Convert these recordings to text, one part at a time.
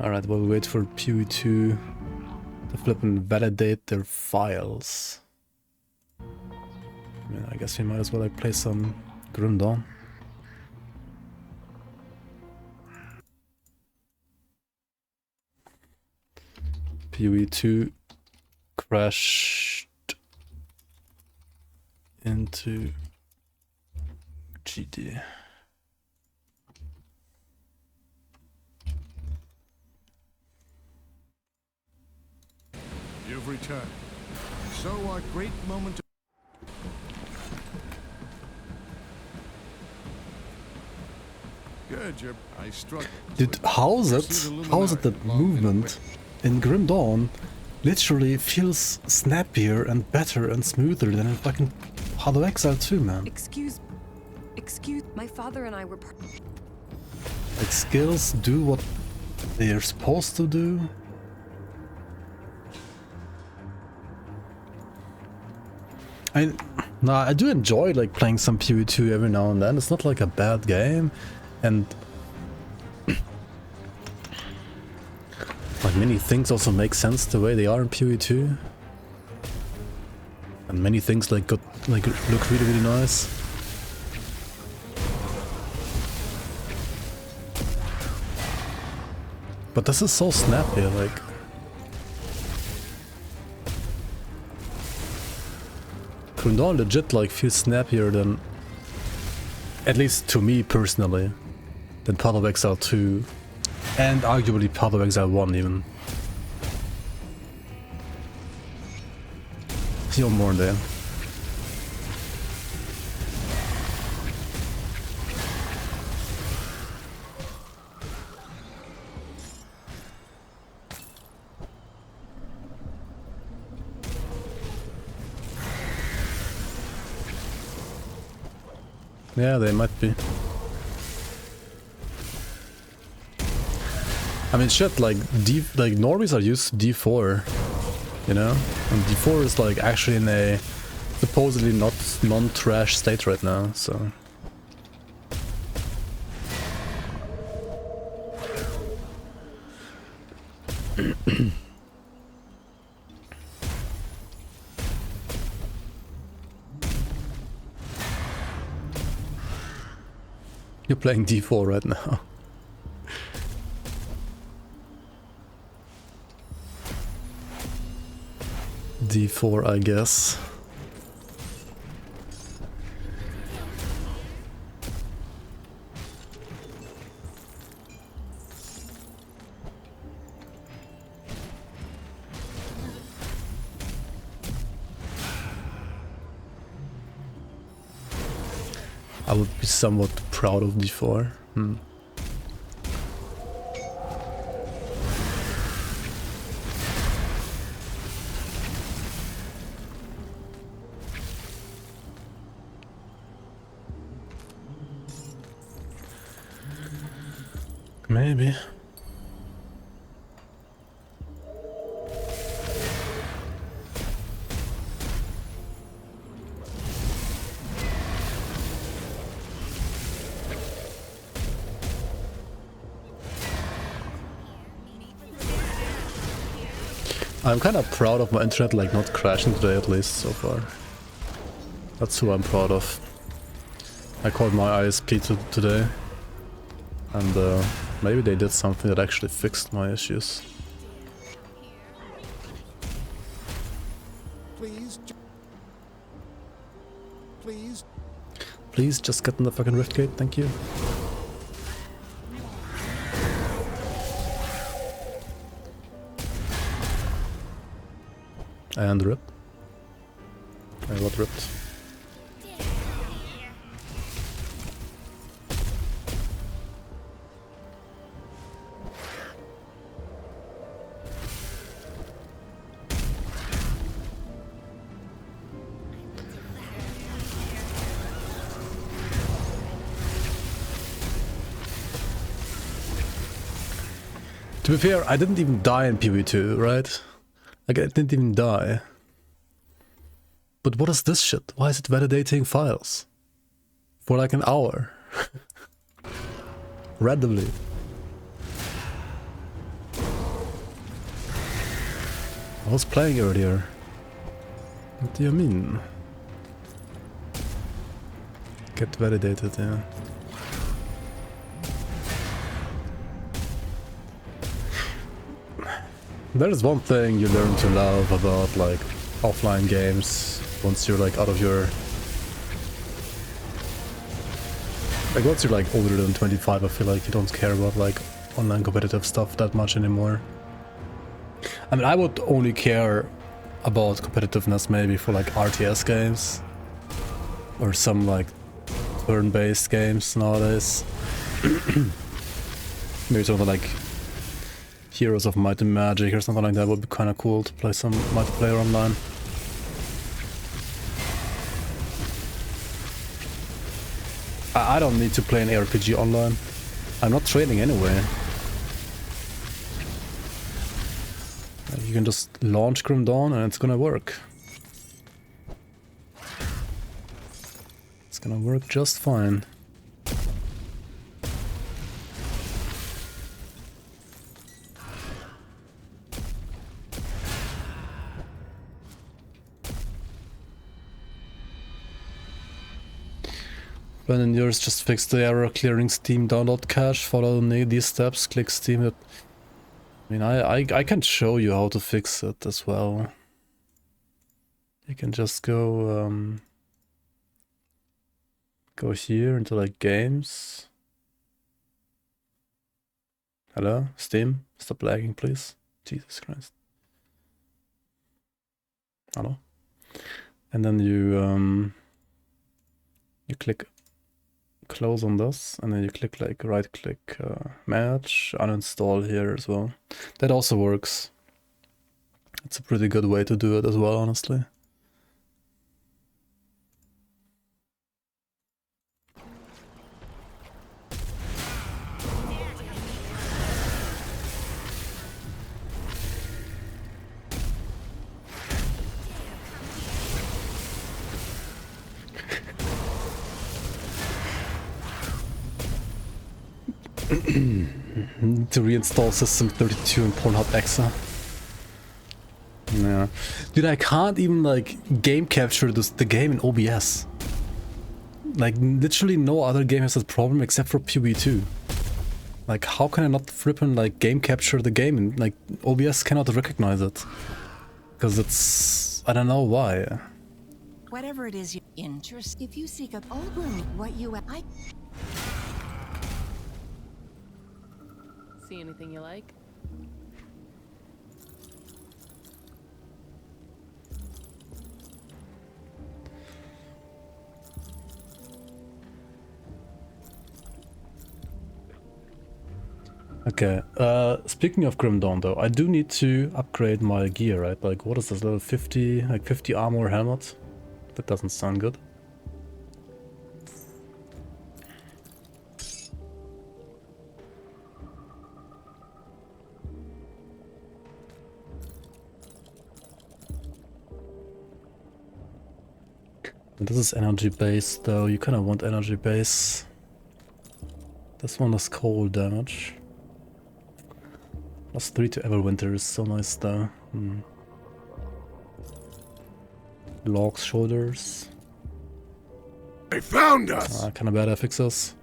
Alright, we'll wait for PoE2 to flip and validate their files. Yeah, I guess we might as well like play some Grim Dawn. PoE2 crashed into GD. You've returned. So our great moment. Good, I struck. Dude, how is it that movement in Grim Dawn literally feels snappier and better and smoother than in fucking Path of Exile 2, man? Excuse, my father and I were... Like, skills do what they're supposed to do. I do enjoy like playing some PoE2 every now and then. It's not like a bad game, and like many things also make sense the way they are in PoE2, and many things like look really nice. But this is so snappy, like. Grim Dawn legit like feels snappier than, at least to me personally, than Path of Exile 2 and arguably Path of Exile 1 even. Feel more there. Yeah, they might be. I mean, shit, like Normies are used to D4, you know, and D4 is like actually in a supposedly non-trash state right now, so. You're playing D4 right now. D4, I guess. I would be somewhat proud of D4. Maybe. I'm kind of proud of my internet like not crashing today, at least so far. That's who I'm proud of. I called my ISP today, and maybe they did something that actually fixed my issues. Please just get in the fucking rift gate, thank you. And rip. I got ripped. To be fair, I didn't even die in PoE2, right? Like, I didn't even die. But what is this shit? Why is it validating files? For like an hour. I was playing earlier. What do you mean? Get validated, yeah. There is one thing you learn to love about like offline games once you're like out of your... Like once you're like older than 25, I feel like you don't care about like online competitive stuff that much anymore. I mean, I would only care about competitiveness maybe for like RTS games or some like turn-based games nowadays. Maybe something like Heroes of Might and Magic or something like that would be kind of cool to play some multiplayer online. I don't need to play an RPG online. I'm not training anyway. You can just launch Grim Dawn and it's gonna work. It's gonna work just fine. When in yours, just fix the error clearing Steam download cache, follow these steps, click Steam. I mean, I can show you how to fix it as well. You can just go go here into like games. Hello, Steam, stop lagging, please. Jesus Christ. Hello. And then you click close on this, and then you click like right click match, uninstall here as well. That also works. It's a pretty good way to do it as well, honestly. To reinstall System 32 and Pornhub Exa. Yeah. Dude, I can't even like game capture the game in OBS. Like literally no other game has that problem except for PUBG2. Like how can I not flippin' like game capture the game and like OBS cannot recognize it? Because it's... I don't know why. Whatever it is you interest, if you seek a Ogun, what you See anything you like? Okay, speaking of Grim Dawn though, I do need to upgrade my gear, right? Like, what is this, level 50, like 50 armor helmet? That doesn't sound good. This is energy base though, you kind of want energy base. This one is cold damage. +3 to Everwinter is so nice though. Log's shoulders. They found us! Kind of bad affixes.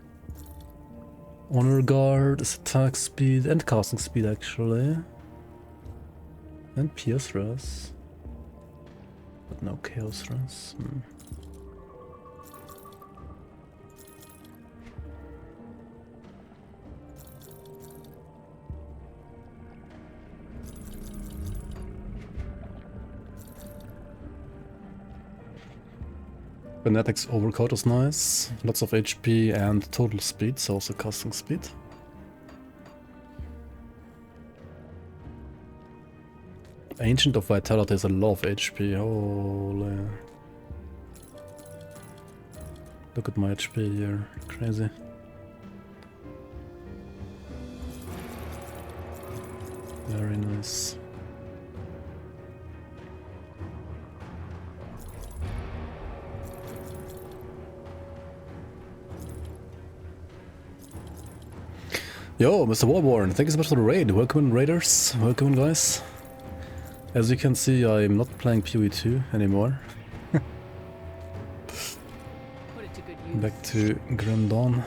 Honor guard is attack speed and casting speed actually. And pierce res. But no chaos res. Fanatics overcoat is nice. Lots of HP and total speed, so also casting speed. Ancient of Vitality is a lot of HP. Holy. Look at my HP here. Crazy. Very nice. Yo, Mr. Warborn, thank you so much for the raid. Welcome in, raiders. Welcome in, guys. As you can see, I'm not playing PoE2 anymore. Put it to good use. Back to Grim Dawn.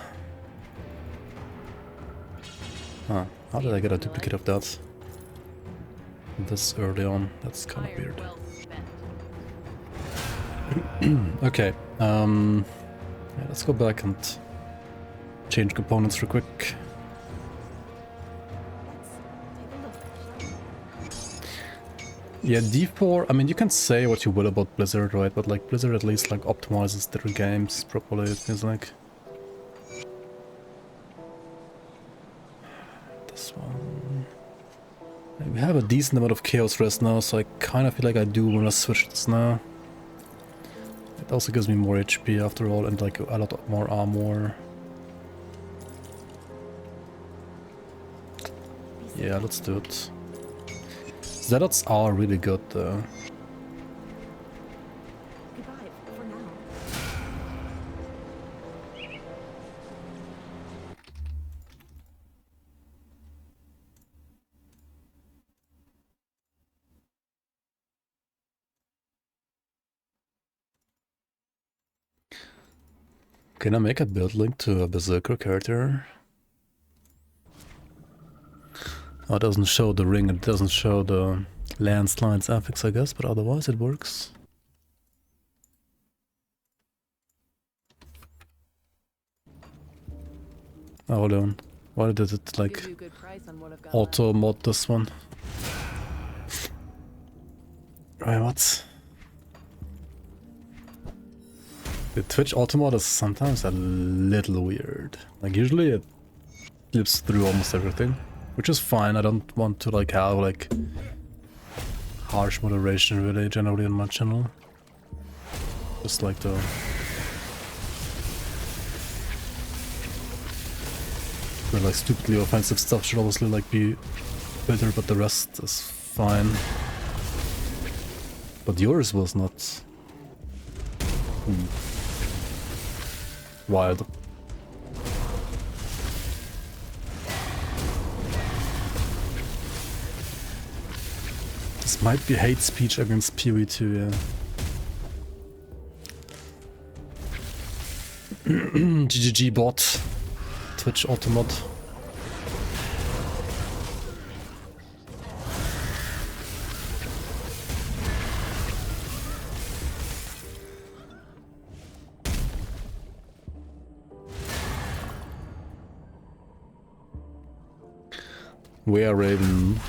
Huh, how did I get a duplicate of that? This early on, that's kind of weird. Okay, yeah, let's go back and change components real quick. Yeah, D4, I mean, you can say what you will about Blizzard, right? But like, Blizzard at least like optimizes their games properly, it feels like. This one... We have a decent amount of Chaos Rest now, so I kind of feel like I do want to switch this now. It also gives me more HP after all, and like a lot more armor. Yeah, let's do it. Zealots are really good though. Goodbye for now. Can I make a build link to a Berserker character? Oh, it doesn't show the ring, it doesn't show the landslides affix, I guess, but otherwise it works. Oh, hold on. Why did it like auto mod this one? Wait, what? The Twitch auto mod is sometimes a little weird. Like usually it flips through almost everything. Which is fine, I don't want to like have like harsh moderation really generally on my channel. Just like the like stupidly offensive stuff should obviously like be better, but the rest is fine. But yours was not wild. This might be hate speech against PoE2, yeah. GGG bot. Twitch automod. Wereraven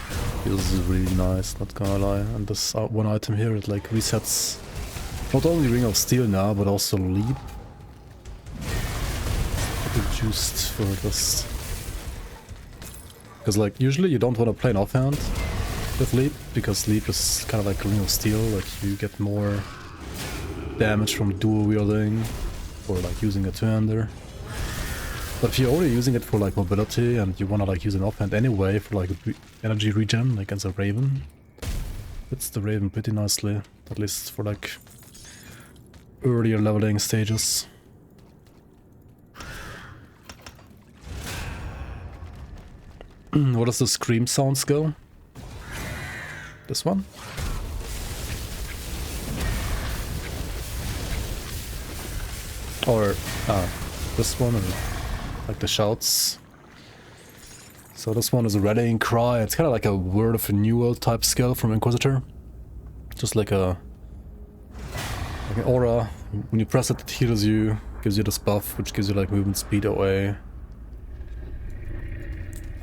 feels really nice, not gonna lie. And this one item here, it like resets not only Ring of Steel now, but also Leap. Juiced for this. Because like usually you don't want to play an offhand with Leap, because Leap is kind of like Ring of Steel, like you get more damage from dual wielding or like using a two-hander. But if you're already using it for like mobility and you want to like use an offhand anyway for like energy regen, like as a Raven, fits the Raven pretty nicely, at least for like earlier leveling stages. What does the scream sound skill? This one? Or this one, or like the shouts. So this one is a rallying cry. It's kind of like a word of renewal type skill from Inquisitor. Just like an aura. When you press it, it heals you, gives you this buff, which gives you like movement speed away.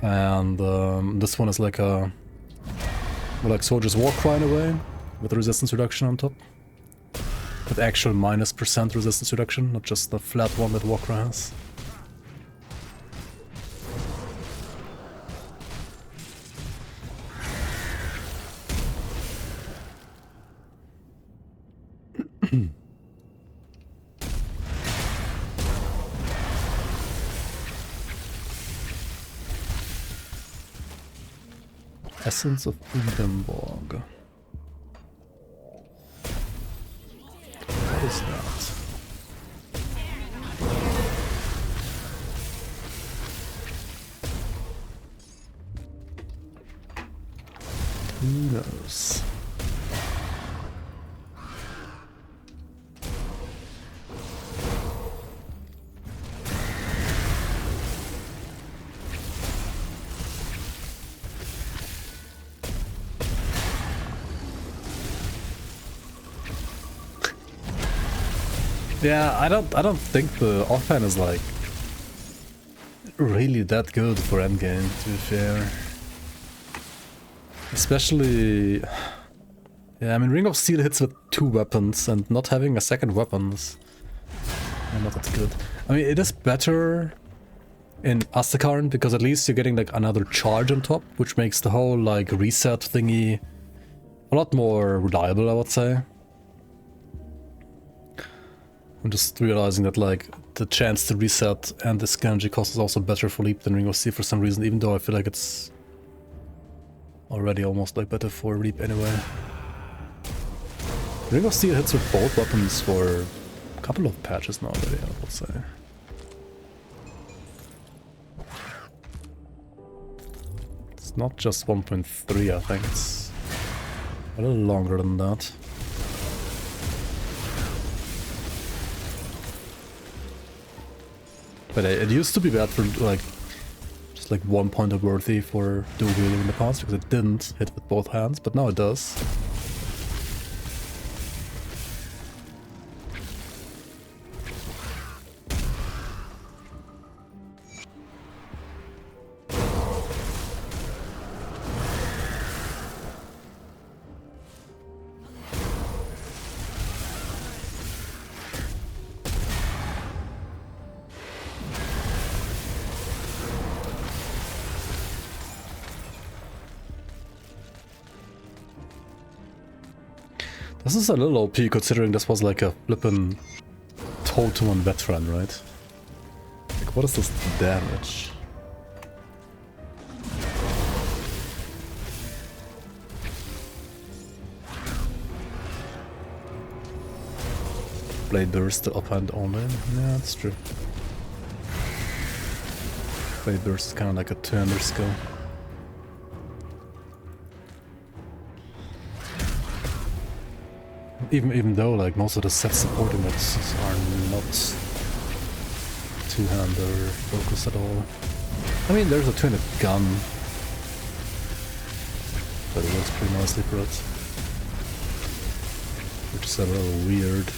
And this one is like a Soldier's War Cry in a way, with a resistance reduction on top. With actual -% resistance reduction, not just the flat one that War Cry has. Essence of Udemborg. What is that? Who knows? Yeah, I don't think the offhand is like really that good for endgame, to be fair. Especially, yeah, I mean, Ring of Steel hits with 2 weapons, and not having a second weapon is not that good. I mean, it is better in Asterkarn because at least you're getting like another charge on top, which makes the whole like reset thingy a lot more reliable, I would say. I'm just realizing that like the chance to reset and the energy cost is also better for Leap than Ring of Steel for some reason, even though I feel like it's already almost like better for Leap anyway. Ring of Steel hits with both weapons for a couple of patches now already, I would say. It's not just 1.3, I think it's a little longer than that. But it used to be bad for like just like 1 point of worthy for dual wielding in the past because it didn't hit with both hands, but now it does. This is a little OP considering this was like a flippin' totem on veteran, right? Like, what is this damage? Blade burst, the uphand only. Yeah, that's true. Blade burst is kind of like a 200 skill. Even though like most of the sets supporting it are not two-hand or focus at all. I mean, there's a two-handed gun, but it works pretty nicely for it, which is a little weird.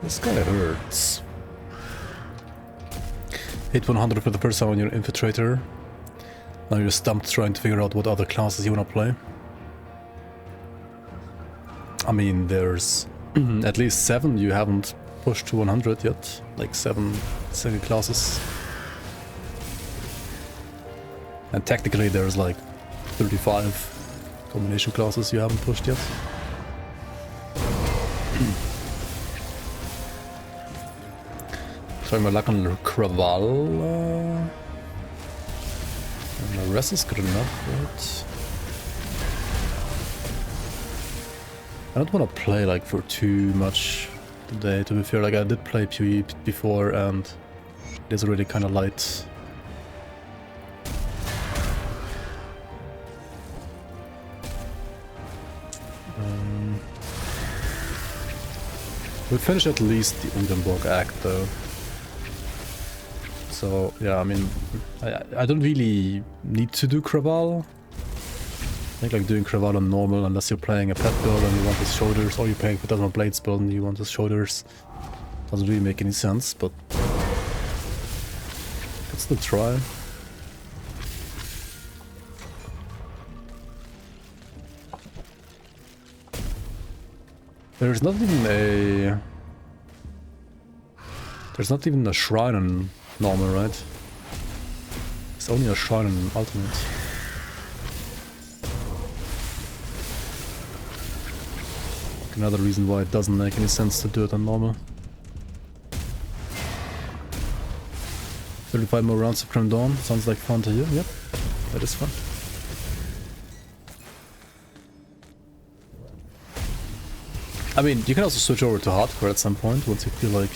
This guy hurts. Hit 100 for the first time on your infiltrator. Now you're stumped trying to figure out what other classes you want to play. I mean, there's at least 7 you haven't pushed to 100 yet. Like 7 single classes. And technically there's like 35 combination classes you haven't pushed yet. Try my luck on Kraval. And the rest is good enough, right? I don't want to play like for too much today, to be fair. Like I did play PoE before and it is already kind of light. We'll finish at least the Udenborg act though. So yeah, I mean, I don't really need to do Kraval. I think like doing Kraval on normal, unless you're playing a pet build and you want his shoulders, or you're playing Phantasmal Blades build and you want his shoulders, doesn't really make any sense, but let's still try. There's not even a shrine on normal, right? It's only a shrine on ultimate. Another reason why it doesn't make any sense to do it on normal. 35 more rounds of Grim Dawn. Sounds like fun to you. Yep, that is fun. I mean, you can also switch over to hardcore at some point once you feel like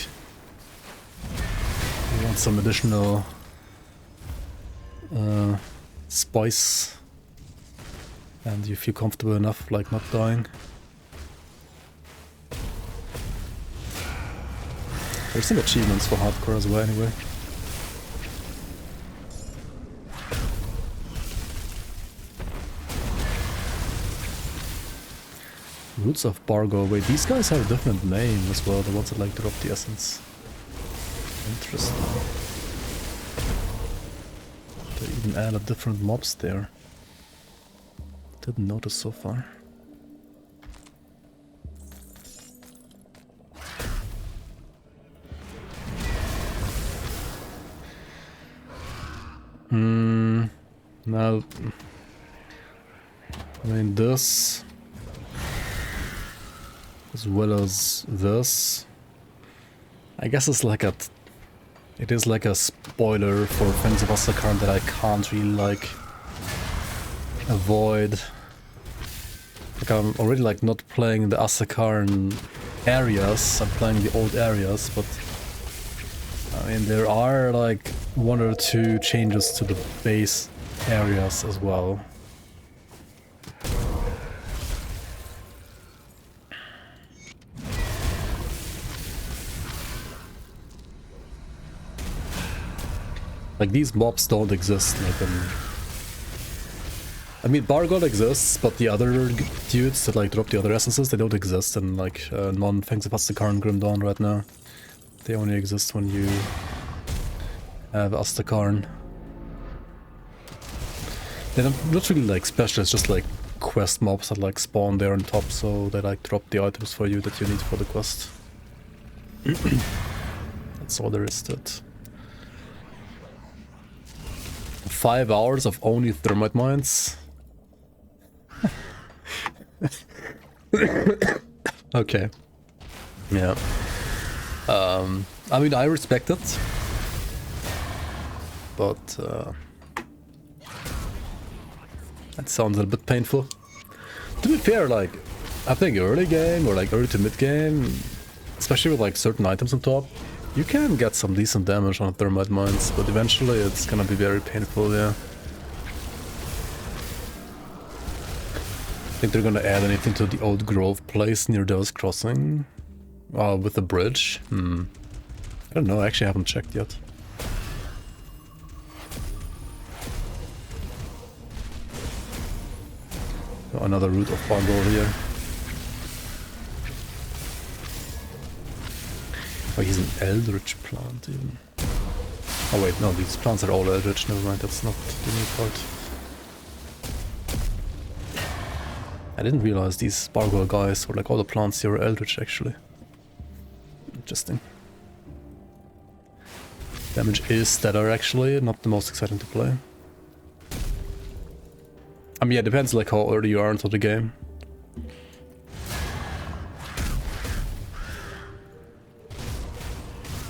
you want some additional spice and you feel comfortable enough like not dying. There's some achievements for hardcore as well anyway. Roots of Bargo. Wait, these guys have a different name as well, the ones that like drop the essence. Interesting. They even added different mobs there. Didn't notice so far. Now, I mean this, as well as this, I guess it's like it is like a spoiler for Fangs of Asterkarn that I can't really like avoid. Like I'm already like not playing the Asterkarn areas, I'm playing the old areas, but I mean there are like 1 or 2 changes to the base areas as well. Like these mobs don't exist like in... I mean Bargot exists, but the other dudes that like drop the other essences, they don't exist in like non-Fangs of Asterkarn Grim Dawn right now. They only exist when you have Asterkarn. They're not really like special, it's just like quest mobs that like spawn there on top, so they like drop the items for you that you need for the quest. That's all there is to it. 5 hours of only thermite mines? Okay. Yeah. I mean, I respect it. But, that sounds a little bit painful. To be fair, like, I think early game or like early to mid game, especially with like certain items on top, you can get some decent damage on thermite mines, but eventually it's gonna be very painful, yeah. Think they're gonna add anything to the old grove place near Devil's Crossing? With the bridge? I don't know, I actually haven't checked yet. Another root of Bargo here. Oh, he's an eldritch plant even. Oh wait, no, these plants are all eldritch, never mind, that's not the new part. I didn't realize these Bargo guys, or like all the plants here are eldritch actually. Interesting. Damage is stellar actually, not the most exciting to play. I mean, yeah, it depends like how early you are into the game.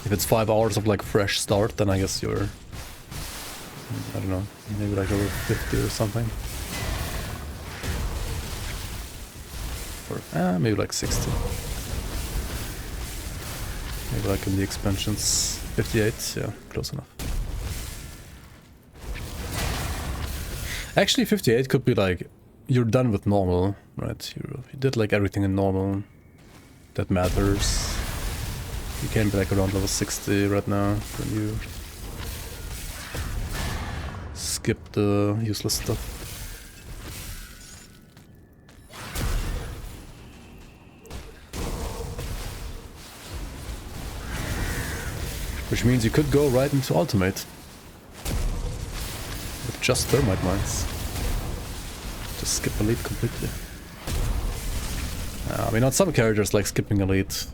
If it's 5 hours of like fresh start, then I guess you're, I don't know, maybe like over 50 or something. Or maybe like 60. Maybe like in the expansions, 58, yeah, close enough. Actually, 58 could be like, you're done with normal, right? You did like everything in normal that matters. You can be like around level 60 right now when you skip the useless stuff. Which means you could go right into ultimate. With just thermite mines. Just skip elite completely. I mean, on some characters like skipping elite,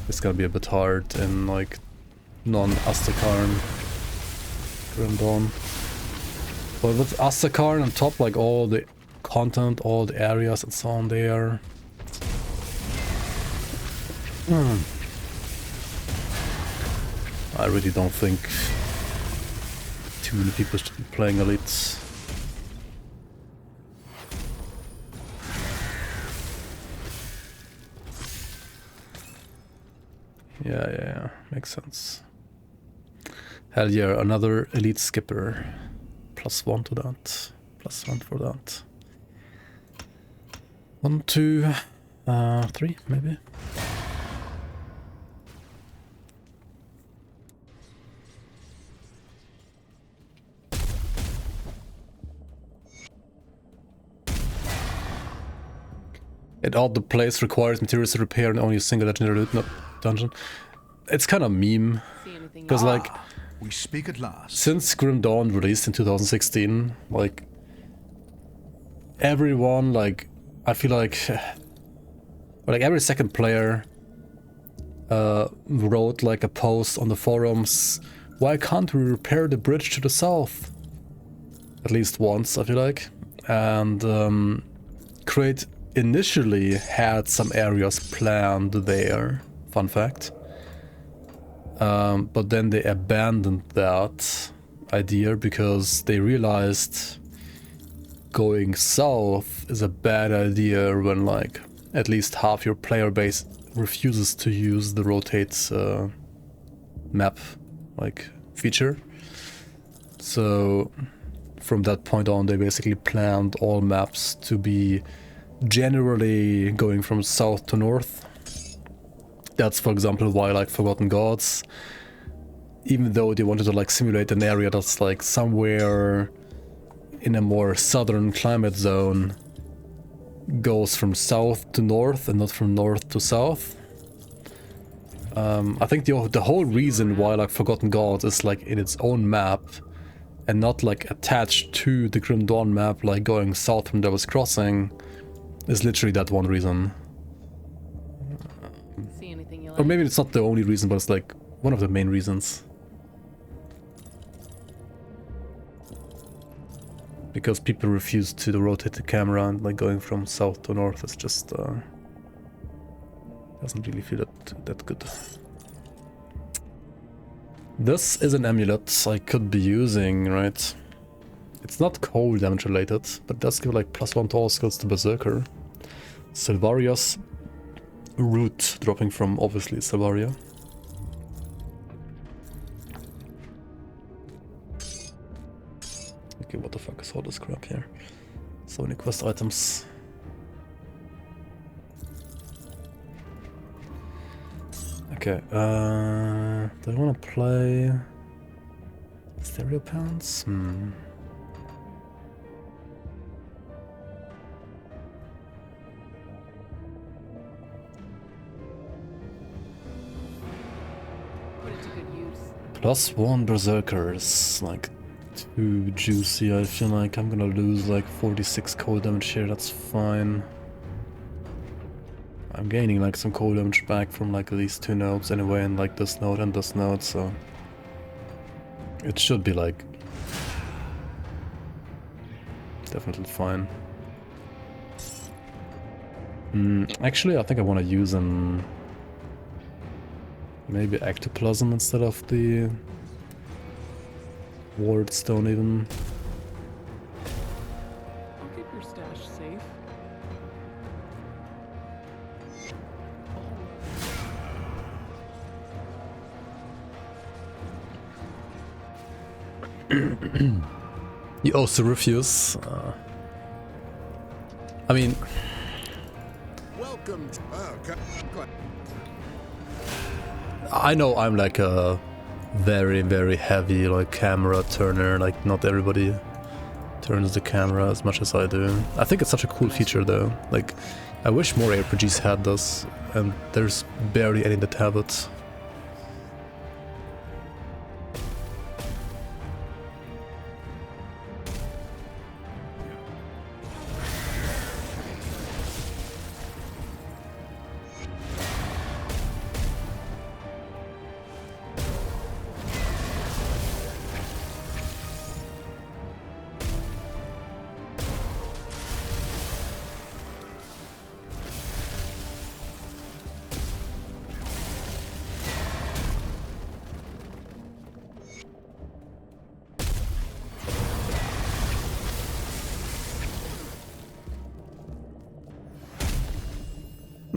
it's gonna be a bit hard in like non-Asterkarn Grim Dawn. But with Asterkarn on top, like all the content, all the areas and so on there. I really don't think too many people should be playing elites. Yeah, makes sense. Hell yeah, another elite skipper. +1 to that. +1 for that. 1, 2, 3, maybe. all the place requires materials to repair and only a single legendary loot, not dungeon. It's kind of meme, because like, we speak at last. since Grim Dawn released in 2016, like, everyone, like, I feel like every second player wrote like a post on the forums, why can't we repair the bridge to the south? At least once, I feel like. And Crate initially had some areas planned there, fun fact. But then they abandoned that idea because they realized going south is a bad idea when like at least half your player base refuses to use the rotate map like feature. So from that point on they basically planned all maps to be generally going from south to north. That's for example why like Forgotten Gods, even though they wanted to like simulate an area that's like somewhere in a more southern climate zone, goes from south to north and not from north to south. I think the whole reason why like Forgotten Gods is like in its own map and not like attached to the Grim Dawn map, like going south from Devil's Crossing, is literally that one reason. See anything you like? Or maybe it's not the only reason, but it's like one of the main reasons. Because people refuse to rotate the camera and like going from south to north is just doesn't really feel that good. This is an amulet I could be using, right? It's not cold damage related, but it does give like +1 to all skills to Berserker. Silvaria's root dropping from obviously Silvaria. Okay, what the fuck is all this crap here? So many quest items. Okay, do I want to play Stereo Pants? Put it to good use. +1 Berserkers, like too juicy. I feel like I'm gonna lose like 46 cold damage here, that's fine. I'm gaining like some cold damage back from like these two nodes anyway, and like this node and this node, so it should be like definitely fine. Actually, I think I want to use an maybe ectoplasm instead of the ward stone even. I'll keep your stash safe. You also refuse. I mean, Welcome. I know I'm like a very heavy like camera turner, like not everybody turns the camera as much as I do. I think it's such a cool feature though. Like, I wish more RPGs had this, and there's barely any that have it.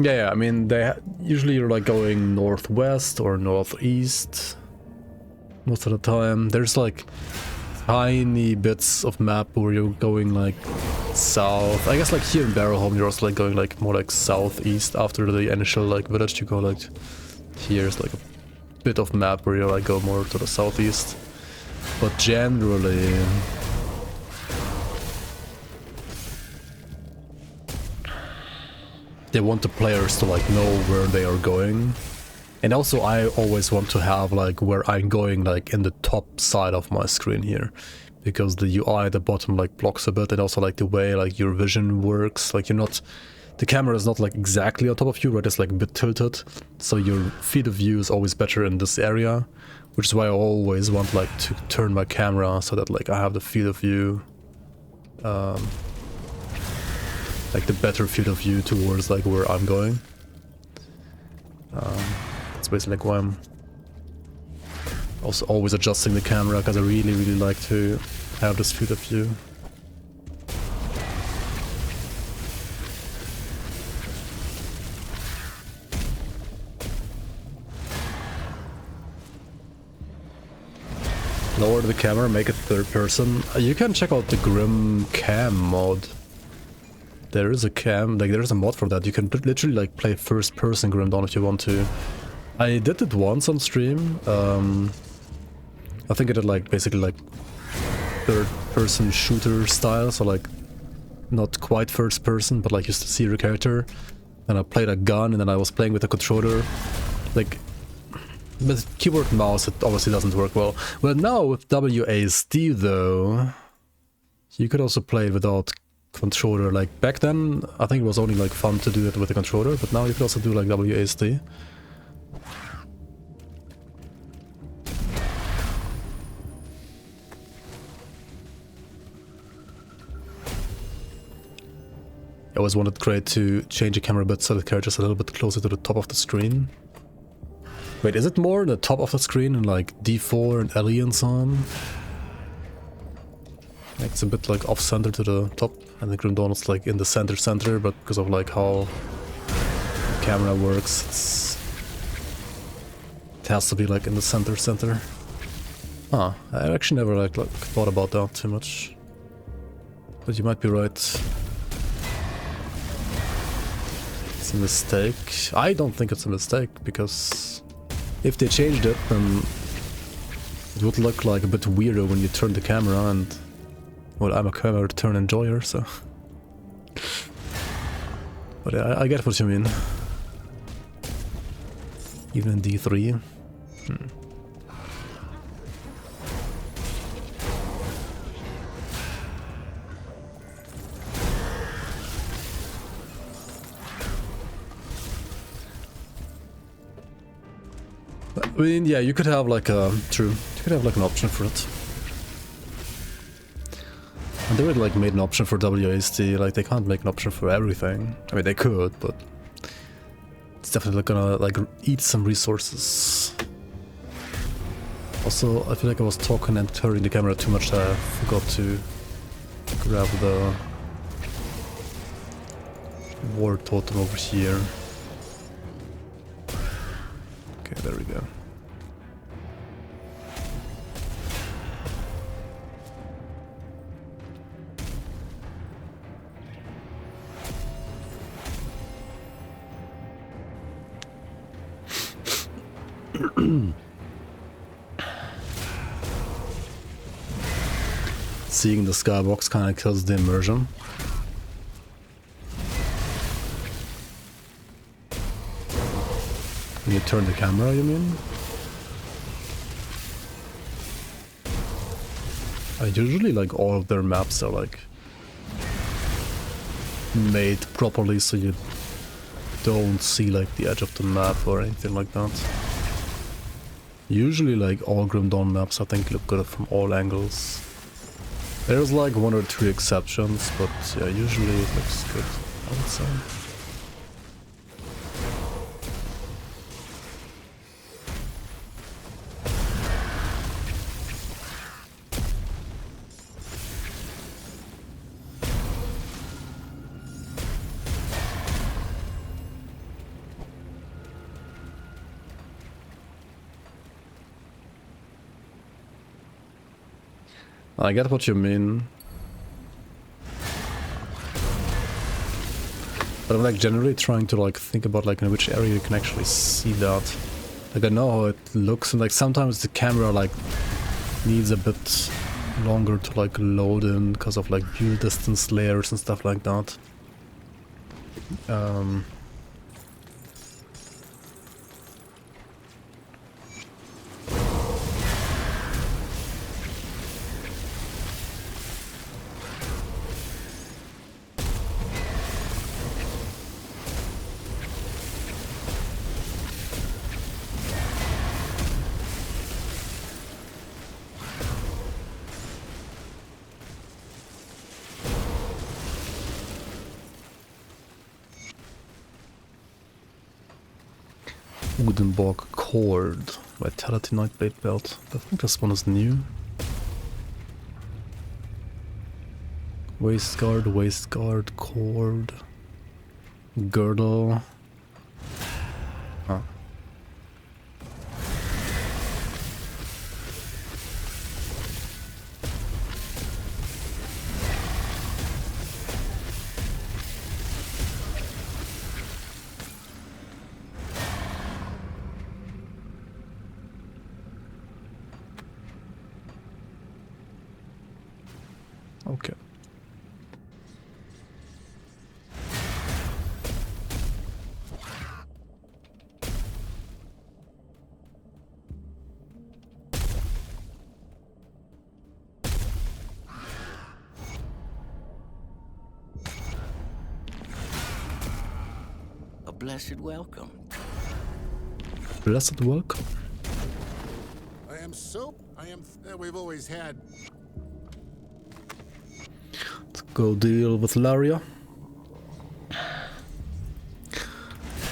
Yeah, I mean, usually you're like going northwest or northeast most of the time. There's like tiny bits of map where you're going like south. I guess like here in Barrowholm you're also like going like more like southeast after the initial like village. You go like here's like a bit of map where you like go more to the southeast. But generally they want the players to like know where they are going. And also I always want to have like where I'm going like in the top side of my screen here. Because the UI at the bottom like blocks a bit, and also like the way like your vision works, like you're not, the camera is not like exactly on top of you, right? It's like a bit tilted, so your field of view is always better in this area, which is why I always want like to turn my camera so that like I have the field of view, like the better field of view towards like where I'm going. That's basically like why I'm also always adjusting the camera, because I really like to have this field of view. Lower the camera, make it third person. You can check out the Grim Cam mod. There is a cam, like there is a mod for that. You can literally like play first person Grim Dawn if you want to. I did it once on stream. I think I did like basically like third person shooter style, so like not quite first person, but like you still see your character. And I played a gun, and then I was playing with a controller. Like with keyboard and mouse it obviously doesn't work well. Well, now with WASD though, you could also play without controller. Like back then I think it was only like fun to do it with a controller, but now you can also do like WASD. I always wanted great to change the camera a bit so the character's a little bit closer to the top of the screen. Wait, is it more the top of the screen and like D4 and LE and so on? Like it's a bit like off-center to the top, and the Grim Dawn is like in the center, but because of like how the camera works, it has to be like in the center. Ah, I actually never like thought about that too much. But you might be right. It's a mistake. I don't think it's a mistake, because if they changed it, then it would look like a bit weirder when you turn the camera, and well, I'm a camera turn enjoyer, so. But yeah, I get what you mean. Even in D3. I mean, yeah, you could have like a... True. You could have like an option for it. And they would like made an option for WASD, like they can't make an option for everything. I mean, they could, but... It's definitely gonna like eat some resources. Also, I feel like I was talking and turning the camera too much that I forgot to grab the war totem over here. Okay, there we go. Seeing the skybox kind of kills the immersion. When you turn the camera, you mean? Usually like all of their maps are like made properly so you don't see like the edge of the map or anything like that. Usually like all Grim Dawn maps I think look good from all angles. There's like one or two exceptions, but yeah, usually it looks good, I would say. I get what you mean. But I'm like generally trying to like think about like in which area you can actually see that. Like I know how it looks, and like sometimes the camera like needs a bit longer to like load in because of like view distance layers and stuff like that. Udenborg Cord. Vitality Nightblade Belt. I think this one is new. Waist guard, cord. Girdle. Huh. Okay. A blessed welcome. Blessed welcome. We've always had. Let's go deal with Laria.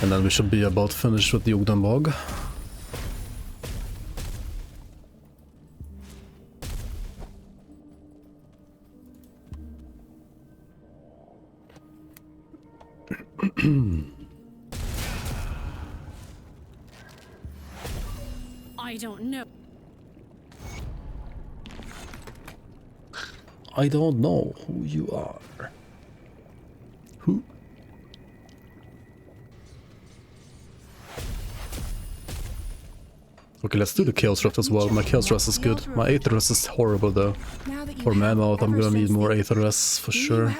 And then we should be about finished with the Udenborg. I don't know. I don't know who you are. Who? Okay, let's do the Chaos Rift as well. My Chaos Rest is good. My Aether Rest is horrible though. For Mammoth, I'm gonna need more Aether Rest for sure.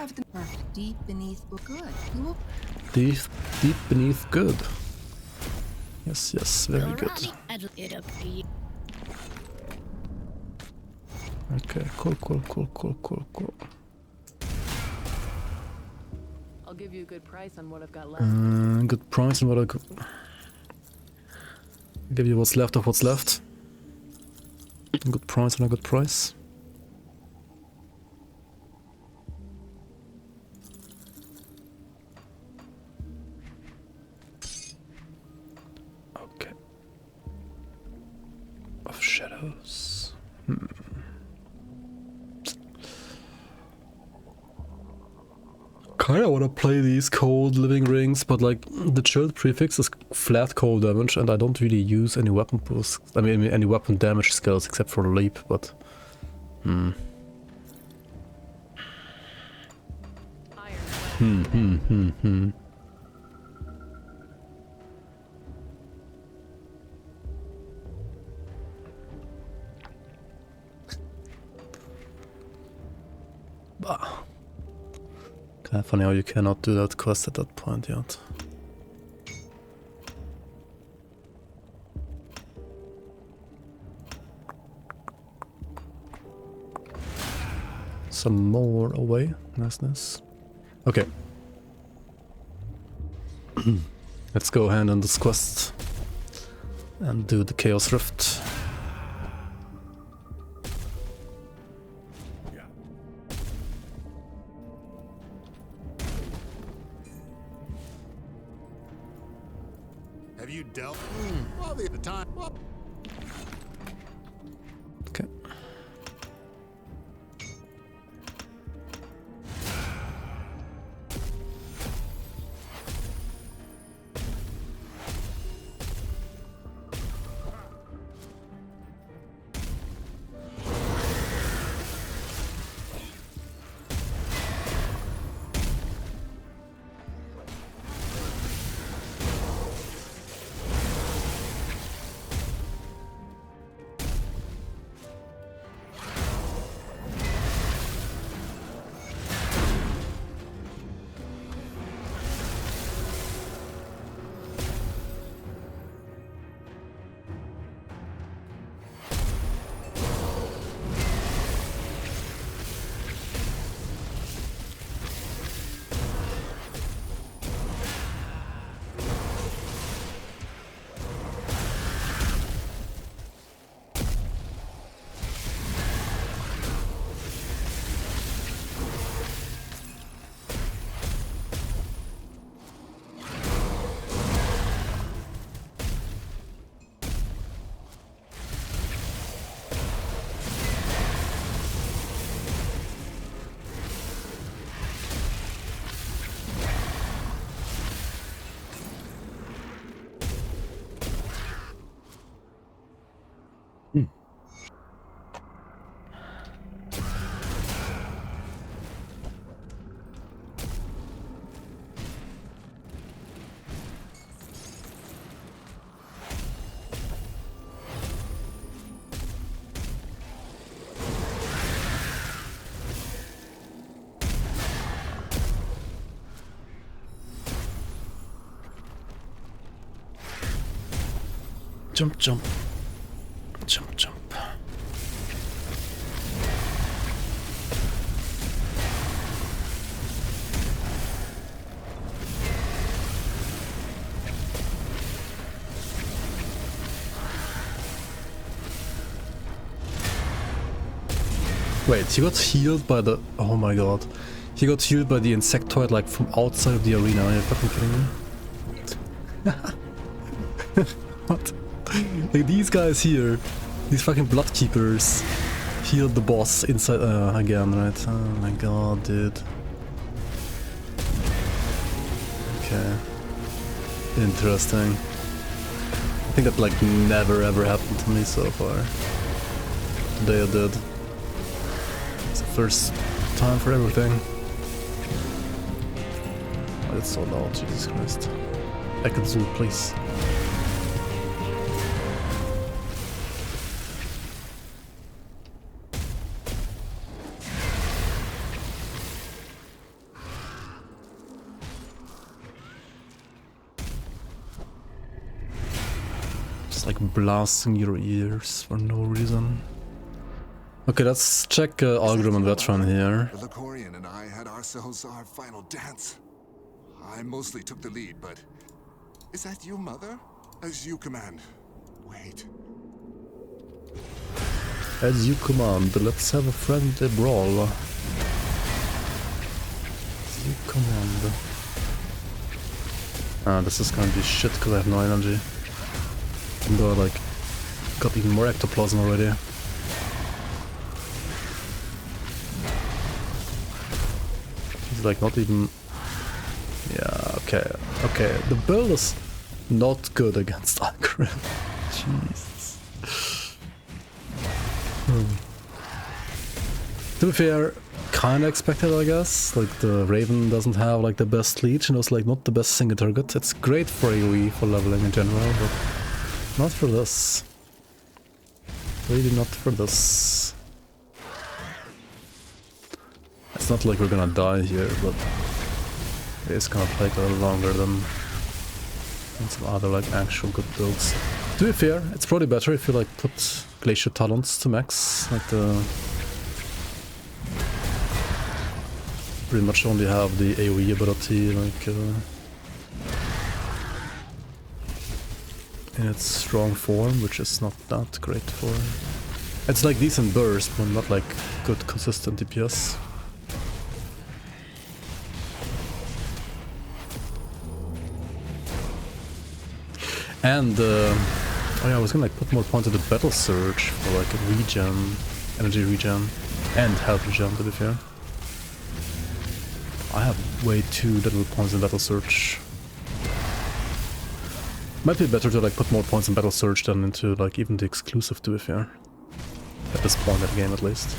Deep beneath good. You will Deep beneath good. Yes, yes, very good. Okay, cool. I'll give you a good price on what I've got left. Good price and what I could give you what's left of what's left. Good price and a good price. Okay. Of shadows. Kinda wanna play these cold living rings, but like the chilled prefix is flat cold damage, and I don't really use any weapon boosts. I mean, any weapon damage skills except for leap, but Bah. Kinda funny how you cannot do that quest at that point yet. Some more away. Nice. Okay. Let's go hand on this quest and do the Chaos Rift. Have you dealt? Well, the time. Well, Okay. Jump, jump. Jump, jump. Wait, he got healed by the... Oh my god. He got healed by the insectoid like from outside of the arena. Are you fucking kidding me? What? Like these guys here, these fucking blood keepers, healed the boss inside again, right? Oh my god, dude. Okay. Interesting. I think that like never ever happened to me so far. Today I did. It's the first time for everything. Oh, it's so loud, Jesus Christ. I can zoom, please. Like blasting your ears for no reason. Okay, let's check Algrim and Veteran here. The Lacorian and I had ourselves our final dance. I mostly took the lead, but... Is that you, Mother? As you command. Wait. As you command, let's have a friendly brawl. As you command. Ah, this is gonna be shit because I have no energy. Even though I like got even more ectoplasm already. He's like not even... Yeah, okay. Okay, the build is not good against Algrim. Jesus. To be fair, kinda expected, I guess. Like the Raven doesn't have like the best leech and it's like not the best single target. It's great for AoE for leveling in general, but not for this. Really not for this. It's not like we're gonna die here, but it's gonna take a little longer than some other like actual good builds. To be fair, it's probably better if you like put Glacier Talons to max, like the... Pretty much only have the AoE ability, like in its strong form, which is not that great for... It's like decent burst, but not like good consistent DPS. And oh yeah, I was gonna like put more points into Battle Surge for like a regen, energy regen, and health regen, to be fair. I have way too little points in Battle Surge. Might be better to like put more points in Battle Surge than into like even the exclusive, to be fair. At this point of the game at least.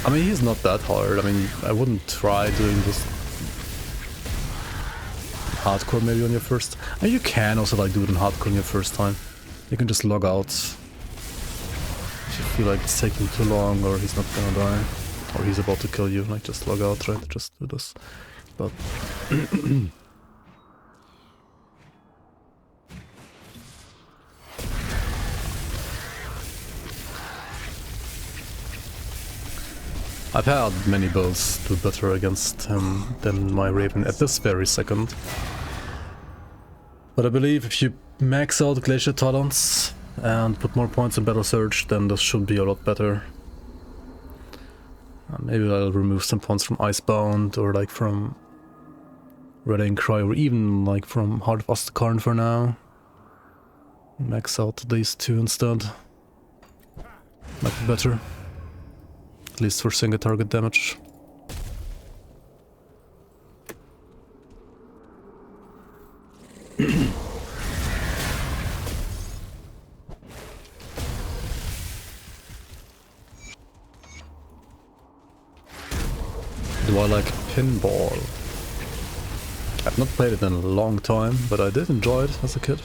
I mean, he's not that hard. I mean, I wouldn't try doing this hardcore maybe on your first... And you can also like do it in hardcore on your first time. You can just log out. If you feel like it's taking too long or he's not gonna die. Or he's about to kill you, like just log out, right? Just do this. But... I've had many builds do better against him than my Raven at this very second. But I believe if you max out Glacier Talons and put more points in Battle Surge, then this should be a lot better. Maybe I'll remove some points from Icebound or like from Red Cry or even like from Heart of Asterkarn for now. Max out these two instead. Might be better. At least for single target damage. Do I like pinball. I've not played it in a long time, but I did enjoy it as a kid.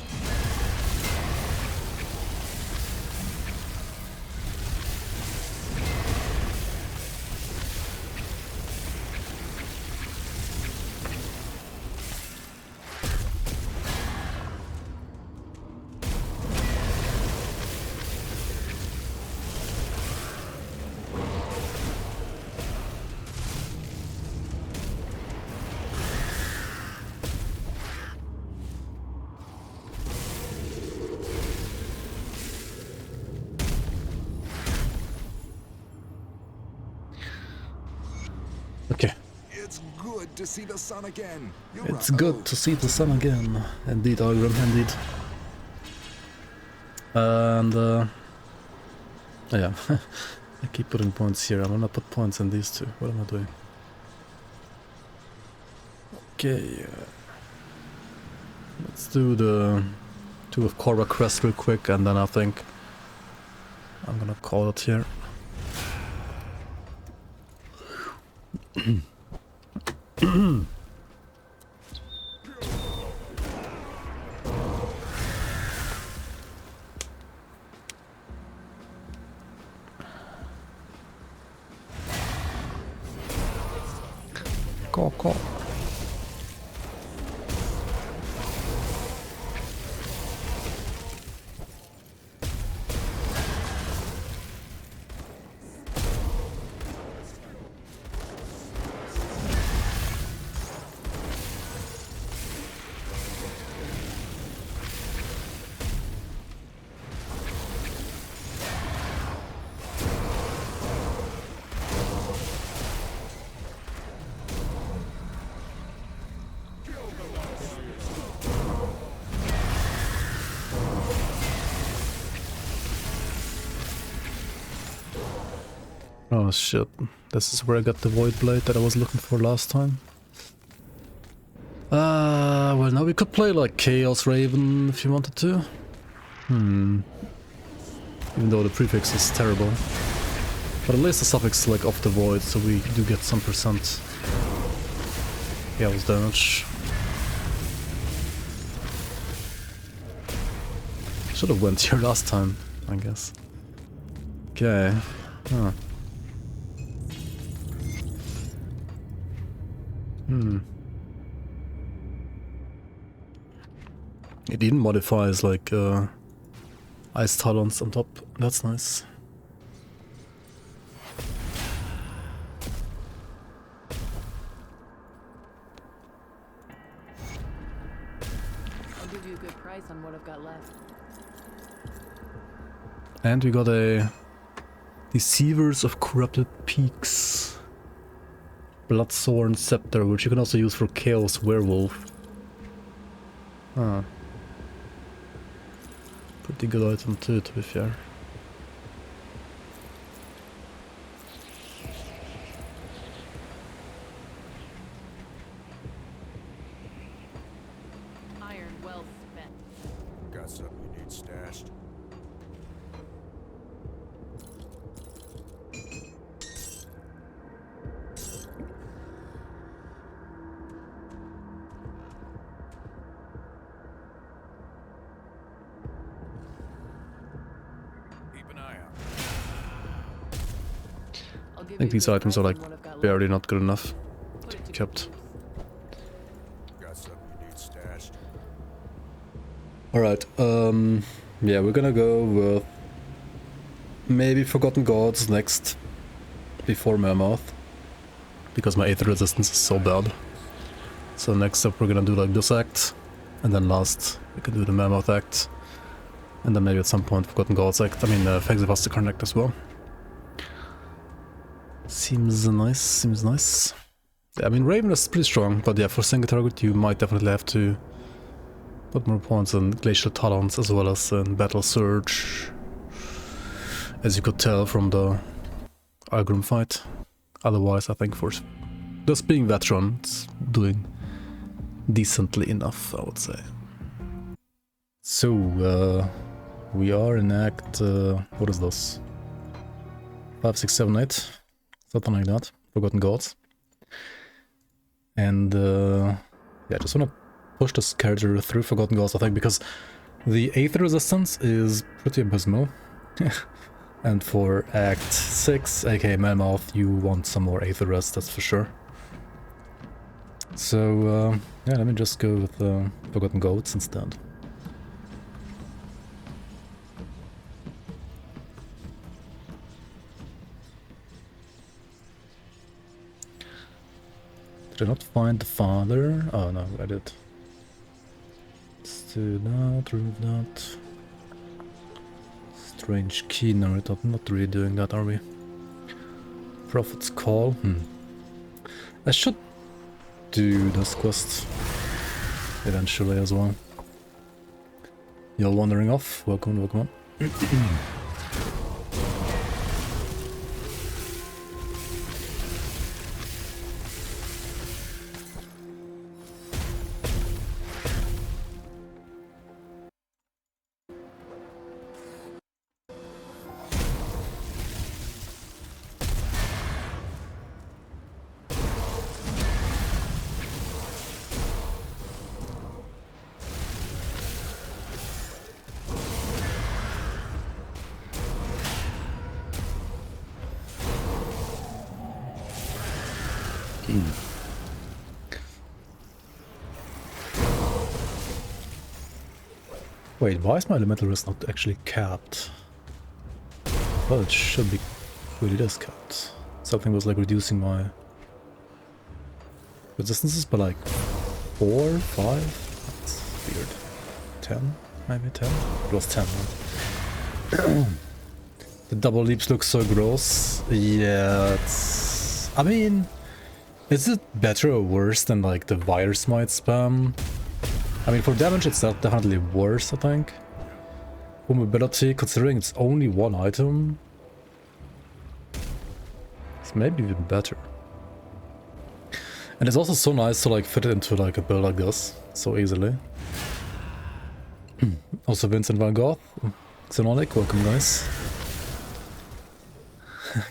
Okay. It's good to see the sun again. It's good to see the sun again. Indeed, Argrim, indeed. And, yeah. I keep putting points here. I'm gonna put points in these two. What am I doing? Okay. Let's do the two of Korra Crest real quick, and then I think I'm gonna call it here. Go. Oh shit, this is where I got the Void Blade that I was looking for last time. Well now we could play like Chaos Raven if you wanted to. Even though the prefix is terrible. But at least the suffix is like off the void, so we do get some percent chaos damage. Should have went here last time, I guess. Okay. Huh. It even modifies like ice talons on top. That's nice. I'll give you a good price on what I've got left. And we got a Deceivers of Corrupted Peaks. Bloodthorn Scepter, which you can also use for Chaos Werewolf. Huh. Pretty good item too, to be fair. Iron well spent. Got something you need stashed? I think these items are like barely not good enough to be kept. Got something you need stashed? Alright, yeah, we're gonna go with maybe Forgotten Gods next, before Mammoth, because my Aether resistance is so bad. So next up we're gonna do like this act, and then last we can do the Mammoth act, and then maybe at some point Forgotten Gods act, I mean Fangs of Asterkarn act as well. Seems nice, seems nice. Yeah, I mean Raven is pretty strong, but yeah, for single target you might definitely have to put more points on Glacial Talons as well as in Battle Surge, as you could tell from the Algrim fight. Otherwise I think for just being veteran, it's doing decently enough, I would say. So, we are in Act, what is this? 5, 6, 7, 8? Something like that. Forgotten Gods. And yeah, I just want to push this character through Forgotten Gods, I think, because the Aether resistance is pretty abysmal. And for Act 6, aka Melmouth, you want some more Aether rest, that's for sure. So yeah, let me just go with Forgotten Goats instead. Did I not find the father? Oh no, I did. Let's do that, remove that. Strange key, no, we're not really doing that, are we? Prophet's Call, I should do this quest eventually as well. You're wandering off, welcome, welcome on. Wait, why is my elemental risk not actually capped? Well, it should be. Well, it is capped. Something was like reducing my resistances by like 4, 5? That's weird. 10? Maybe 10? It was 10, right? The double leaps look so gross. Yeah, it's... I mean... Is it better or worse than like the Wire Smite spam? I mean, for damage it's definitely worse, I think. For mobility, considering it's only one item, it's maybe even better. And it's also so nice to like fit it into like a build like this, so easily. Also Vincent Van Gogh, Xenonic, welcome guys.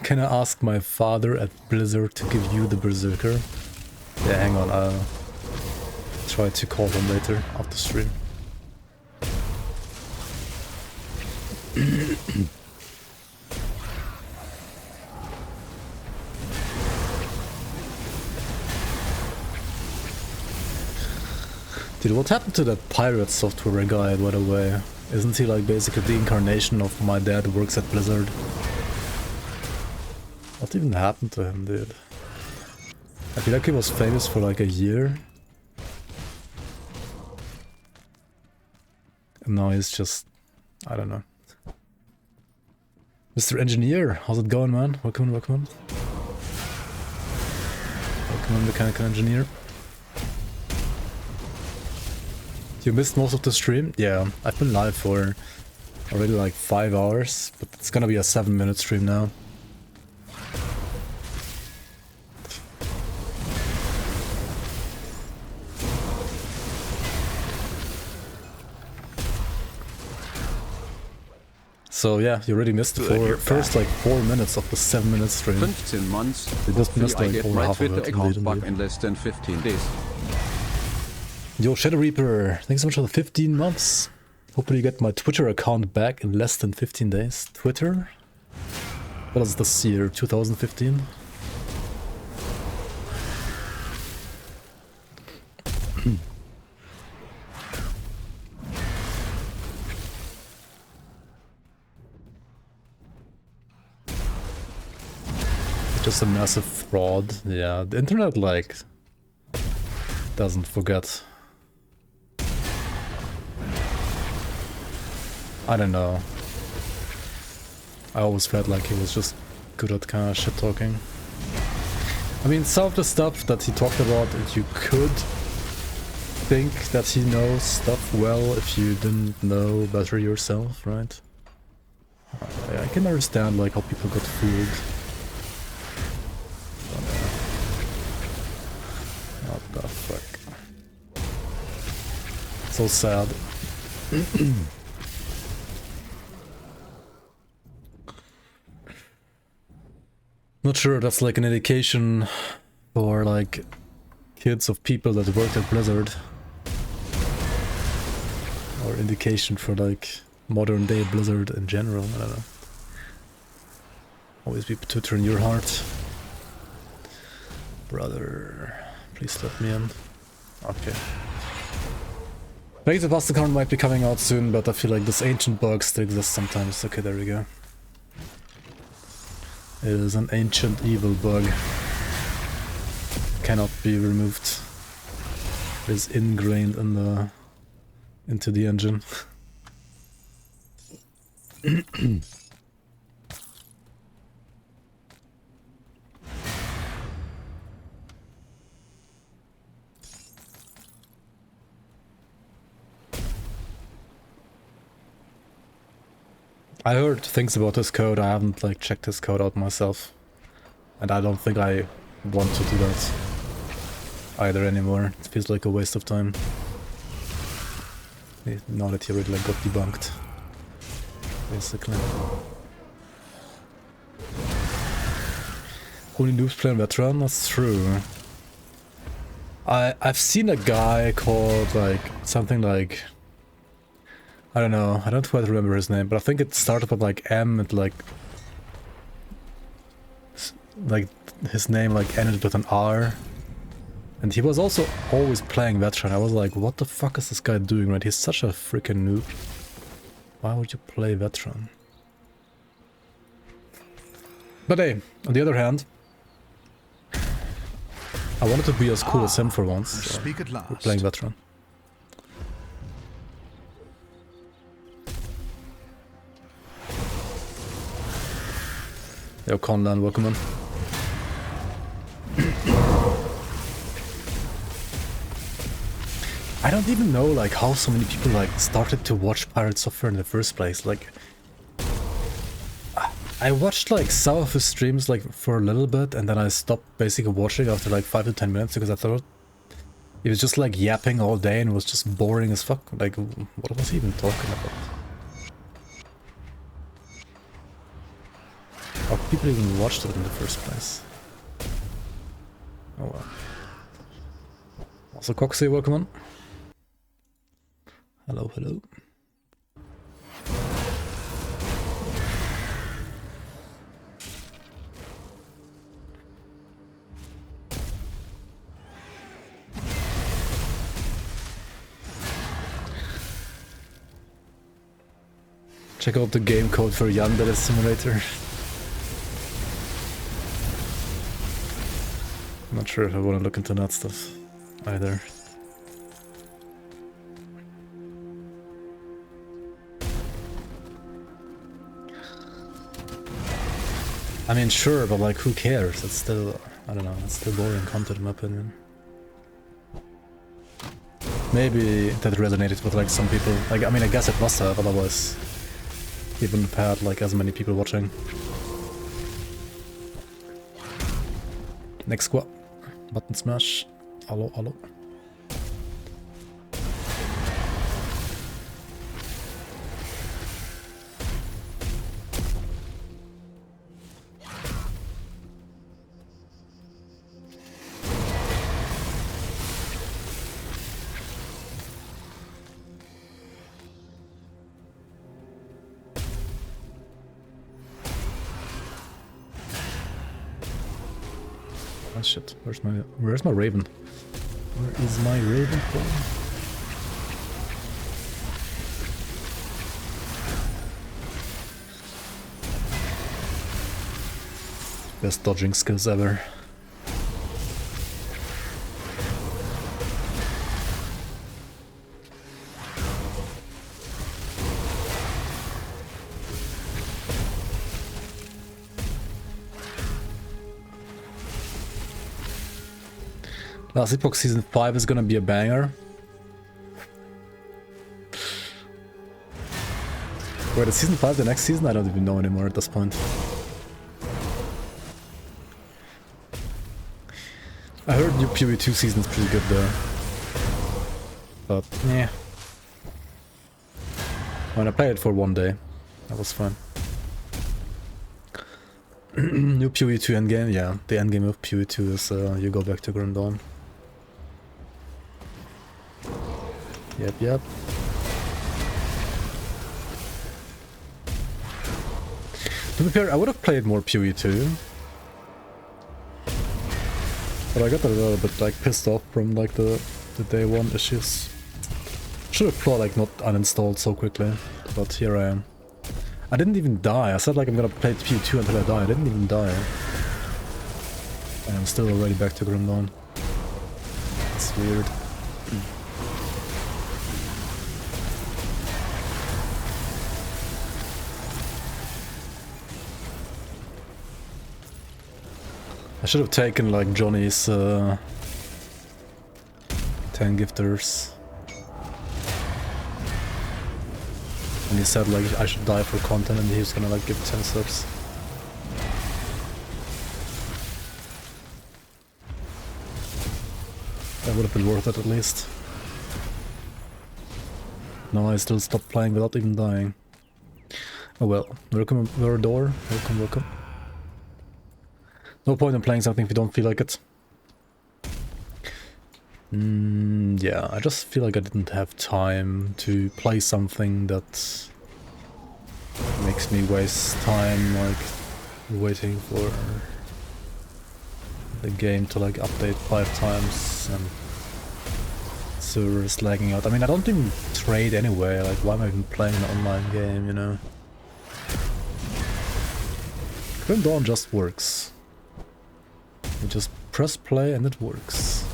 Can I ask my father at Blizzard to give you the Berserker? Yeah, hang on, I'll try to call him later after stream. Dude, what happened to that pirate software guy, by the way? Isn't he like basically the incarnation of my dad who works at Blizzard? What even happened to him, dude? I feel like he was famous for like a year. And now he's just... I don't know. Mr. Engineer, how's it going, man? Welcome, welcome. Welcome, Mechanical Engineer. You missed most of the stream? Yeah, I've been live for already like 5 hours, but it's gonna be a 7-minute stream now. So yeah, you already missed the first like 4 minutes of the 7-minute stream. 15 months. You just missed like over half of it. Account back in less than 15 days. Yo, Shadow Reaper, thanks so much for the 15 months. Hopefully you get my Twitter account back in less than 15 days. Twitter? What is this year? 2015? Just a massive fraud. Yeah, the internet like doesn't forget. I don't know. I always felt like he was just good at kind of shit talking. I mean, some of the stuff that he talked about, you could think that he knows stuff well if you didn't know better yourself, right? I can understand like how people got fooled. What the fuck? So sad. Not sure that's like an indication for like kids of people that worked at Blizzard. Or indication for like modern day Blizzard in general, I don't know. Always be tutor in your heart. Brother, please let me in. Okay. Maybe the Asterkarn might be coming out soon, but I feel like this ancient bug still exists sometimes. Okay, there we go. It is an ancient evil bug. Cannot be removed. It is ingrained in the into the engine. I heard things about this code. I haven't like checked this code out myself, and I don't think I want to do that either anymore. It feels like a waste of time. Now that he already like got debunked, basically. Only noobs playing veteran. That's true. I've seen a guy called like something like, I don't know, I don't quite remember his name, but I think it started with like M and like his name like ended with an R. And he was also always playing veteran. I was like, what the fuck is this guy doing, right? He's such a freaking noob. Why would you play veteran? But hey, on the other hand, I wanted to be as cool as him for once. So Speak at we're last. playing veteran. Yo, Conlan, welcome in. I don't even know like how so many people like started to watch Pirate Software in the first place. Like, I watched like some of his streams like for a little bit, and then I stopped basically watching after like 5 to 10 minutes because I thought he was just like yapping all day and was just boring as fuck. Like, what was he even talking about? How could people even watch it in the first place? Oh well. Also, Coxie, welcome on. Hello, hello. Check out the game code for Yandere Simulator. I'm not sure if I want to look into that stuff either. I mean, sure, but like, who cares? It's still, I don't know, it's still boring content in my opinion. Maybe that resonated with like some people. Like, I mean, I guess it must have, otherwise he wouldn't have had like as many people watching. Next squad. Button smash. Hello, hello. Oh shit, where's my Raven? Where is my Raven from? Best dodging skills ever. Last Epoch Season 5 is gonna be a banger. Wait, is Season 5 the next season? I don't even know anymore at this point. I heard New PoE2 season is pretty good though. But, yeah. When I played it for one day, that was fun. New PoE2 endgame, yeah. The endgame of PoE2 is you go back to Grim Dawn. Yep. To be fair, I would have played more PoE2. But I got a little bit like pissed off from like the day one issues. Should have probably like not uninstalled so quickly, but here I am. I didn't even die. I said like I'm gonna play PoE2 until I die. I didn't even die. And I'm still already back to Grim Dawn. It's weird. I should have taken like Johnny's 10 gifters. And he said like I should die for content and he was gonna like give 10 subs. That would have been worth it at least. No, I still stopped playing without even dying. Oh well, welcome Verador, welcome. No point in playing something if you don't feel like it. Yeah, I just feel like I didn't have time to play something that makes me waste time, like waiting for the game to like update 5 times and servers lagging out. I mean, I don't even trade anyway, like why am I even playing an online game, you know? Grim Dawn just works. You just press play and it works.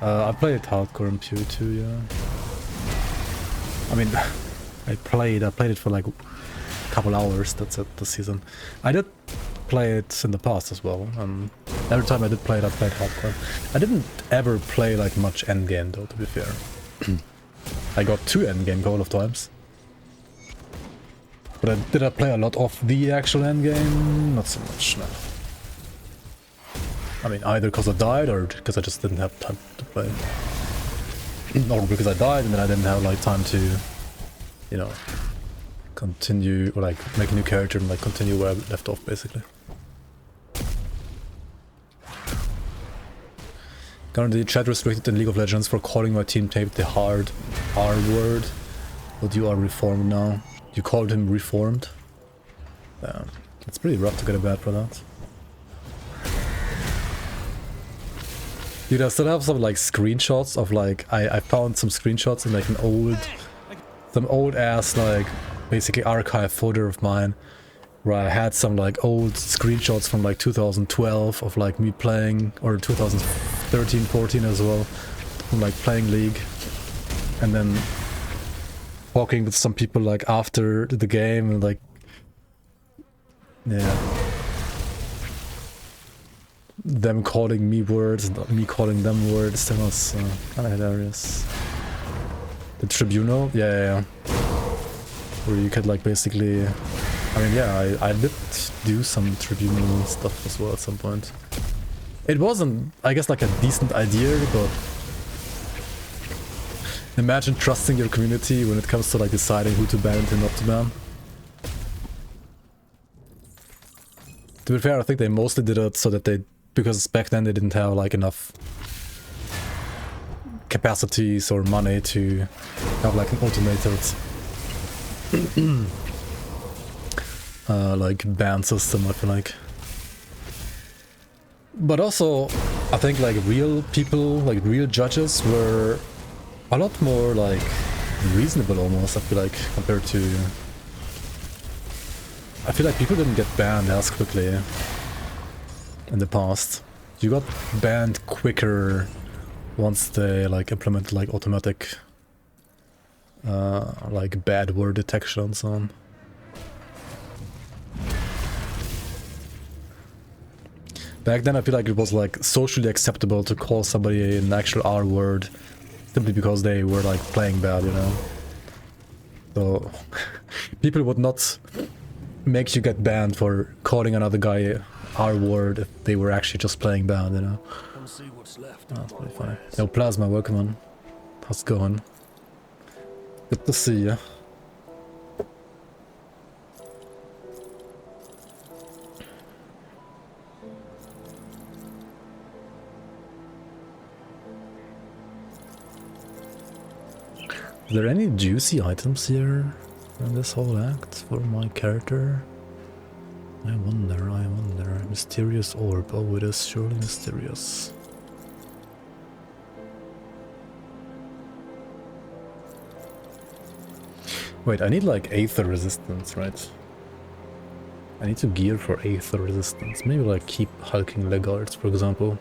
I played hardcore in PoE2, yeah. I mean, I played it for like a couple hours, that's it, this season. I did play it in the past as well, every time I did play it, I played hardcore. I didn't ever play like much endgame though, to be fair. I got 2 endgame couple of times. But did I play a lot of the actual endgame? Not so much, no. I mean, either because I died or because I just didn't have time to play. Or because I died and then I didn't have like time to, you know, continue or like make a new character and like continue where I left off basically. Currently chat restricted in League of Legends for calling my teammate the hard R word. But you are reformed now. You called him reformed? Yeah, it's pretty rough to get a bad for that. Dude, I still have some like screenshots of like, I found some screenshots in like some old ass like basically archive photo of mine where I had some like old screenshots from like 2012 of like me playing, or 2013, 14 as well, from like playing League. And then talking with some people like after the game and like, yeah, them calling me words and me calling them words. That was kind of hilarious. The Tribunal, yeah. Where you could like basically, I mean, yeah, I did do some Tribunal stuff as well at some point. It wasn't, I guess, like a decent idea, but imagine trusting your community when it comes to like deciding who to ban and who not to ban. To be fair, I think they mostly did it so that they, because back then they didn't have like enough capacities or money to have like an automated like ban system, I feel like. But also, I think like real people, like real judges were a lot more like reasonable almost, I feel like, compared to... I feel like people didn't get banned as quickly in the past. You got banned quicker once they like implemented like automatic like bad word detection and so on. Back then I feel like it was like socially acceptable to call somebody an actual R word simply because they were like playing bad, you know. So people would not make you get banned for calling another guy R word if they were actually just playing bad, you know. See what's left. Oh, that's pretty funny. Yo, Plasma, welcome on. How's it going? Good to see you. Are there any juicy items here in this whole act for my character? I wonder, I wonder. Mysterious orb. Oh, it is surely mysterious. Wait, I need like Aether resistance, right? I need to gear for Aether resistance. Maybe like keep hulking legguards, for example.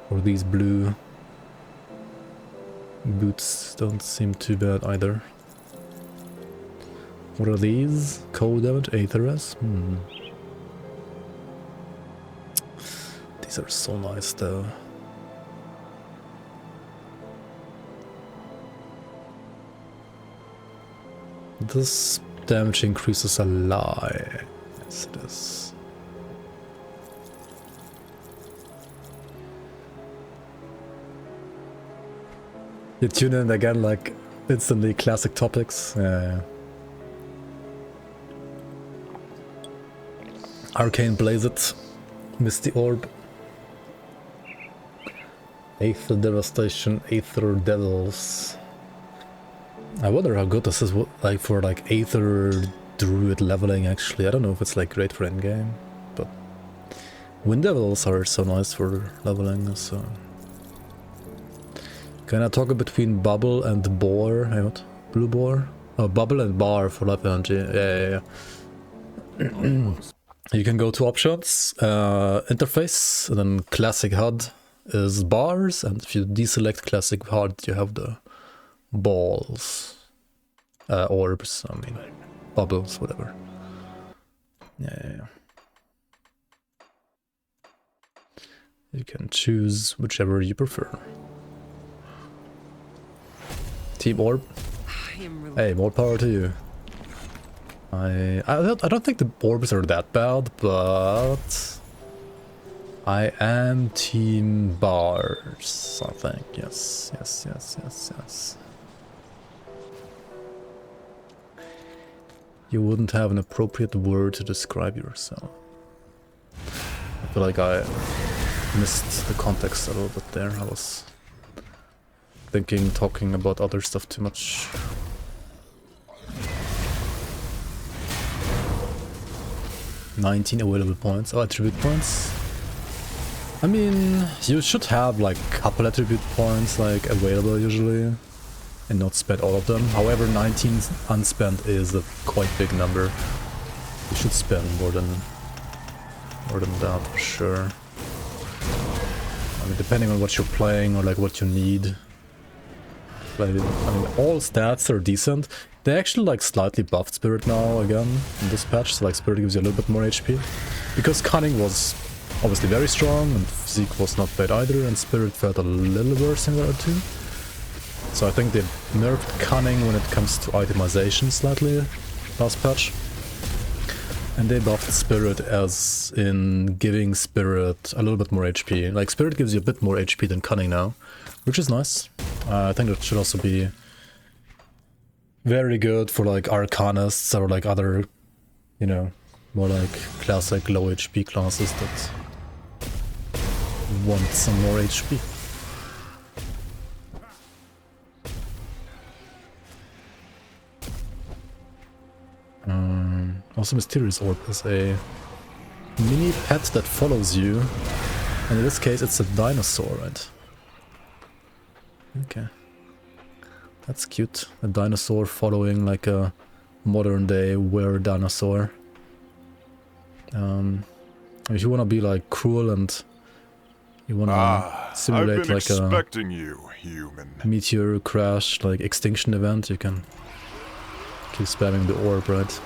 Or these blue boots don't seem too bad either. What are these? Cold damage, Aether res? These are so nice though. This damage increases a lot. Yes, it is. You tune in again, like instantly classic topics. Yeah. Arcane Blazed, Misty Orb, Aether Devastation, Aether Devils. I wonder how good this is like for like Aether Druid leveling actually. I don't know if it's like great for endgame, but Wind Devils are so nice for leveling, so... Can I toggle between Bubble and Boar? Hey, what? Blue Boar? Oh, Bubble and Bar for life energy. Yeah. You can go to options, interface, and then classic HUD is bars, and if you deselect classic HUD, you have the balls, orbs, I mean, bubbles, whatever. Yeah. You can choose whichever you prefer. Team Orb. Hey, more power to you. I don't think the orbs are that bad, but I am team bars, I think. Yes. You wouldn't have an appropriate word to describe yourself. I feel like I missed the context a little bit there. I was talking about other stuff too much. $19 available points. Oh, attribute points. I mean, you should have like a couple attribute points like available usually, and not spend all of them. However, 19 unspent is a quite big number. You should spend more than that for sure. I mean, depending on what you're playing or like what you need. Like, I mean, all stats are decent. They actually like slightly buffed Spirit now again in this patch, so like Spirit gives you a little bit more HP. Because Cunning was obviously very strong and Physique was not bad either, and Spirit felt a little worse in there too. So I think they nerfed Cunning when it comes to itemization slightly last patch. And they buffed Spirit as in giving Spirit a little bit more HP. Like Spirit gives you a bit more HP than Cunning now, which is nice. I think that should also be very good for like Arcanists or like other, you know, more like classic low HP classes that want some more HP. Also, Mysterious Orb is a mini pet that follows you, and in this case it's a dinosaur, right? Okay. That's cute. A dinosaur following like a modern day were-dinosaur. If you wanna be like cruel and you wanna simulate like a meteor crash, like extinction event, you can keep spamming the orb, right?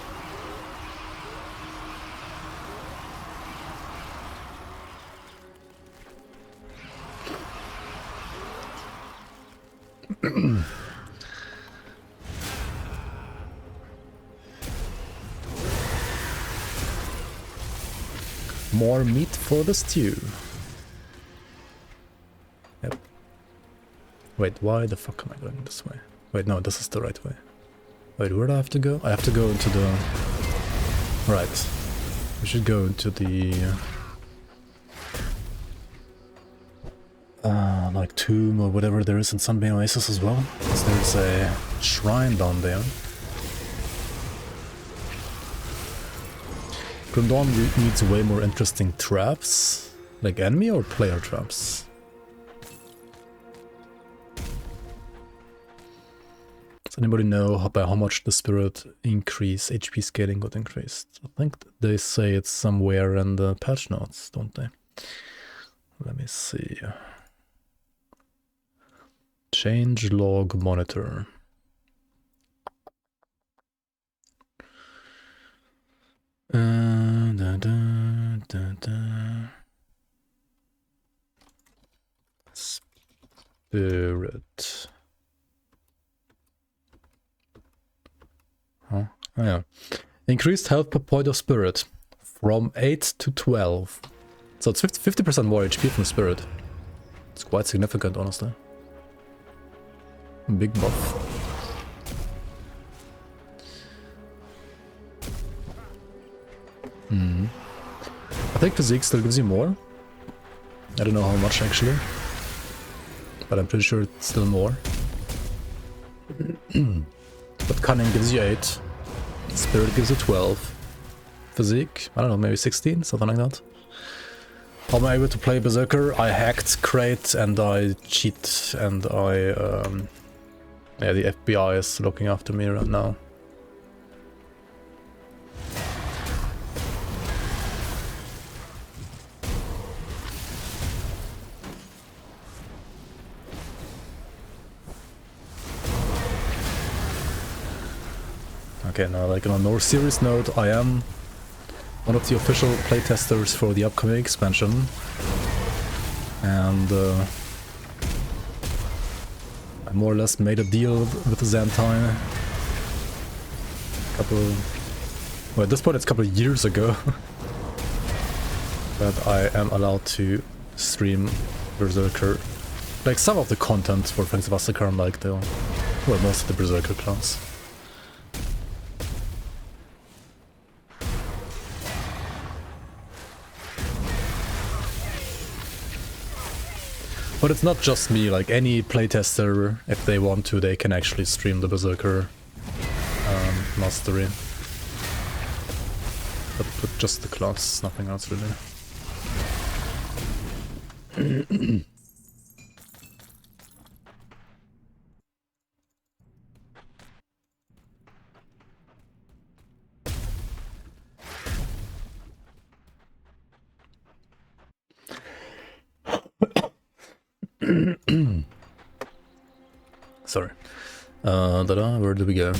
More meat for the stew. Yep. Wait, why the fuck am I going this way? Wait, no, this is the right way. Wait, where do I have to go? I have to go into the... Right. We should go into the... like tomb or whatever there is in Sunbeam Oasis as well. Because there's a shrine down there. Grim Dawn needs way more interesting traps. Like enemy or player traps? Does anybody know by how much the spirit increase, HP scaling got increased? I think they say it's somewhere in the patch notes, don't they? Let me see. Change log monitor. Spirit. Huh? Oh, yeah. Increased health per point of spirit from 8 to 12. So it's 50% more HP from spirit. It's quite significant, honestly. Big buff. I think physique still gives you more. I don't know how much actually, but I'm pretty sure it's still more. But cunning gives you 8, spirit gives you 12, physique, I don't know, maybe 16, something like that. How am I able to play Berserker? I hacked Crate and I cheat and I... yeah, the FBI is looking after me right now. Okay, now like on a more serious note, I am one of the official playtesters for the upcoming expansion. And I more or less made a deal with Xantine. Well, at this point it's a couple of years ago. But I am allowed to stream Berserker. Like some of the content for Fangs of Asterkarn, like the... well, most of the Berserker class. But it's not just me, like any playtester, if they want to, they can actually stream the Berserker mastery. But just the class, nothing else really. Sorry. Where do we go?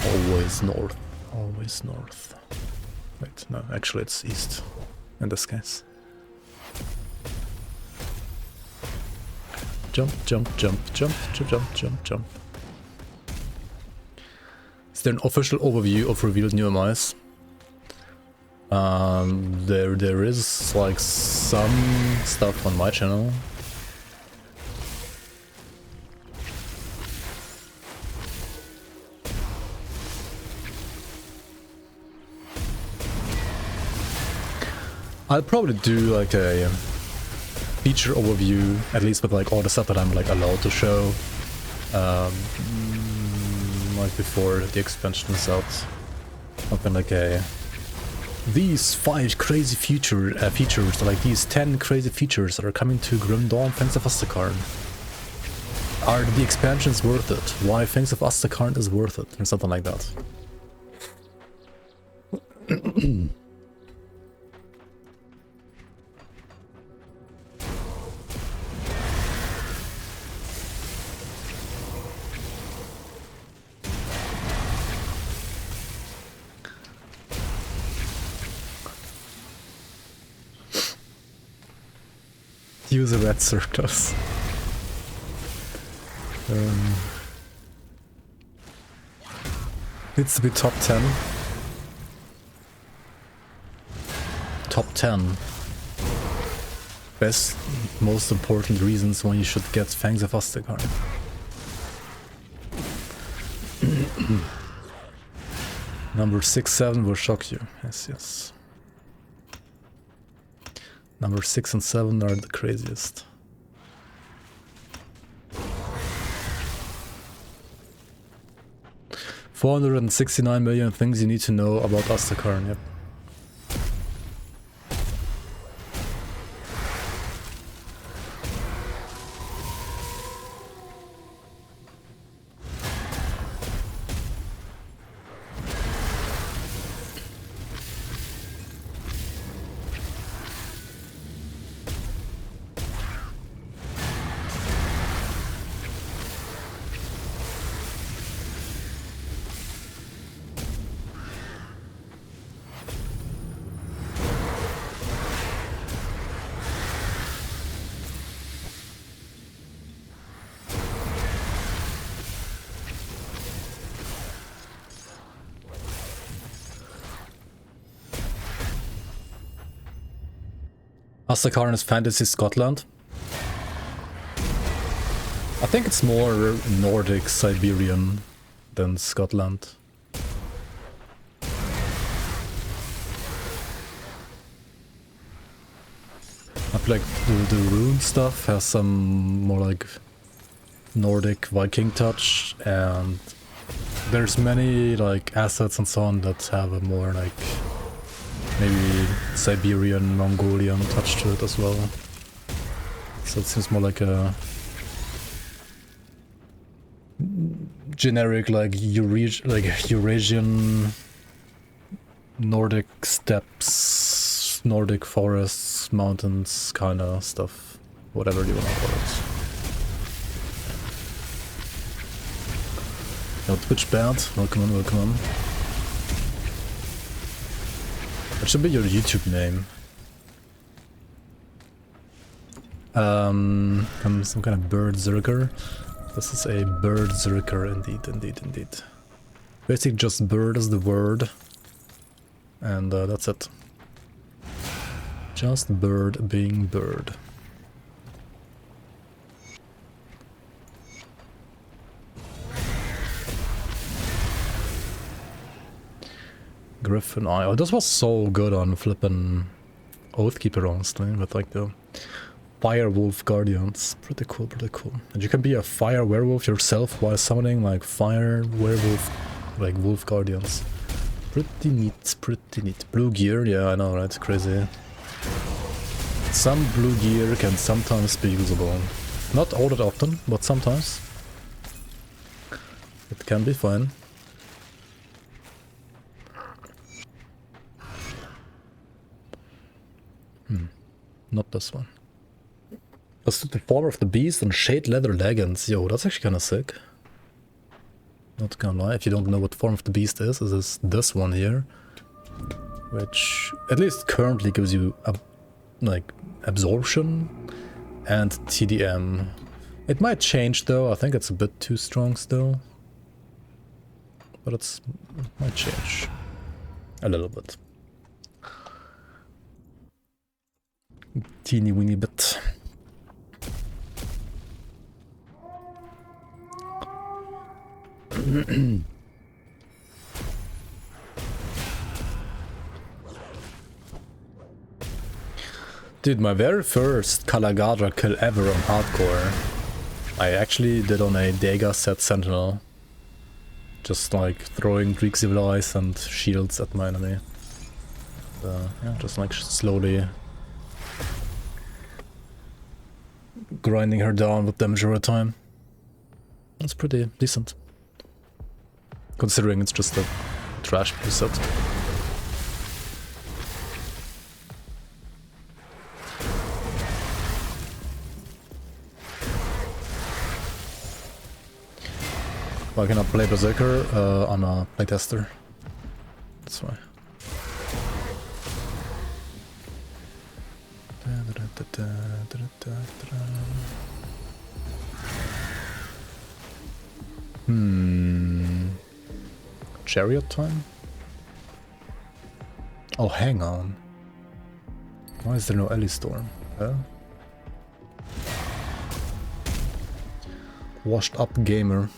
Always north. Always north. Wait, no, actually it's east in this case. Jump, jump, jump, jump, jump, jump, jump, jump. Is there an official overview of revealed new MIs? There is like some stuff on my channel. I'll probably do like a feature overview, at least with like all the stuff that I'm like allowed to show, like before the expansion is out. Something like a these 5 crazy features, like these 10 crazy features that are coming to Grim Dawn Fangs of Asterkarn. Are the expansions worth it? Why Fangs of Asterkarn is worth it? Or something like that. Use the red circles. Needs to be top 10. Top 10. best, most important reasons why you should get Fangs of Asterkarn. Number 6, 7 will shock you. Yes, yes. Number 6 and 7 are the craziest. $469 million things you need to know about Asterkarn, yep. Asterkarn is fantasy Scotland. I think it's more Nordic Siberian than Scotland. I feel like the rune stuff has some more like Nordic Viking touch, and there's many like assets and so on that have a more like maybe Siberian, Mongolian touch to it as well. So it seems more like a generic like Eurasian Nordic steppes, Nordic forests, mountains kind of stuff. Whatever you want to call it. Yo, Twitch Bad, welcome on, welcome on. What should be your YouTube name? I'm some kind of Berserker. This is a Berserker, indeed, indeed, indeed. Basically just bird is the word. And that's it. Just bird being bird. Griffin Eye. Oh, this was so good on flippin' Oathkeeper, honestly, with like the Fire Wolf Guardians. Pretty cool, pretty cool. And you can be a Fire Werewolf yourself while summoning like Fire Werewolf, like Wolf Guardians. Pretty neat, pretty neat. Blue gear, yeah, I know, right? Crazy. Some blue gear can sometimes be usable. Not all that often, but sometimes. It can be fine. Not this one. Let's do the Form of the Beast and Shade Leather Leggings. Yo, that's actually kind of sick. Not gonna lie, if you don't know what Form of the Beast is, it is this one here. Which, at least currently, gives you, like, Absorption and TDM. It might change though, I think it's a bit too strong still. But it might change. A little bit. Teeny weeny bit. Dude, my very first Kalagadra kill ever on hardcore, I actually did on a Dega set Sentinel. Just like throwing Greek Civilize and shields at my enemy. Yeah, just like slowly grinding her down with damage over time. That's pretty decent. Considering it's just a trash preset. Why can I play Berserker on a playtester? That's why. Chariot time? Oh, hang on. Why is there no Ellie Storm? Huh? Washed up gamer.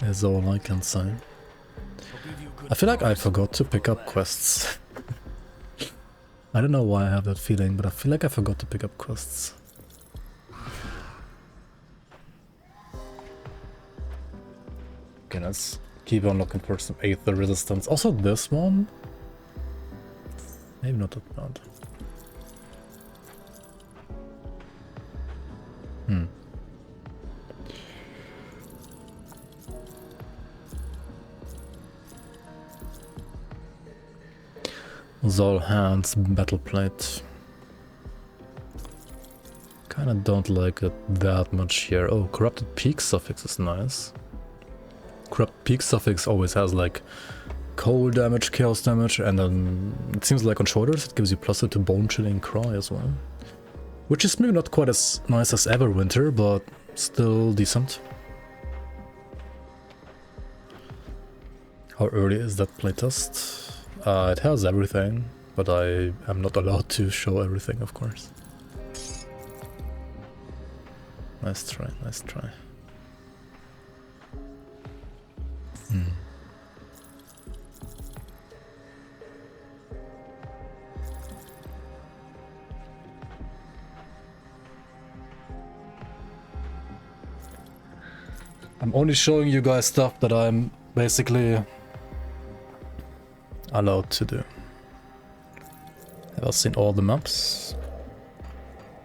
Is all I can say. I feel like I forgot to pick up quests. I don't know why I have that feeling, but I feel like I forgot to pick up quests. Okay, let's keep on looking for some Aether resistance. Also this one? Maybe not that bad. Zol Hands battle plate. Kinda don't like it that much here. Oh, corrupted peak suffix is nice. Corrupt peak suffix always has like cold damage, chaos damage, and then it seems like on shoulders it gives you +2 to bone chilling cry as well. Which is maybe not quite as nice as Everwinter, but still decent. How early is that playtest? It has everything, but I am not allowed to show everything, of course. Nice try, nice try. I'm only showing you guys stuff that I'm basically allowed to do. Have I seen all the maps?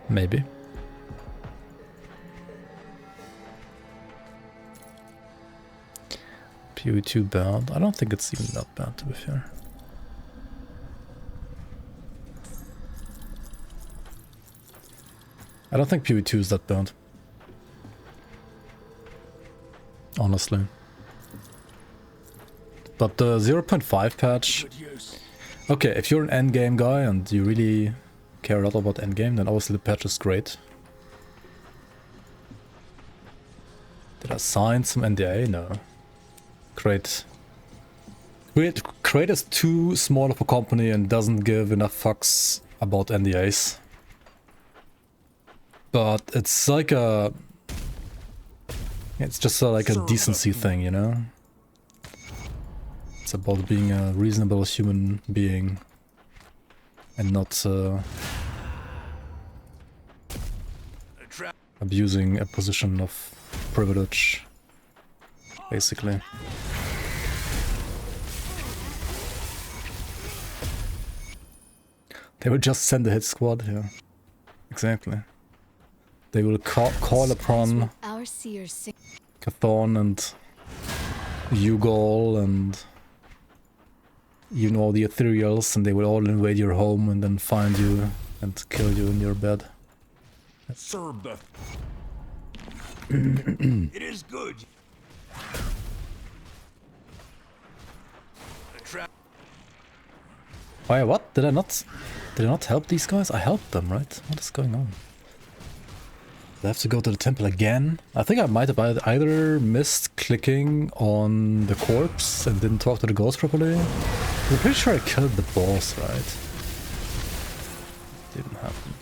Maybe. PoE2 bad? I don't think it's even that bad, to be fair. I don't think PoE2 is that bad. Honestly. But the 0.5 patch... Okay, if you're an endgame guy and you really care a lot about endgame, then obviously the patch is great. Did I sign some NDA? No. Great. Crate is too small of a company and doesn't give enough fucks about NDAs. But it's like a... It's just like a decency thing, you know? It's about being a reasonable human being and not abusing a position of privilege, basically. They will just send a hit squad, yeah. Exactly. They will call upon Cathorn and Ugol and even all the ethereals, and they will all invade your home and then find you and kill you in your bed. Serve the... It is good. Why, what? Did I not help these guys? I helped them, right? What is going on? I have to go to the temple again? I think I might have either missed clicking on the corpse and didn't talk to the ghost properly. I'm pretty sure I killed the boss, right? Didn't happen.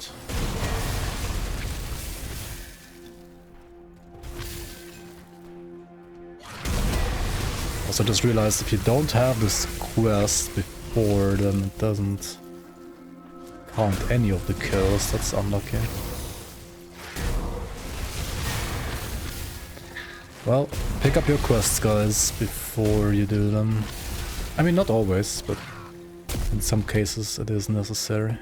Also just realized if you don't have this quest before, then it doesn't count any of the kills. That's unlucky. Well, pick up your quests, guys, before you do them. I mean, not always, but in some cases it is necessary.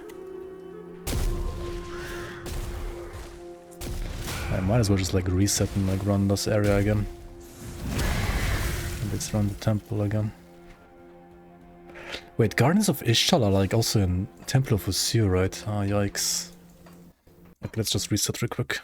I might as well just like reset and like run this area again. And let's run the temple again. Wait, Gardens of Ishtal are like also in Temple of Usur, right? Ah, yikes. Okay, let's just reset real quick.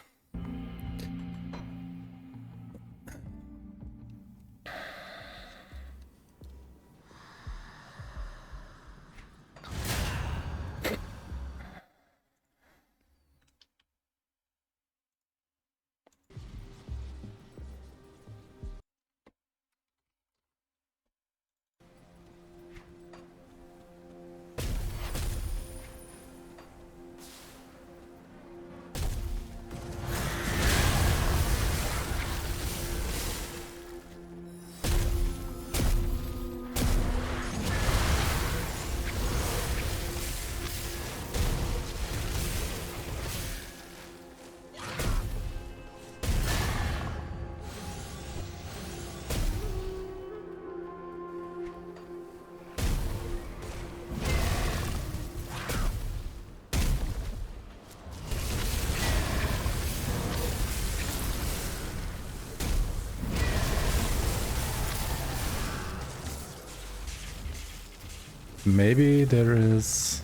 Maybe there is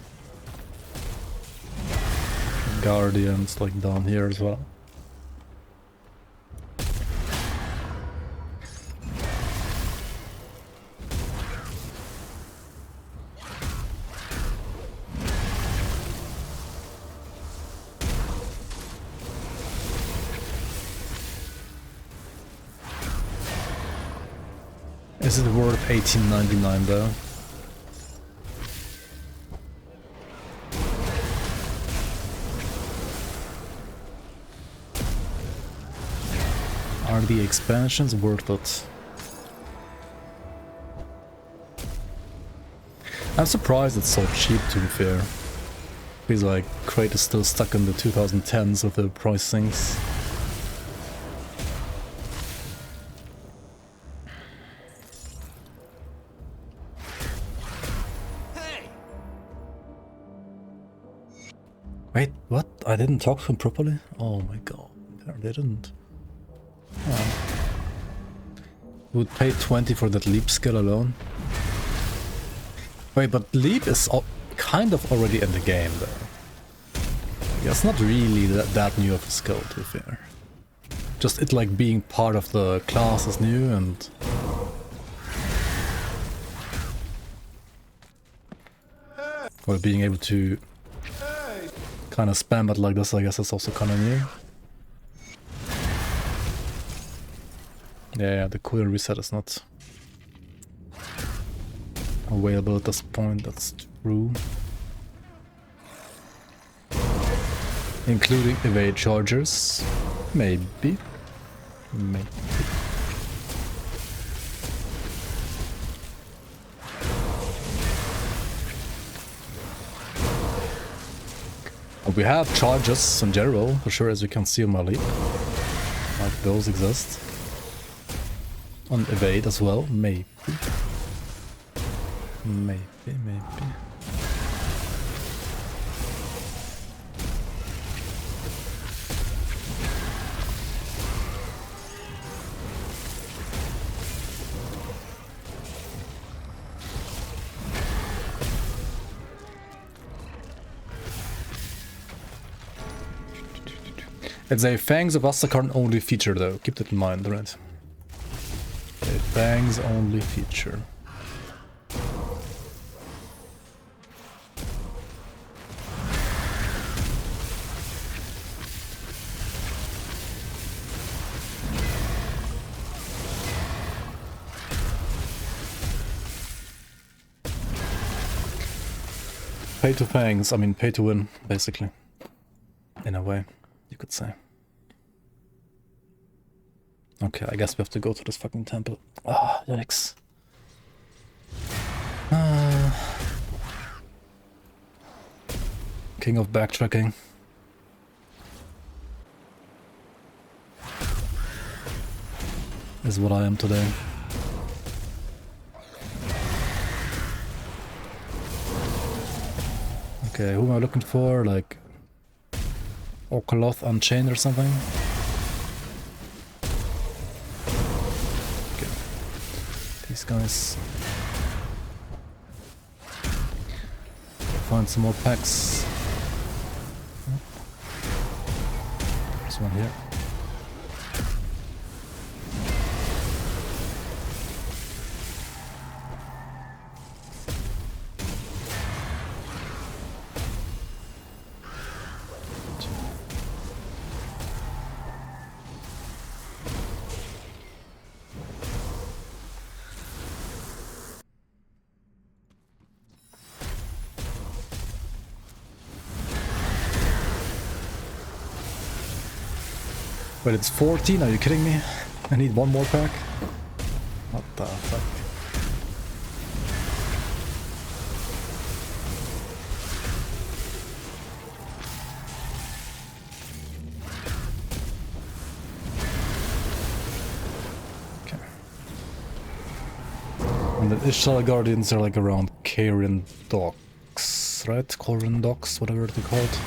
guardians like down here as well. Is it worth 18.99 though? Are the expansions worth it? I'm surprised it's so cheap, to be fair. Because like Crate is still stuck in the 2010s with the pricings. Wait, what? I didn't talk to him properly? Oh my god, I didn't. Oh. Would pay 20 for that leap skill alone. Wait, but leap is kind of already in the game though. Yeah, it's not really that new of a skill, to be fair. Just it like being part of the class is new and... Well, being able to kind of spam it like this, I guess, is also kind of new. Yeah, the cooldown reset is not available at this point, that's true. Including evade chargers. Maybe. Maybe. We have charges in general, for sure, as you can see on my leap. Like those exist. On evade as well, maybe. Maybe. It's a Fangs of Asterkarn only feature though, keep that in mind, right? A Fangs only feature. Pay to Fangs, I mean pay to win, basically. In a way, you could say. Okay, I guess we have to go to this fucking temple. Ah, yikes. King of backtracking. Is what I am today. Okay, who am I looking for? Like... Okoloth Unchained or something? Okay. These guys... Find some more packs. There's one here. But it's 14, are you kidding me? I need one more pack? What the fuck? Okay. And the Ishtar Guardians are like around Karen Docks, right? Karen Docks, whatever they're called.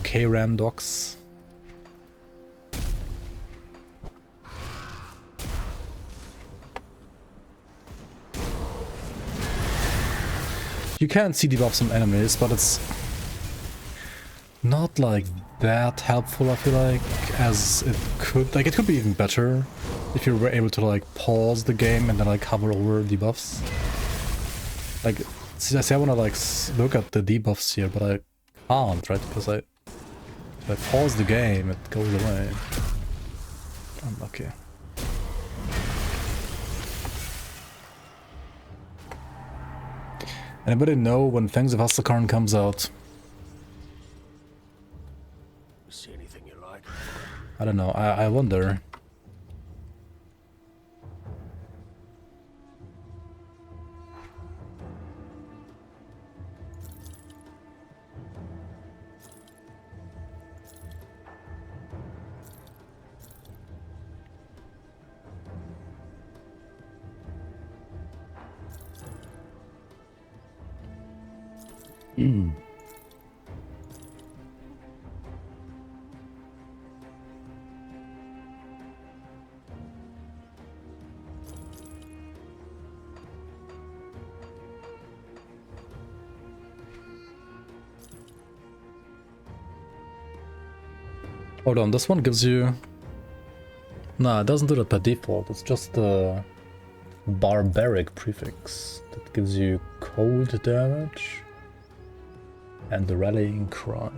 Karen Docks. You can see debuffs from enemies, but it's not like that helpful, I feel like, as it could. Like, it could be even better if you were able to like pause the game and then like hover over debuffs. Like, see, I want to like look at the debuffs here, but I can't, right? Because if I pause the game, it goes away. Unlucky. Anybody know when Fangs of Asterkarn comes out? See anything you like? I don't know, I wonder. Hold on, this one gives you... Nah, it doesn't do that by default, it's just the barbaric prefix that gives you cold damage and the rallying cry.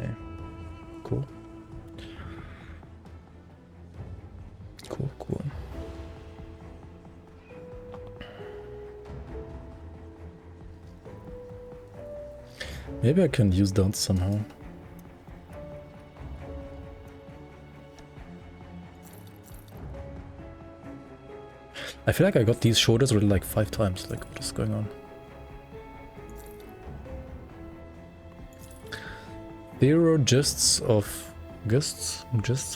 Cool. Cool, cool. Maybe I can use that somehow. I feel like I got these shoulders already like 5 times, like what is going on? There are gists,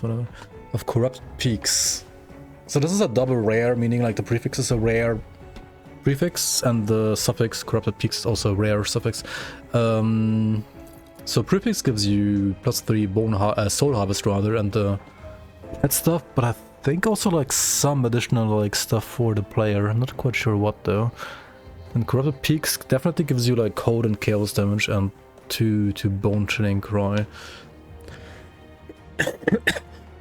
whatever, of corrupt peaks. So this is a double rare, meaning like the prefix is a rare prefix and the suffix corrupted peaks is also a rare suffix. So prefix gives you +3 soul harvest rather, and that stuff, but I think also like some additional like stuff for the player. I'm not quite sure what though. And corrupted peaks definitely gives you like cold and chaos damage and 2 bone chilling cry.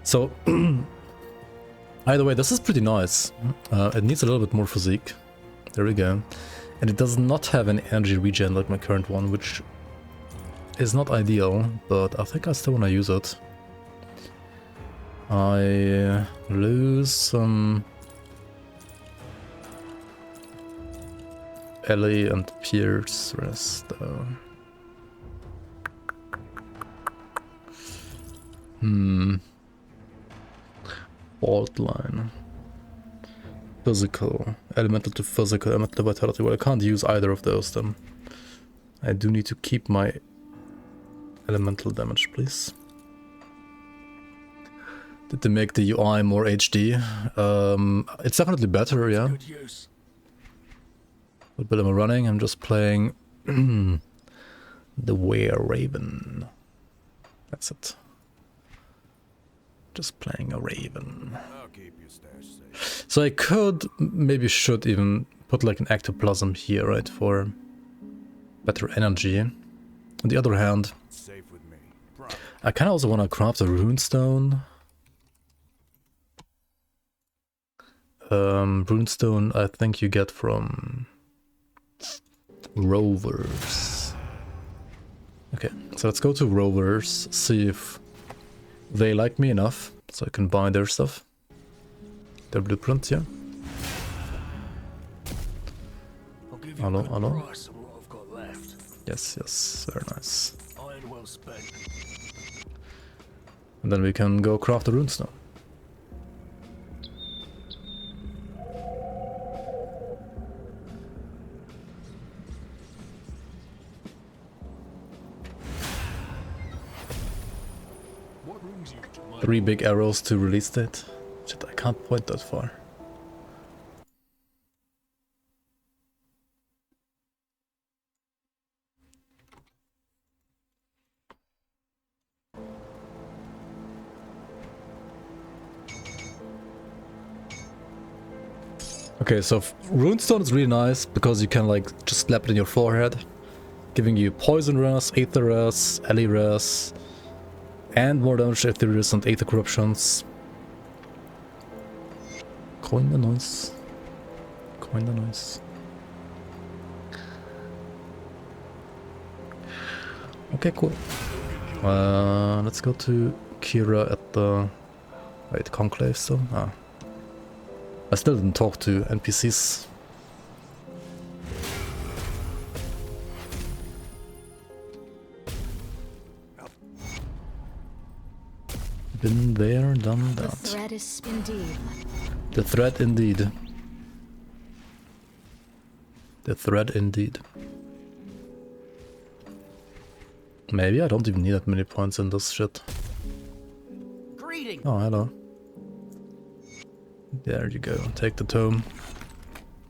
So either way, this is pretty nice. It needs a little bit more physique. There we go. And it does not have an energy regen like my current one, which is not ideal, but I think I still want to use it. I lose some Ellie and Pierce rest though. Fault line. Physical. Elemental to physical, elemental to vitality. Well, I can't use either of those then. I do need to keep my elemental damage, please. Did they make the UI more HD? It's definitely better, yeah. What build am I running? I'm just playing the Wereraven. That's it. Just playing a Raven. I'll keep your stash safe. So I could, maybe should even put like an ectoplasm here, right, for better energy. On the other hand, Safe with me. I kind of also want to craft a runestone. Runestone I think you get from rovers. Okay, so let's go to rovers, see if they like me enough so I can buy their stuff. Their blueprint, yeah. I'll give you Hello, a good hello. price on what I've got left. Yes, yes, very nice. Iron well spent. And then we can go craft a runestone. What brings you to my 3 big arrows to release that. Shit, I can't point that far. Okay, so runestone is really nice because you can like just slap it in your forehead giving you poison res, aether res, ele res, and more damage if there isn't aether corruptions. Kinda nice. Kinda nice. Okay, cool. Let's go to Kira at the... Wait, Conclave still? Ah. I still didn't talk to NPCs. Been there, done that. The threat is indeed. The threat indeed. The threat indeed. Maybe I don't even need that many points in this shit. Greeting. Oh, hello. There you go, take the tome.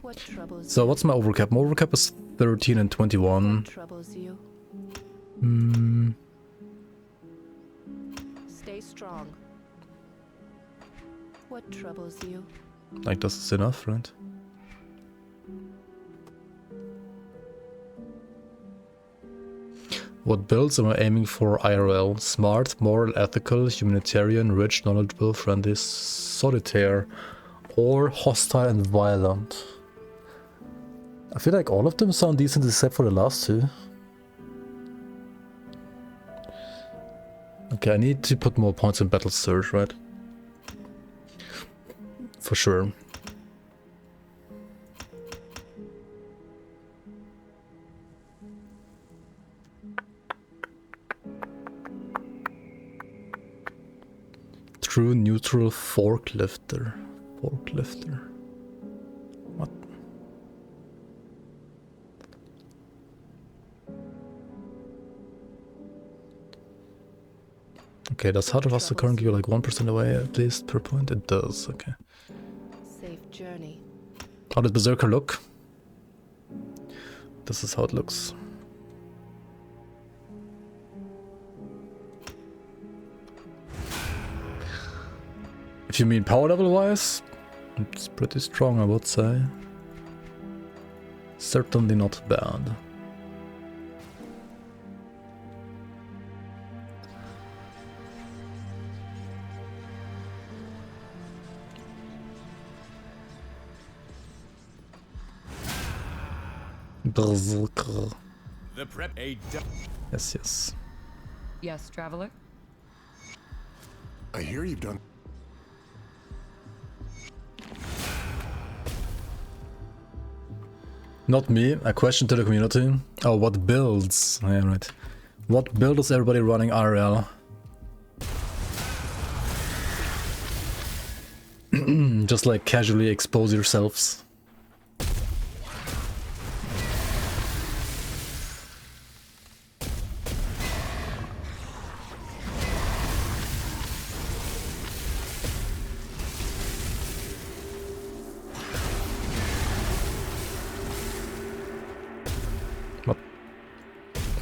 What troubles So what's my overcap? My overcap is 13 and 21. What troubles you? Stay strong. What troubles you? Like this is enough, right? What builds am I aiming for IRL? Smart, moral, ethical, humanitarian, rich, knowledgeable, friendly, solitaire, or hostile and violent? I feel like all of them sound decent except for the last two. Okay, I need to put more points in Battle Surge, right? For sure. True neutral forklifter. Forklifter. What? Okay, does Heart of Asterkarn give you like 1% away at least per point? It does, okay. Safe journey. How does Berserker look? This is how it looks. If you mean power level wise, it's pretty strong, I would say. Certainly not bad. Berserker. The prep aid. Yes, yes. Yes, traveler. I hear you've done. Not me, a question to the community. Oh, what builds? Yeah, right. What build is everybody running RL? Just like casually expose yourselves.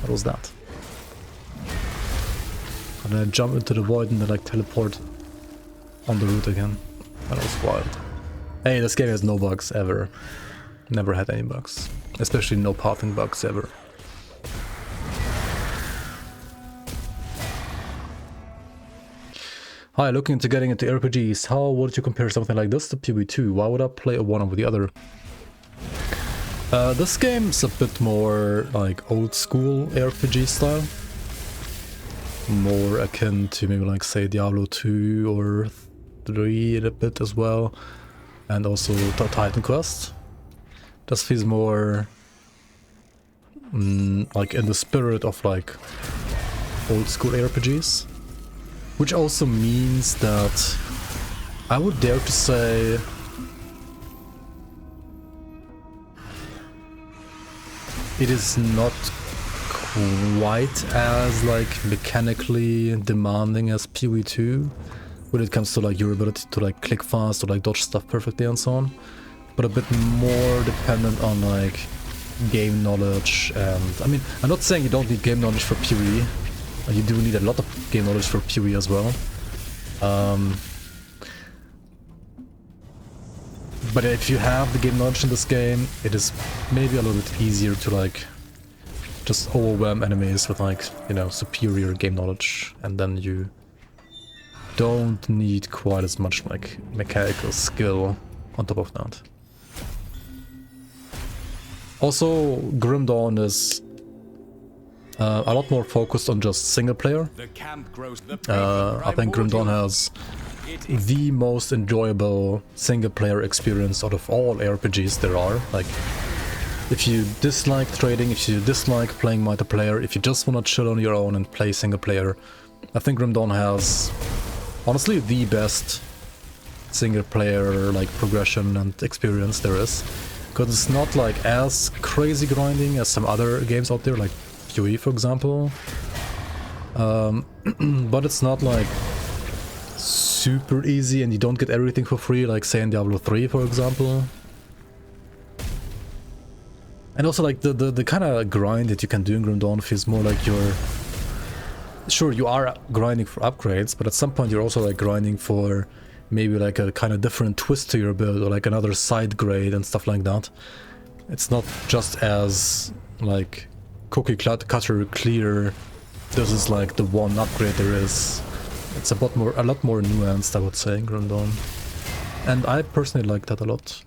What was that? And then I jump into the void and then like teleport on the route again. That was wild. Hey, this game has no bugs ever. Never had any bugs. Especially no pathing bugs ever. Hi, looking into getting into RPGs. How would you compare something like this to PoE2? Why would I play one over the other? This game's a bit more like old school RPG style. More akin to maybe like say Diablo 2 or 3 a bit as well. And also Titan Quest. This feels more like in the spirit of like old school RPGs. Which also means that I would dare to say it is not quite as like mechanically demanding as PoE2 when it comes to like your ability to like click fast or like dodge stuff perfectly and so on, but a bit more dependent on like game knowledge. And I mean, I'm not saying you don't need game knowledge for PoE. You do need a lot of game knowledge for PoE as well. But if you have the game knowledge in this game, it is maybe a little bit easier to like just overwhelm enemies with like, you know, superior game knowledge, and then you don't need quite as much like mechanical skill on top of that. Also, Grim Dawn is a lot more focused on just single player. I think Grim Dawn has the most enjoyable single player experience out of all RPGs there are. Like, if you dislike trading, if you dislike playing multiplayer, if you just want to chill on your own and play single player, I think Grim Dawn has honestly the best single player like progression and experience there is. Because it's not like as crazy grinding as some other games out there, like PoE for example. But it's not like super easy and you don't get everything for free, like say in Diablo 3 for example. And also like the kind of grind that you can do in Grim Dawn feels more like you're... Sure, you are grinding for upgrades, but at some point you're also like grinding for maybe like a kind of different twist to your build, or like another side grade and stuff like that. It's not just as like cookie cutter clear, this is like the one upgrade there is. It's a lot more nuanced, I would say, in Grim Dawn. And I personally like that a lot.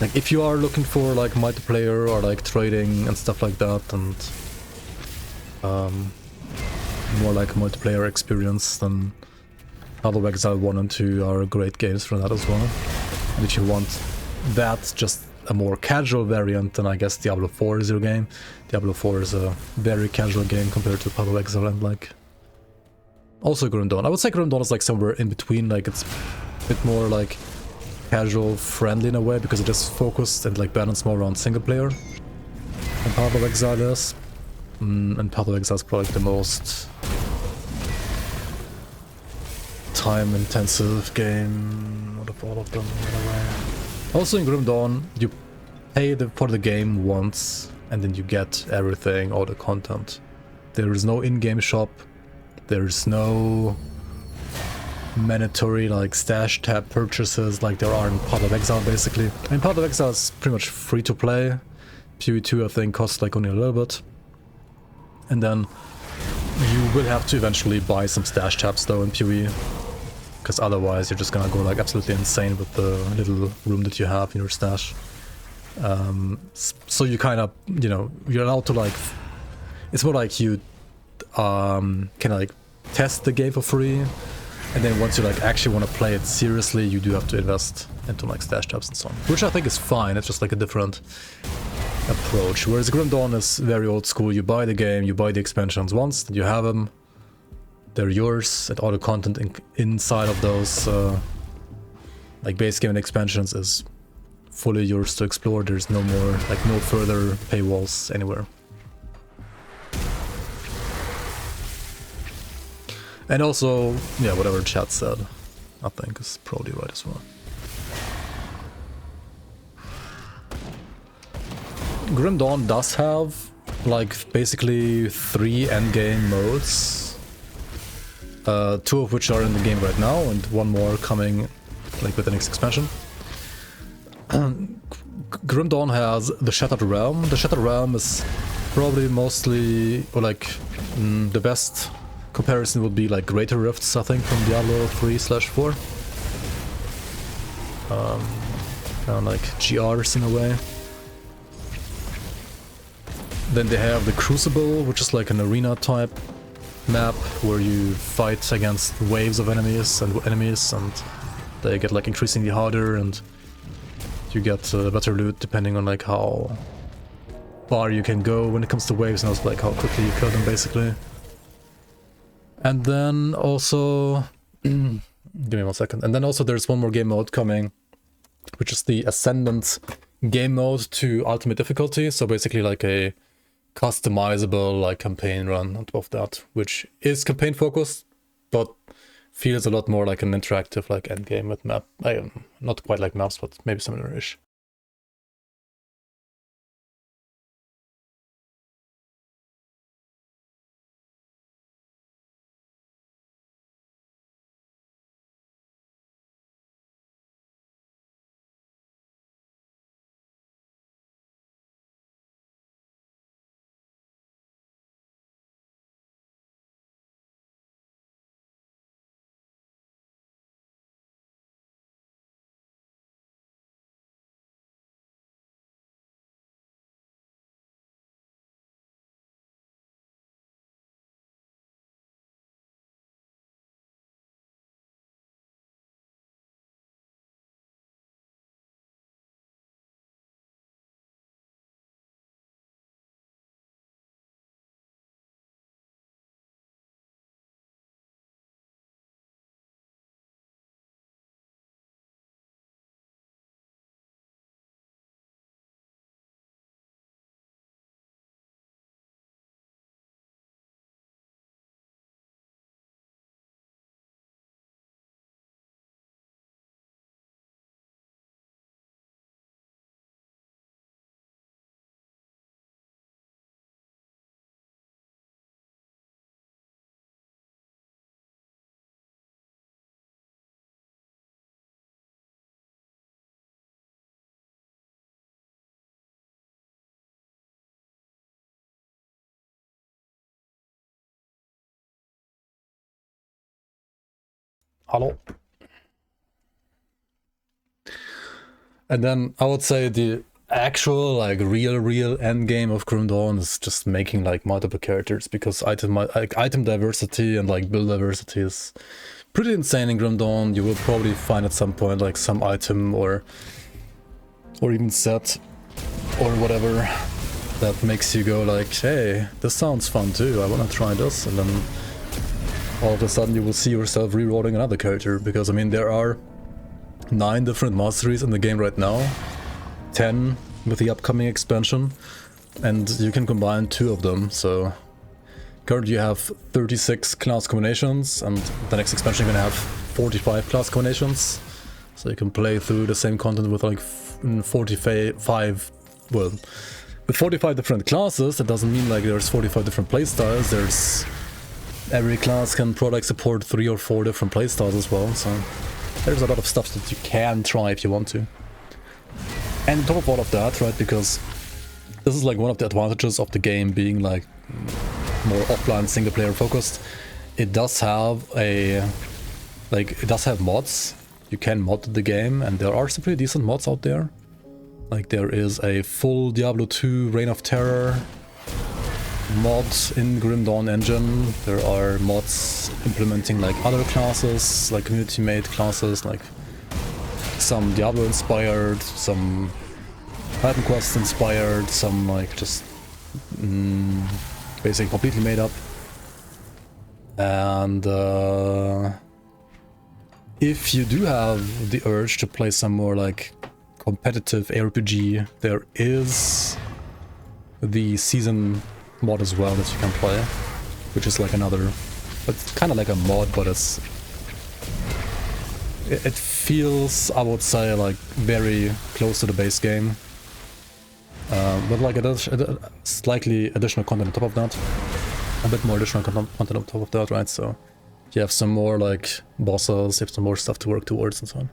Like if you are looking for like multiplayer or like trading and stuff like that, and more like multiplayer experience, then Path of Exile 1 and 2 are great games for that as well. And if you want that, just a more casual variant, then I guess Diablo 4 is your game. Diablo 4 is a very casual game compared to Path of Exile and like... Also Grim Dawn. I would say Grim Dawn is like somewhere in between, like it's a bit more like casual friendly in a way, because it is focused and like balanced more around single player than Path of Exile is. And Path of Exile is probably the most time-intensive game out of all of them, in a way. Also in Grim Dawn, you pay for the game once, and then you get everything, all the content. There is no in-game shop, there's no mandatory like stash tab purchases like there are in Path of Exile basically. I mean, Path of Exile is pretty much free to play. PoE 2 I think costs like only a little bit. And then you will have to eventually buy some stash tabs though in PoE, because otherwise you're just gonna go like absolutely insane with the little room that you have in your stash. So you kind of, you know, you're allowed to like... It's more like you can like test the game for free, and then once you like actually want to play it seriously, you do have to invest into like stash tabs and so on. Which I think is fine, it's just like a different approach. Whereas Grim Dawn is very old school. You buy the game, you buy the expansions once, then you have them, they're yours, and all the content inside of those like base game and expansions is fully yours to explore. There's no more, like no further paywalls anywhere. And also, yeah, whatever chat said, I think is probably right as well. Grim Dawn does have like basically 3 endgame modes, 2 of which are in the game right now, and 1 more coming like with the next expansion. Grim Dawn has the Shattered Realm. The Shattered Realm is probably mostly, or like the best comparison would be like Greater Rifts, I think, from Diablo 3/4. Kind of like GRs in a way. Then they have the Crucible, which is like an arena type map where you fight against waves of enemies, and they get like increasingly harder, and you get better loot depending on like how far you can go when it comes to waves, and also like how quickly you kill them basically. And then also, give me 1 second. And then also there's 1 more game mode coming, which is the Ascendant game mode to Ultimate Difficulty. So basically like a customizable like campaign run on top of that, which is campaign focused, but feels a lot more like an interactive like endgame with map. Not quite like maps, but maybe similar-ish. Hello. And then I would say the actual, like, real end game of Grim Dawn is just making, like, multiple characters, because item diversity and, like, build diversity is pretty insane in Grim Dawn. You will probably find at some point, like, some item or even set or whatever that makes you go like, hey, this sounds fun too, I wanna try this, and then all of a sudden you will see yourself rerolling another character, because I mean there are 9 different masteries in the game right now, 10 with the upcoming expansion, and you can combine 2 of them, so currently you have 36 class combinations, and the next expansion you're gonna have 45 class combinations, so you can play through the same content with like 45, well, with 45 different classes. That doesn't mean like there's 45 different playstyles. There's every class can product support 3 or 4 different playstyles as well, so there's a lot of stuff that you can try if you want to. And on top of all of that, right, because this is like one of the advantages of the game being like more offline single player focused, it does have mods. You can mod the game, and there are some pretty decent mods out there. Like there is a full Diablo 2 Reign of Terror mod in Grim Dawn engine. There are mods implementing like other classes, like community made classes, like some Diablo inspired, some Titan Quest inspired, some like just basically completely made up. And if you do have the urge to play some more like competitive ARPG, there is the season mod as well that you can play, which is like another, it's kind of like a mod, but it feels, I would say, like very close to the base game, but like it is slightly additional content on top of that, a bit more additional content on top of that, right? So you have some more like bosses, you have some more stuff to work towards and so on.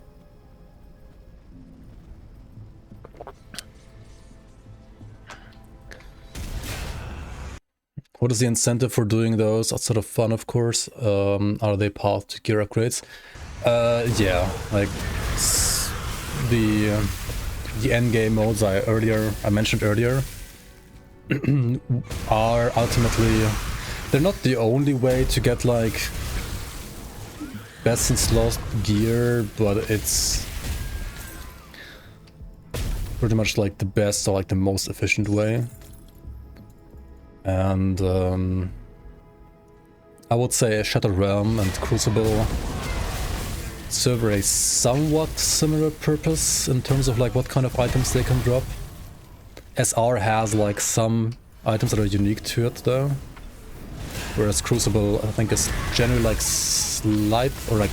What is the incentive for doing those outside of fun, of course? Are they path to gear upgrades? Yeah, like the end game modes I mentioned earlier are ultimately, they're not the only way to get like best and slowest gear, but it's pretty much like the best or like the most efficient way. And I would say Shattered Realm and Crucible serve a somewhat similar purpose in terms of like what kind of items they can drop. SR has like some items that are unique to it though, whereas Crucible I think is generally like slight, or like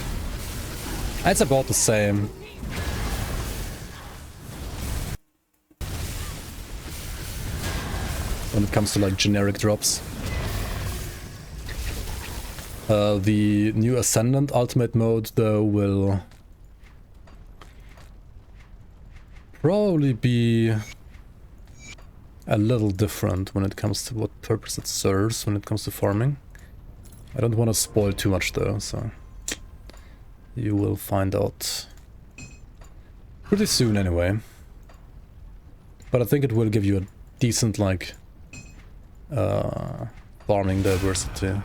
it's about the same. When it comes to like generic drops. The new Ascendant Ultimate mode though will probably be a little different when it comes to what purpose it serves when it comes to farming. I don't want to spoil too much though, so you will find out pretty soon anyway. But I think it will give you a decent like farming diversity.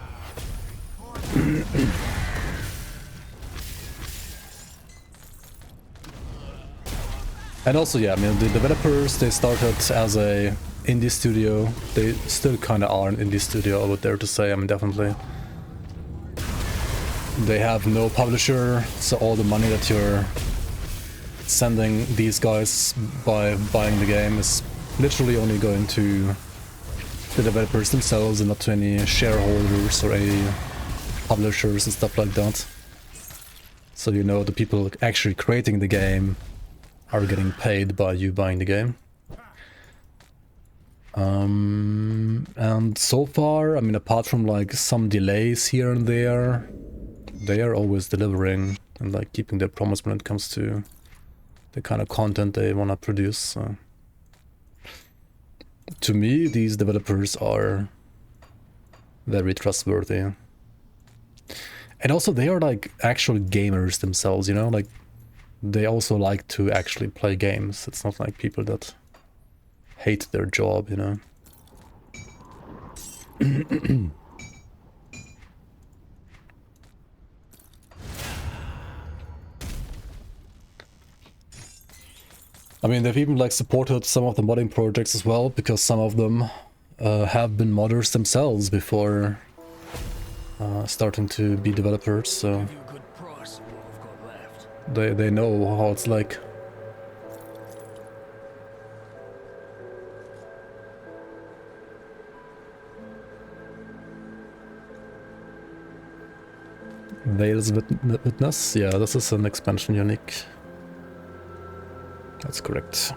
And also, yeah, I mean, the developers, they started as a indie studio. They still kind of are an indie studio, I would dare to say. I mean, definitely. They have no publisher, so all the money that you're sending these guys by buying the game is literally only going to the developers themselves and not to any shareholders or any publishers and stuff like that. So you know the people actually creating the game are getting paid by you buying the game. And so far, I mean, apart from like some delays here and there, they are always delivering and like keeping their promise when it comes to the kind of content they want to produce. So to me, these developers are very trustworthy. And also they are like actual gamers themselves, you know, like they also like to actually play games. It's not like people that hate their job, you know. I mean, they've even like supported some of the modding projects as well, because some of them have been modders themselves before starting to be developers, so they know how it's like. Veil's Witness, yeah, this is an expansion unique. That's correct.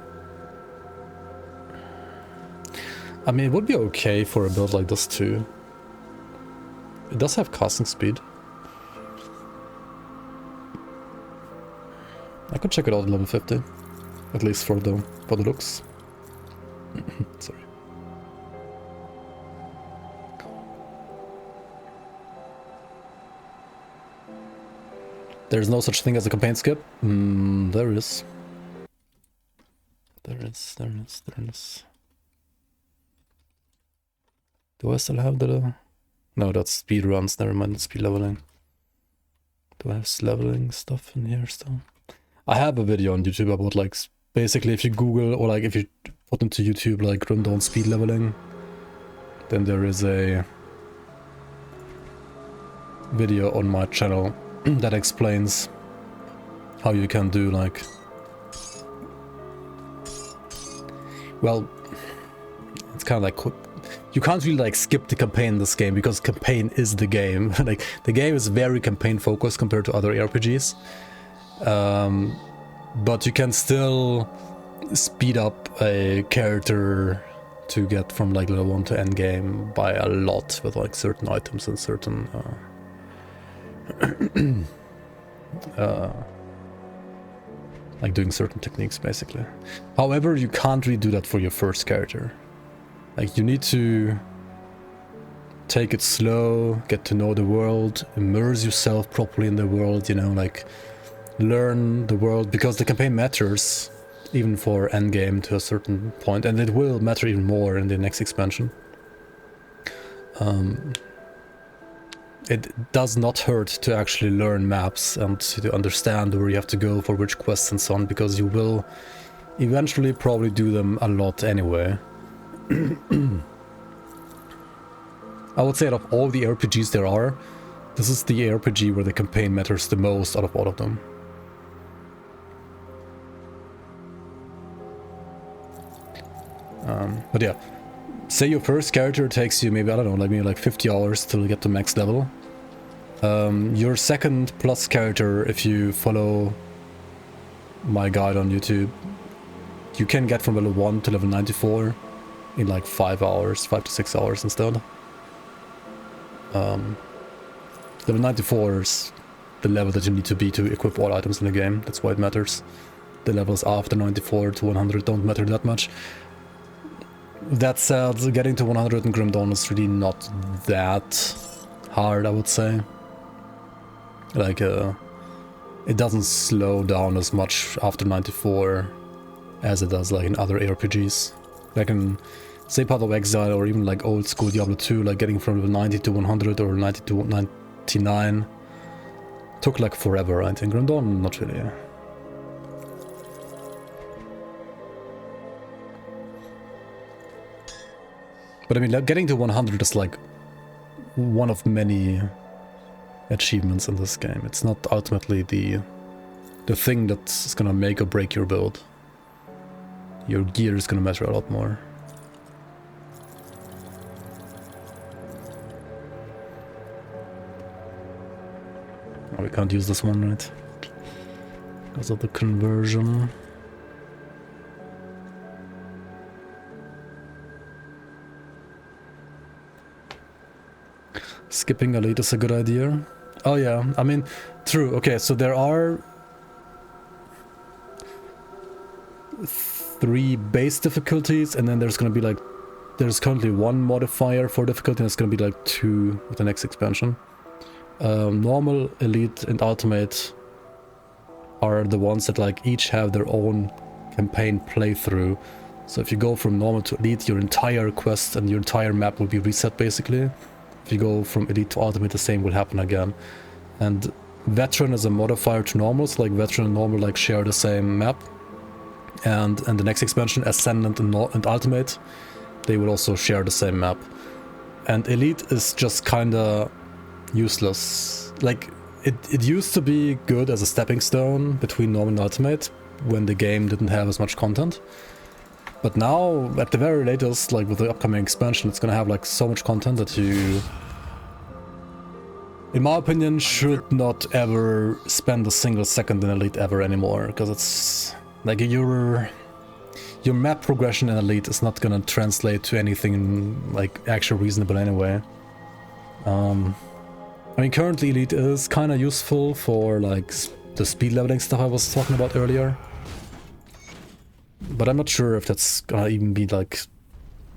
I mean, it would be okay for a build like this too. It does have casting speed. I could check it out at level 50, at least for the looks. Sorry. There's no such thing as a campaign skip. There is. There is. Do I still have the... No, that's speed runs, never mind, speed leveling. Do I have leveling stuff in here still? I have a video on YouTube about like, basically if you Google or like if you put into YouTube like Grimtools speed leveling, then there is a video on my channel that explains how you can do like... Well, it's kind of like... You can't really like skip the campaign in this game, because campaign is the game. Like, the game is very campaign focused compared to other RPGs. But you can still speed up a character to get from like level 1 to end game by a lot with like certain items and certain like doing certain techniques basically. However, you can't really do that for your first character. Like, you need to take it slow, get to know the world, immerse yourself properly in the world, you know, like learn the world, because the campaign matters even for endgame to a certain point, and it will matter even more in the next expansion. It does not hurt to actually learn maps and to understand where you have to go for which quests and so on, because you will eventually probably do them a lot anyway. I would say out of all the RPGs there are, this is the RPG where the campaign matters the most out of all of them. But yeah, say your first character takes you maybe, I don't know, maybe like 50 hours to get to max level. Your second plus character, if you follow my guide on YouTube, you can get from level 1 to level 94 in like 5 hours, 5 to 6 hours instead. Level 94 is the level that you need to be to equip all items in the game. That's why it matters. The levels after 94 to 100 don't matter that much. That said, getting to 100 in Grim Dawn is really not that hard, I would say. Like, it doesn't slow down as much after 94 as it does like in other RPGs. Like in, say, Path of Exile, or even like old school Diablo 2, like getting from level 90 to 100 or 90 to 99 took like forever, right? In Grim Dawn, not really. But I mean, like, getting to 100 is like one of many achievements in this game. It's not ultimately the thing that's gonna make or break your build. Your gear is gonna matter a lot more. Oh, we can't use this one, right? Because of the conversion. Skipping Elite is a good idea. Oh yeah, I mean, true. Okay, so there are 3 base difficulties, and then there's gonna be like, there's currently 1 modifier for difficulty, and it's gonna be like 2 with the next expansion. normal, elite, and ultimate are the ones that like each have their own campaign playthrough. So if you go from normal to elite, your entire quest and your entire map will be reset basically. If you go from elite to ultimate, the same will happen again. And veteran is a modifier to normal, so like veteran and normal like share the same map. And the next expansion, ascendant and ultimate, they will also share the same map. And elite is just kinda useless. Like it used to be good as a stepping stone between normal and ultimate when the game didn't have as much content. But now, at the very latest, like with the upcoming expansion, it's gonna have like so much content that you, in my opinion, should not ever spend a single second in elite ever anymore, because it's like your map progression in elite is not gonna translate to anything like actually reasonable anyway. I mean, currently elite is kind of useful for like the speed leveling stuff I was talking about earlier. But I'm not sure if that's gonna even be like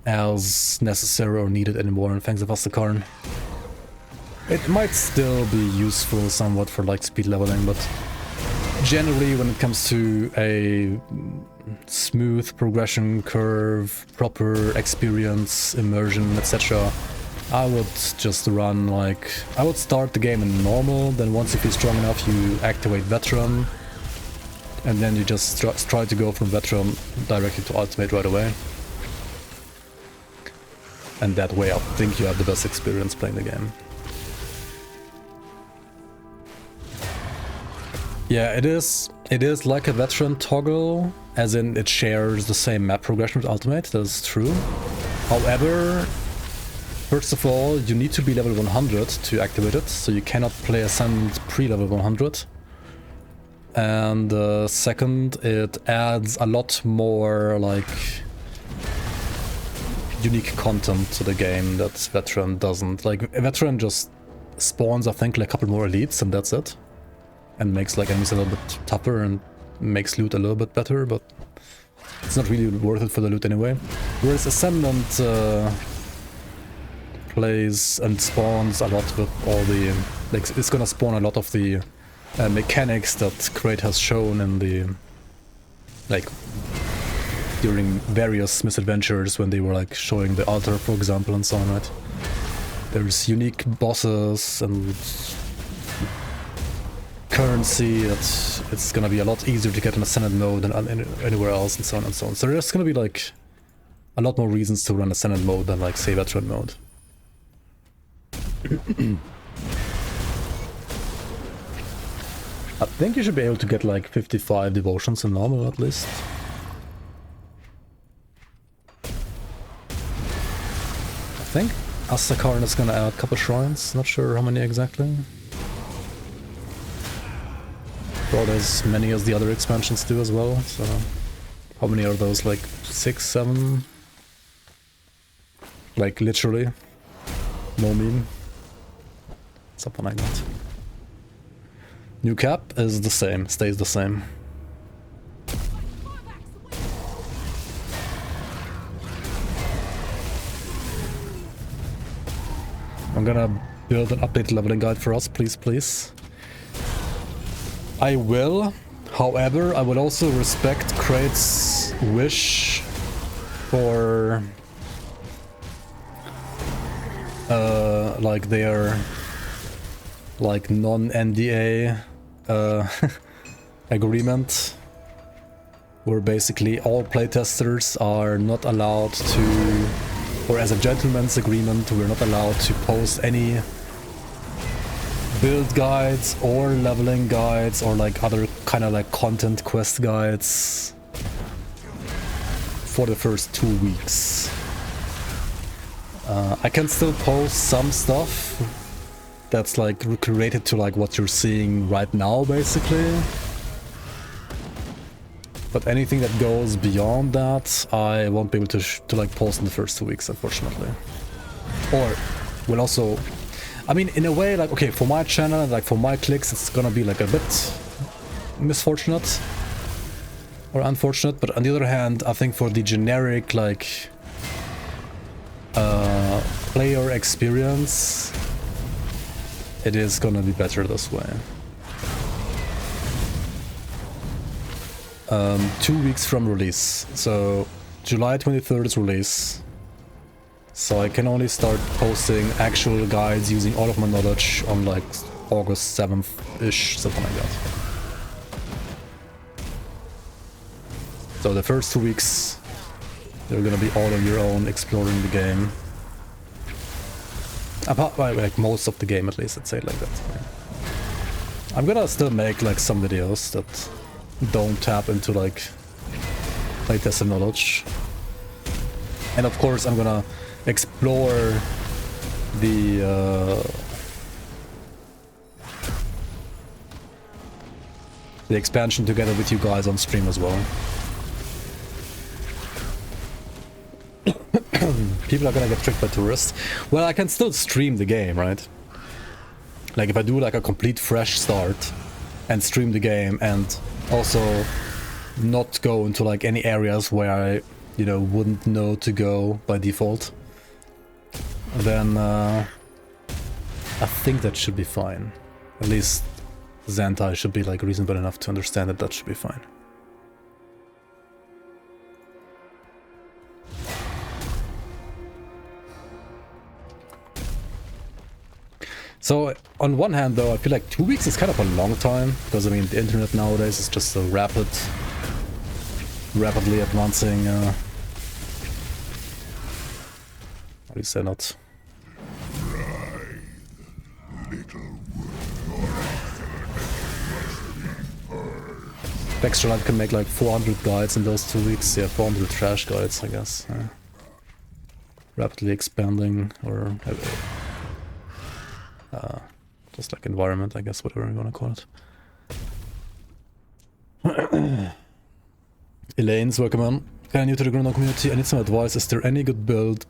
as necessary or needed anymore in Fangs of Asterkarn. It might still be useful somewhat for like speed leveling, but generally when it comes to a smooth progression curve, proper experience, immersion, etc., I would just run like, I would start the game in normal, then once you feel strong enough you activate veteran, and then you just try to go from veteran directly to ultimate right away. And that way I think you have the best experience playing the game. Yeah, it is like a veteran toggle, as in it shares the same map progression with ultimate, that is true. However, first of all, you need to be level 100 to activate it, so you cannot play Ascendant pre-level 100. And second, it adds a lot more like unique content to the game that Veteran doesn't. Like Veteran just spawns, I think, like a couple more elites and that's it. And makes like enemies a little bit tougher and makes loot a little bit better, but it's not really worth it for the loot anyway. Whereas Ascendant plays and spawns a lot with all the, like, it's gonna spawn a lot of the mechanics that Crate has shown in the, like, during various misadventures when they were like showing the altar, for example, and so on, right? There's unique bosses and currency that it's gonna be a lot easier to get in Ascendant mode than anywhere else, and so on and so on. So there's gonna be like a lot more reasons to run Ascendant mode than like say Veteran mode. I think you should be able to get like 55 devotions in normal at least. I think Asterkarn is gonna add a couple shrines, not sure how many exactly. Probably as many as the other expansions do as well, so how many are those, like 6, 7? Like literally, no meme. Something like that. New cap is the same, stays the same. I'm gonna build an updated leveling guide for us, please, please. I will. However, I will also respect Crate's wish for like their like non-NDA agreement, where basically all playtesters are not allowed to, or as a gentleman's agreement, we're not allowed to post any build guides or leveling guides or like other kind of like content quest guides for the first 2 weeks. I can still post some stuff that's like related to like what you're seeing right now basically, but anything that goes beyond that I won't be able to like post in the first 2 weeks, unfortunately. Or will also, I mean, in a way, like, okay, for my channel, like for my clicks, it's gonna be like a bit misfortunate or unfortunate, but on the other hand, I think for the generic, like, player experience, it is gonna be better this way. 2 weeks from release, so July 23rd is release. So I can only start posting actual guides using all of my knowledge on like August 7th-ish, something like that. So the first 2 weeks, they're gonna be all on your own, exploring the game. Apart, like most of the game at least, let's say it like that. I'm gonna still make like some videos that don't tap into like playtest knowledge. And of course I'm gonna explore the expansion together with you guys on stream as well. People are gonna get tricked by tourists. Well, I can still stream the game, right? Like if I do like a complete fresh start and stream the game and also not go into like any areas where I, you know, wouldn't know to go by default, then I think that should be fine. At least Zentai should be like reasonable enough to understand that that should be fine. So on one hand though, I feel like 2 weeks is kind of a long time, because I mean the internet nowadays is just a rapidly advancing how do you say not? Extra Life can make like 400 guides in those 2 weeks. Yeah, 400 trash guides, I guess. Rapidly expanding, or just like environment, I guess, whatever you want to call it. Elaine's welcome on. Kind of new to the Grimtools community. I need some advice. Is there any good build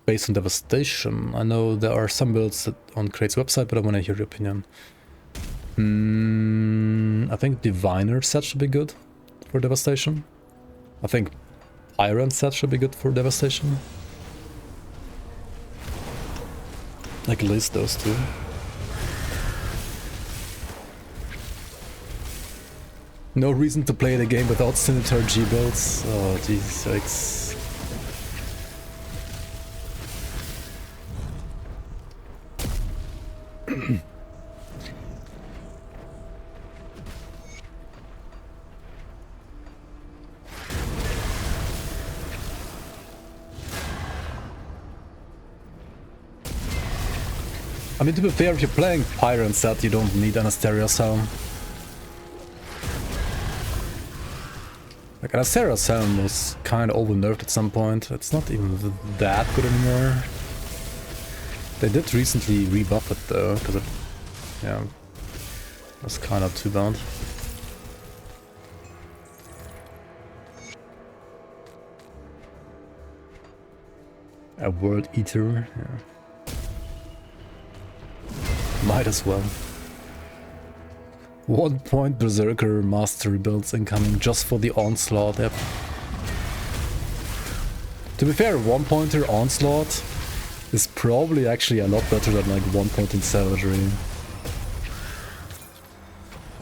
based on devastation? I know there are some builds on Crate's website, but I want to hear your opinion. I think Diviner set should be good for devastation. I think Iron set should be good for devastation. Like at least those two. No reason to play the game without Scimitar G builds. Oh Jesus sakes. I mean, to be fair, if you're playing Pyron set, you don't need an Asterios Helm. Like, an Asterios Helm was kind of over-nerfed at some point. It's not even that good anymore. They did recently rebuff it though, because it, yeah, was kind of too bad. A World Eater, yeah. Might as well. 1 point Berserker mastery builds incoming just for the Onslaught, yep. To be fair, 1 pointer Onslaught is probably actually a lot better than like 1 point in Savagery.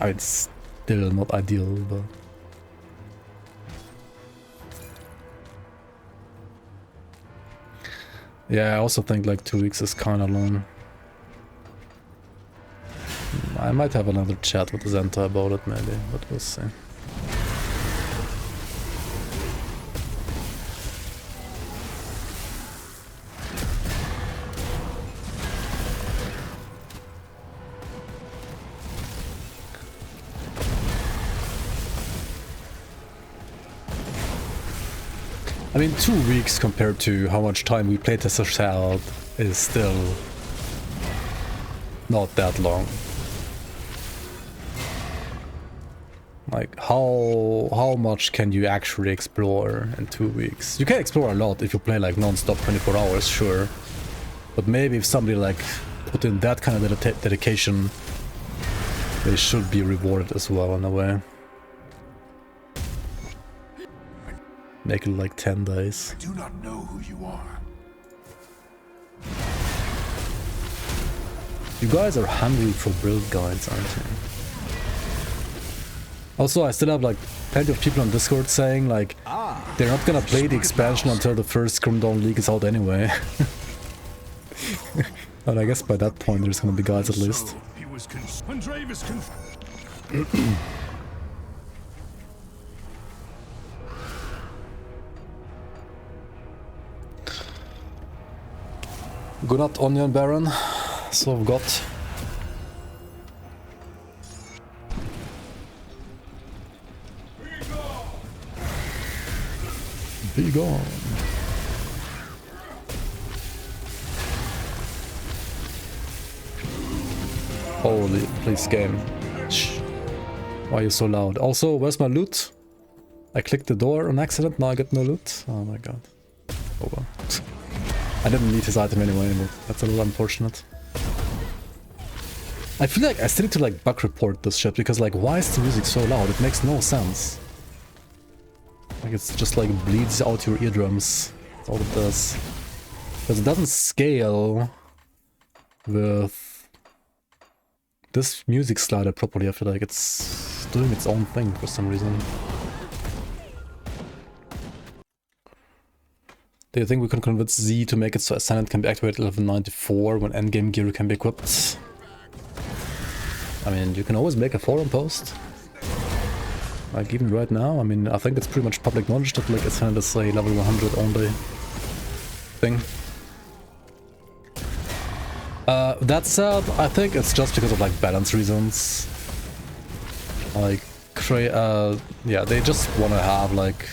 I mean, it's still not ideal, but... Yeah, I also think like 2 weeks is kinda long. I might have another chat with Zenta about it maybe, but we'll see. I mean, 2 weeks compared to how much time we playtesters had is still not that long. Like, how much can you actually explore in 2 weeks? You can explore a lot if you play like non-stop 24 hours, sure. But maybe if somebody like put in that kind of dedication, they should be rewarded as well in a way. Make it like 10 days. I do not know who you are. You guys are hungry for build guides, aren't you? Also, I still have like plenty of people on Discord saying like they're not gonna play the expansion until the first Grimtools League is out anyway. But I guess by that point there's gonna be guides at least. Good night, Onion Baron. So I've got. Be gone. Holy, please game. Shh. Why are you so loud? Also, where's my loot? I clicked the door on accident, now I get no loot. Oh my god. Oh well. I didn't need his item anyway, but that's a little unfortunate. I feel like I still need to like bug report this shit, because like why is the music so loud? It makes no sense. Like it's just like bleeds out your eardrums. That's all it does. Because it doesn't scale with this music slider properly. I feel like it's doing its own thing for some reason. Do you think we can convince Z to make it so Ascendant can be activated at level 94 when endgame gear can be equipped? I mean, you can always make a forum post. Like even right now, I mean, I think it's pretty much public knowledge that like Ascendant is a level 100 only thing. That said, I think it's just because of like balance reasons. Like, yeah, they just want to have like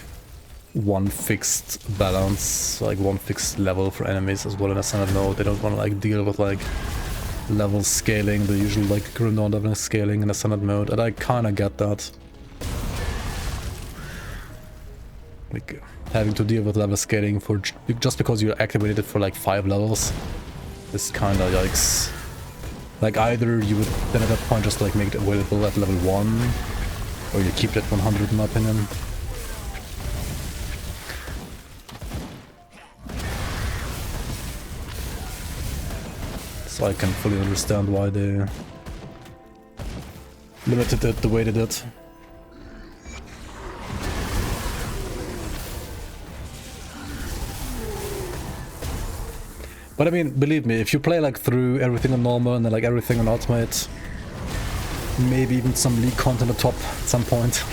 one fixed balance, like one fixed level for enemies as well in Ascendant mode. They don't want to like deal with like level scaling, the usual like Grimtools level scaling in Ascendant mode, and I kind of get that. Like having to deal with level scaling for just because you activated it for like 5 levels is kind of yikes. Like either you would then at that point just like make it available at level 1, or you keep it at 100 in my opinion. So I can fully understand why they limited it the way they did. But I mean, believe me, if you play like through everything on normal and then like everything on ultimate, maybe even some league content on top at some point,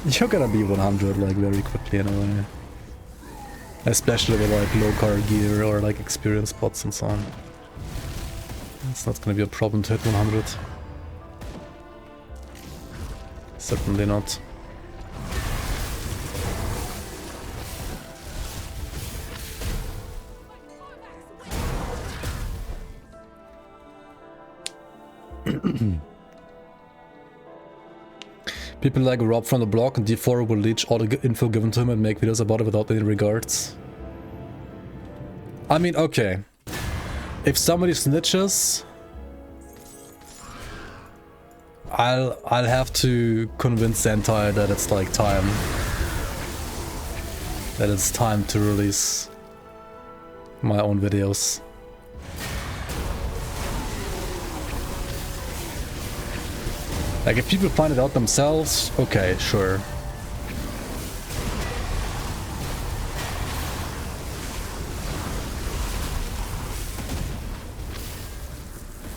you're gonna be 100 like very quickly in a way. Especially with like low card gear or like experience spots and so on. It's not gonna be a problem to hit 100. Certainly not. People like Rob from the block and D4 will leech all the info given to him and make videos about it without any regards. I mean, okay. If somebody snitches, I'll have to convince Sentai that it's like time. That it's time to release my own videos. Like, if people find it out themselves, okay, sure.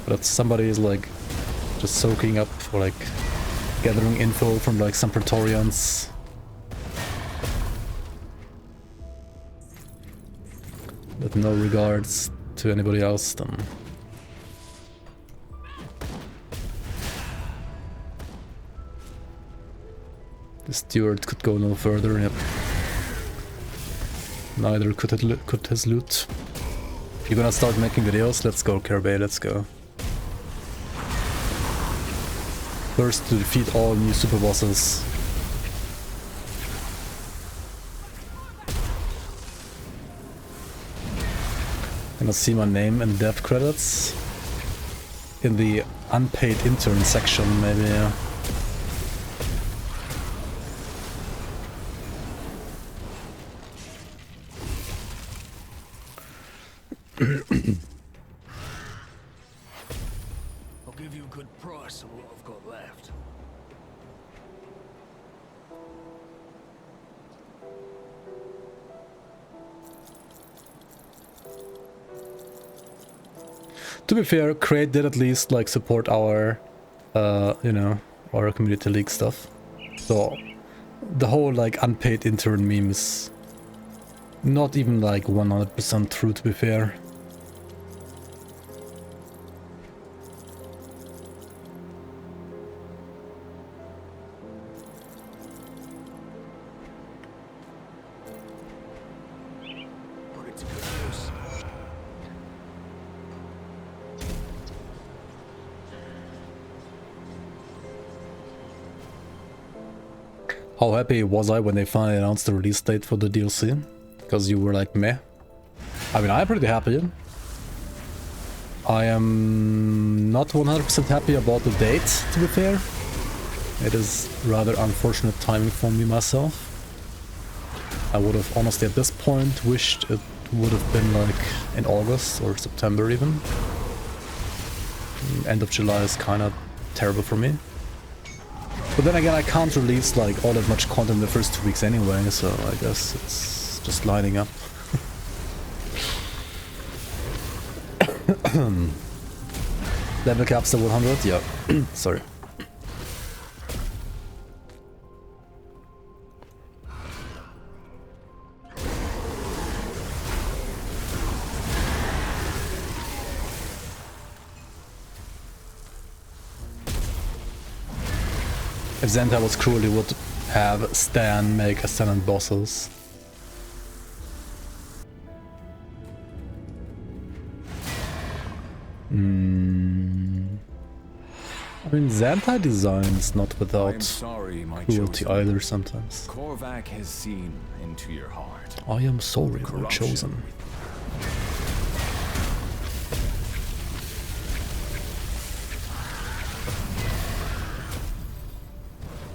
But if somebody is like just soaking up or like gathering info from like some Praetorians, with no regards to anybody else, then the steward could go no further, yep. Neither could his loot. You're gonna start making videos? Let's go, Kirby, let's go. First to defeat all new super bosses. Gonna see my name in dev credits. In the unpaid intern section, maybe, yeah. To be fair, Crate did at least like support our, you know, our community league stuff. So the whole like unpaid intern meme is not even like 100% true, to be fair. How happy was I when they finally announced the release date for the DLC? Because you were like, meh. I mean, I'm pretty happy. I am not 100% happy about the date, to be fair. It is rather unfortunate timing for me myself. I would have honestly at this point wished it would have been like in August or September even. End of July is kind of terrible for me. But then again, I can't release like all that much content in the first 2 weeks anyway, so I guess it's just lining up. Level caps at 100? Yeah. Sorry. If Zenta was cruel, he would have Stan make Ascendant bosses. I mean, Zenta design is not without cruelty either sometimes. Korvac has seen into your heart. I am sorry, my chosen.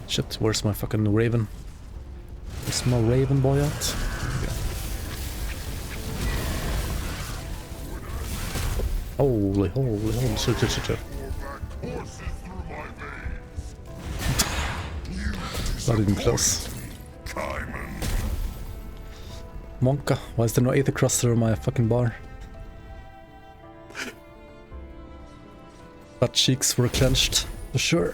Shit, where's my fucking Raven? Where's my Raven boy at? Okay. Holy shit. Not even close. Monka, why is there no Aether Cluster in my fucking bar? Butt cheeks were clenched, for sure.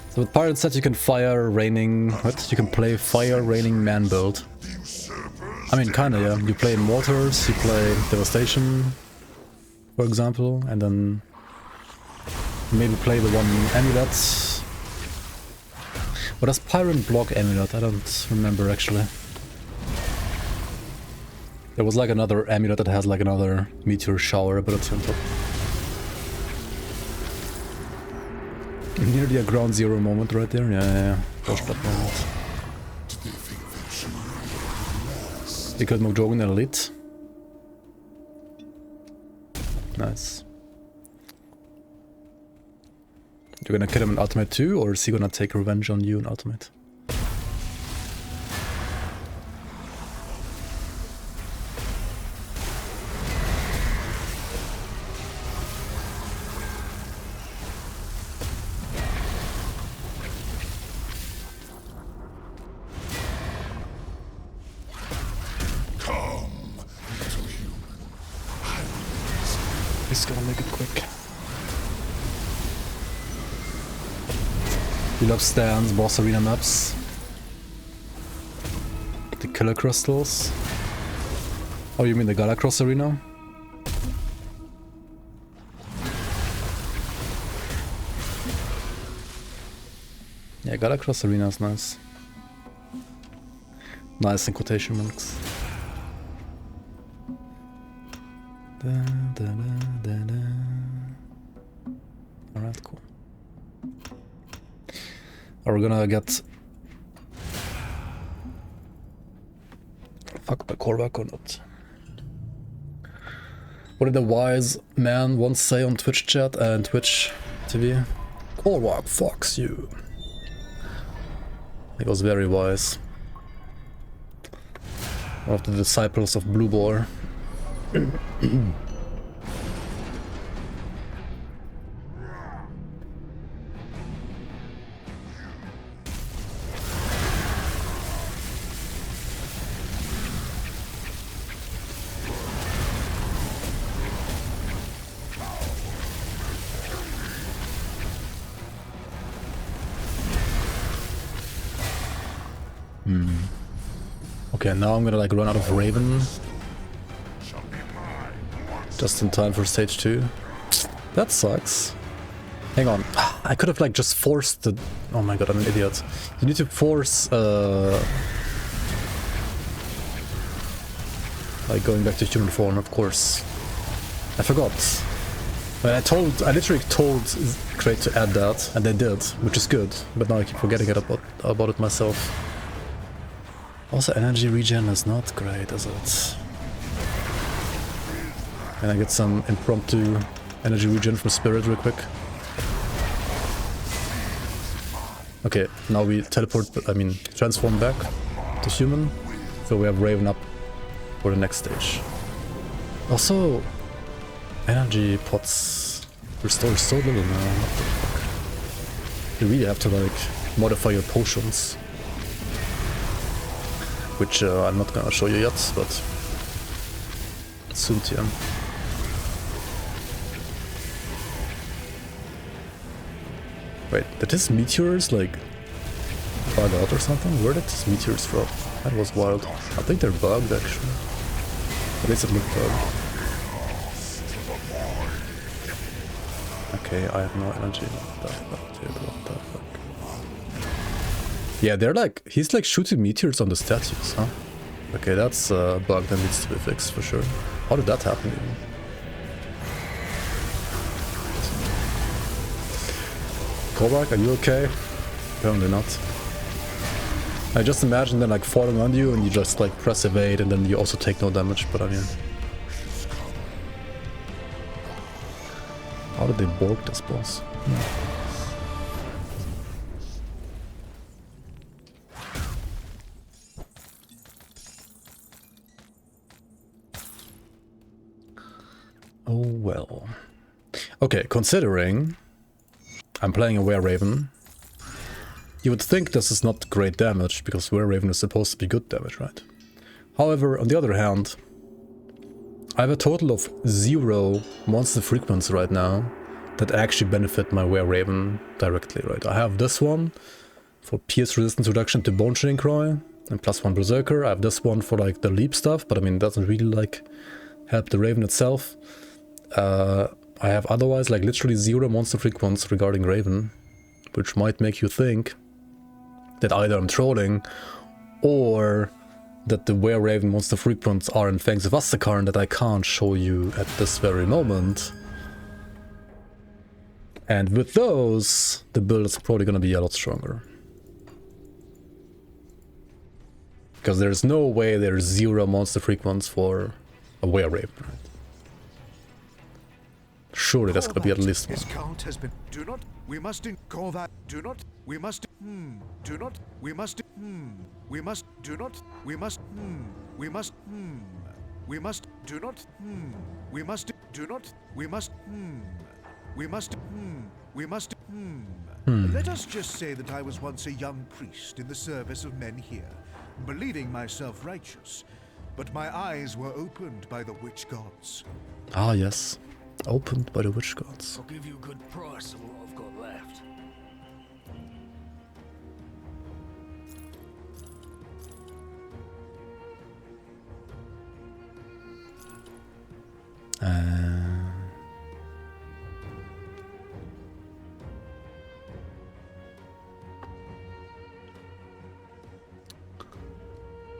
So with Pirate set you can fire raining... What? You can play fire raining man build. I mean kinda, yeah. You play Mortars, you play Devastation, for example, and then maybe play the one Amulet. What does Pirate block Amulet? I don't remember actually. There was like another Amulet that has like another Meteor Shower ability on top. Nearly a ground zero moment right there. Yeah. Push that moment. Because Mokjogen elite. Nice. You're gonna kill him in ultimate too, or is he gonna take revenge on you in ultimate? Love stands, boss arena maps. The killer crystals. Oh, you mean the Galacross arena? Yeah, Galacross arena is nice. Nice in quotation marks. Alright, cool. Are we gonna get fucked by Korvac or not? What did the wise man once say on Twitch chat and Twitch TV? Korvac fucks you. He was very wise. One of the disciples of Blue Boar. Okay, now I'm gonna like run out of Raven. Just in time for stage 2. That sucks. Hang on. I could have like just forced the... Oh my god, I'm an idiot. You need to force like going back to human form, of course. I forgot. But I literally told Crate to add that, and they did, which is good. But now I keep forgetting about it myself. Also, energy regen is not great, is it? Can I get some impromptu energy regen from Spirit real quick? Okay, now we transform back to human. So we have Raven up for the next stage. Also, energy pots restore so little now. What the fuck? You really have to like modify your potions. Which I'm not gonna show you yet, but soon to. Wait, did his meteors like bug out or something? Where did his meteors drop? That was wild. I think they're bugged actually. At least it looked bugged. Okay, I have no energy. What the fuck? Yeah, they're like... He's like shooting meteors on the statues, huh? Okay, that's a bug that needs to be fixed for sure. How did that happen even? Kovac, are you okay? Apparently not. I just imagine them like falling on you and you just like press evade and then you also take no damage, but I mean... How did they bork this boss? Oh well. Okay, considering I'm playing a Wereraven, you would think this is not great damage, because Wereraven is supposed to be good damage, right? However, on the other hand, I have a total of 0 monster frequencies right now that actually benefit my Wereraven directly, right? I have this one for pierce resistance reduction to bone chilling cry, and +1 Berserker. I have this one for like the leap stuff, but I mean, it doesn't really like help the Raven itself. I have otherwise like literally 0 monster frequencies regarding Raven, which might make you think that either I'm trolling or that the Wereraven monster frequencies are in Fangs of Asterkarn that I can't show you at this very moment. And with those, the build is probably gonna be a lot stronger. Because there's no way there's 0 monster frequencies for a Wereraven, right? Surely there's gonna be at least one. His count has been. Do not. We must call that. Do not. We must. Do not. We must. We must. Do not. We must. We must. We must. Do not. We must. Do not. We must. We must. We must. Let us just say that I was once a young priest in the service of men here, believing myself righteous, but my eyes were opened by the witch gods. Ah, yes. Opened by the witch gods. I'll give you a good price of what I've got left.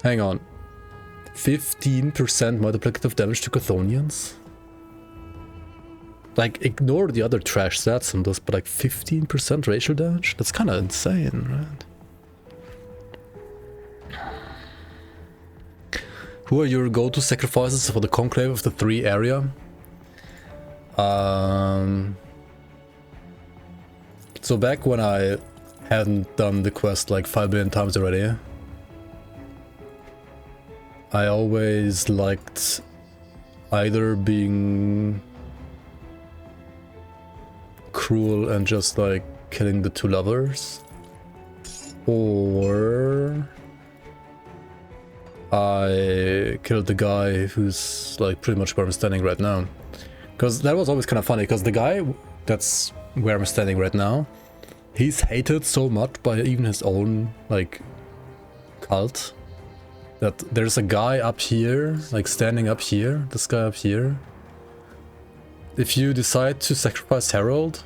Hang on. 15% multiplicative damage to Chthonians? Like, ignore the other trash stats on this, but like 15% racial damage? That's kind of insane, right? Who are your go-to sacrifices for the Conclave of the 3 area? So back when I hadn't done the quest like 5 billion times already, I always liked either being cruel and just like killing the 2 lovers, or I killed the guy who's like pretty much where I'm standing right now. Because that was always kind of funny, because the guy that's where I'm standing right now, he's hated so much by even his own like cult. That there's a guy up here, like standing up here, this guy up here. If you decide to sacrifice Harold,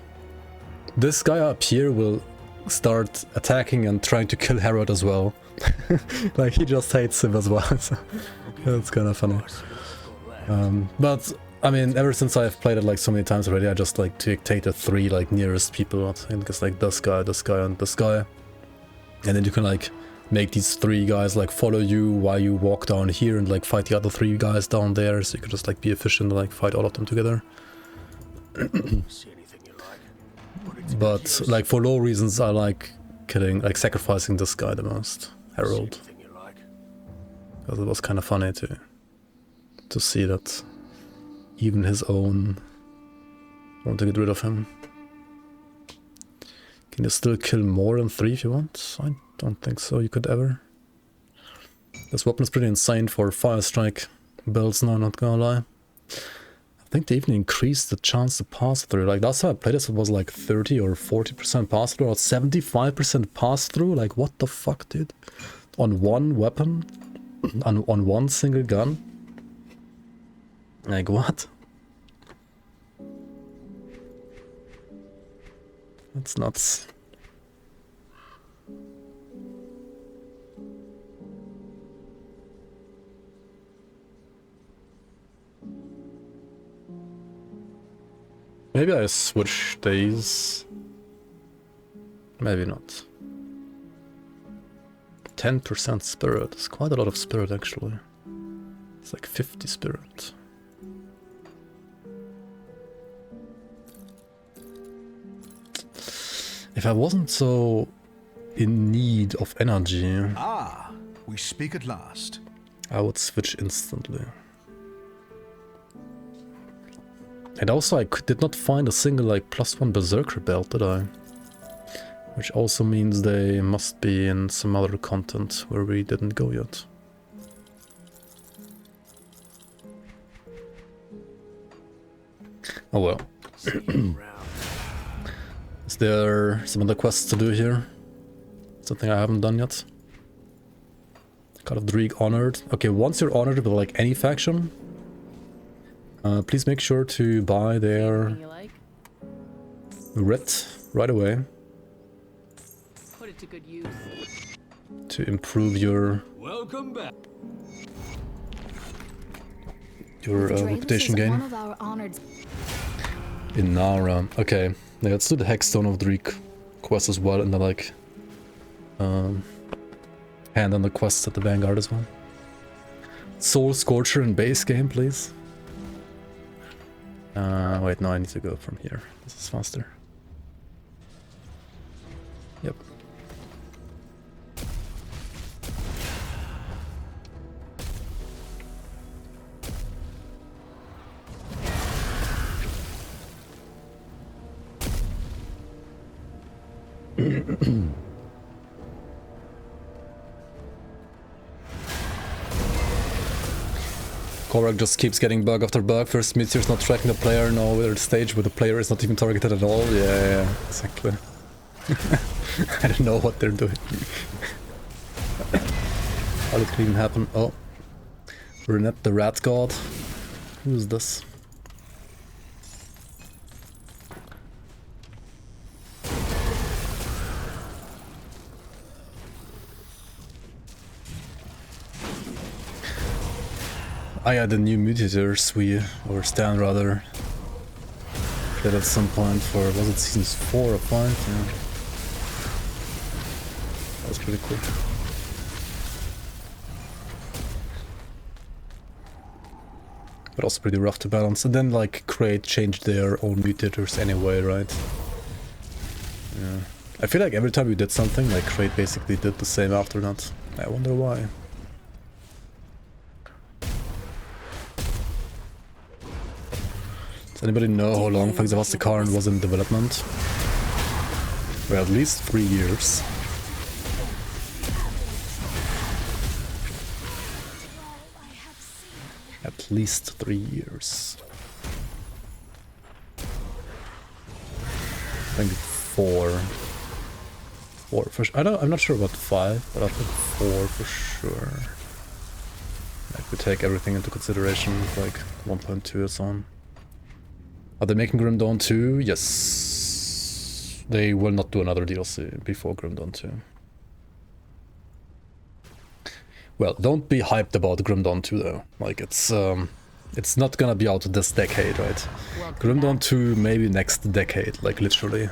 this guy up here will start attacking and trying to kill Harold as well. Like, he just hates him as well, so that's kind of funny. But, I mean, ever since I've played it like so many times already, I just like to take the 3 like nearest people. I think it's like this guy, and this guy. And then you can like make these 3 guys like follow you while you walk down here and like fight the other 3 guys down there, so you can just like be efficient and like fight all of them together. But like for low reasons I like sacrificing this guy the most, Harold. Because it was kind of funny to see that even his own want to get rid of him. Can you still kill more than 3 if you want? I don't think so, you could ever. This weapon is pretty insane for Fire Strike builds now, not gonna lie. I think they even increased the chance to pass through. Like last time I played this, it was like 30 or 40% pass through, or 75% pass through. Like what the fuck, dude? On one weapon? on one single gun? Like what? That's nuts. Maybe I switch days. Maybe not. 10% spirit. It's quite a lot of spirit actually. It's like 50 spirit. If I wasn't so in need of energy... Ah, we speak at last. I would switch instantly. And also I did not find a single like +1 Berserker belt, did I? Which also means they must be in some other content where we didn't go yet. Oh well. Is there some other quests to do here? Something I haven't done yet? God of Dreeg honored. Okay, once you're honored with like any faction, please make sure to buy their writ right away. Put it to good use. To improve your reputation gain. In Nara. Okay, yeah, let's do the Hexstone of Dreeg quest as well, and then like hand on the quests at the Vanguard as well. Soul Scorcher in base game, please. Wait, no, I need to go from here. This is faster. Yep. Korak just keeps getting bug after bug. First meteor's not tracking the player, now we're at a stage where the player is not even targeted at all. Yeah, exactly. I don't know what they're doing. How did it even happen? Oh. Renette the Rat God. Who's this? Ah yeah, the new mutators or Stan rather, played at some point for, was it seasons 4 or 5? Yeah. That was pretty cool. But also pretty rough to balance. And then like Crate changed their own mutators anyway, right? Yeah. I feel like every time we did something, like Crate basically did the same after that. I wonder why. Does anybody know how long Fangs of Asterkarn was in development? Well, at least 3 years. At least 3 years. I think 4. 4 for sure. I'm not sure about 5, but I think 4 for sure. Like we take everything into consideration, like 1.2 and so on. Are they making Grim Dawn 2? Yes. They will not do another DLC before Grim Dawn 2. Well, don't be hyped about Grim Dawn 2 though. Like it's not gonna be out this decade, right? Grim Dawn 2 maybe next decade, like literally.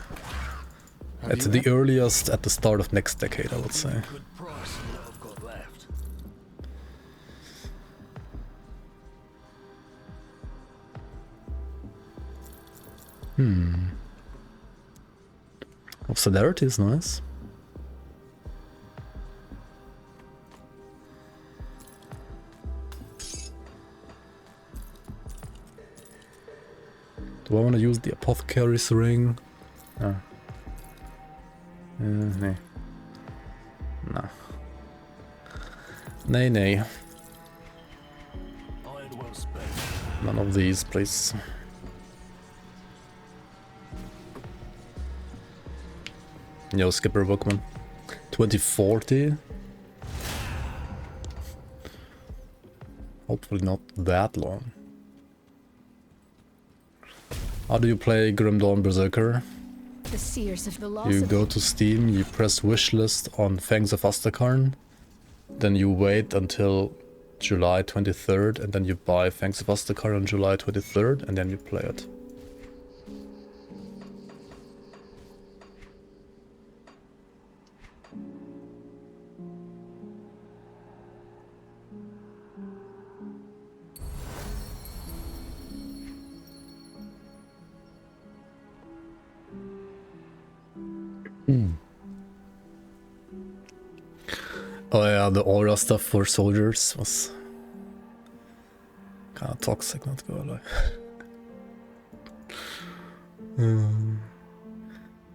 At the earliest, at the start of next decade, I would say. Oh, celerity is nice. Do I want to use the Apothecary's ring? No. Nee. No. Nay. None of these, please. Yo, Skipper Bookman. 2040? Hopefully not that long. How do you play Grim Dawn Berserker? The seers of the loss You of go to Steam, you press wishlist on Fangs of Asterkarn, then you wait until July 23rd, and then you buy Fangs of Asterkarn on July 23rd, and then you play it. Oh yeah, the aura stuff for soldiers was kind of toxic, not gonna lie.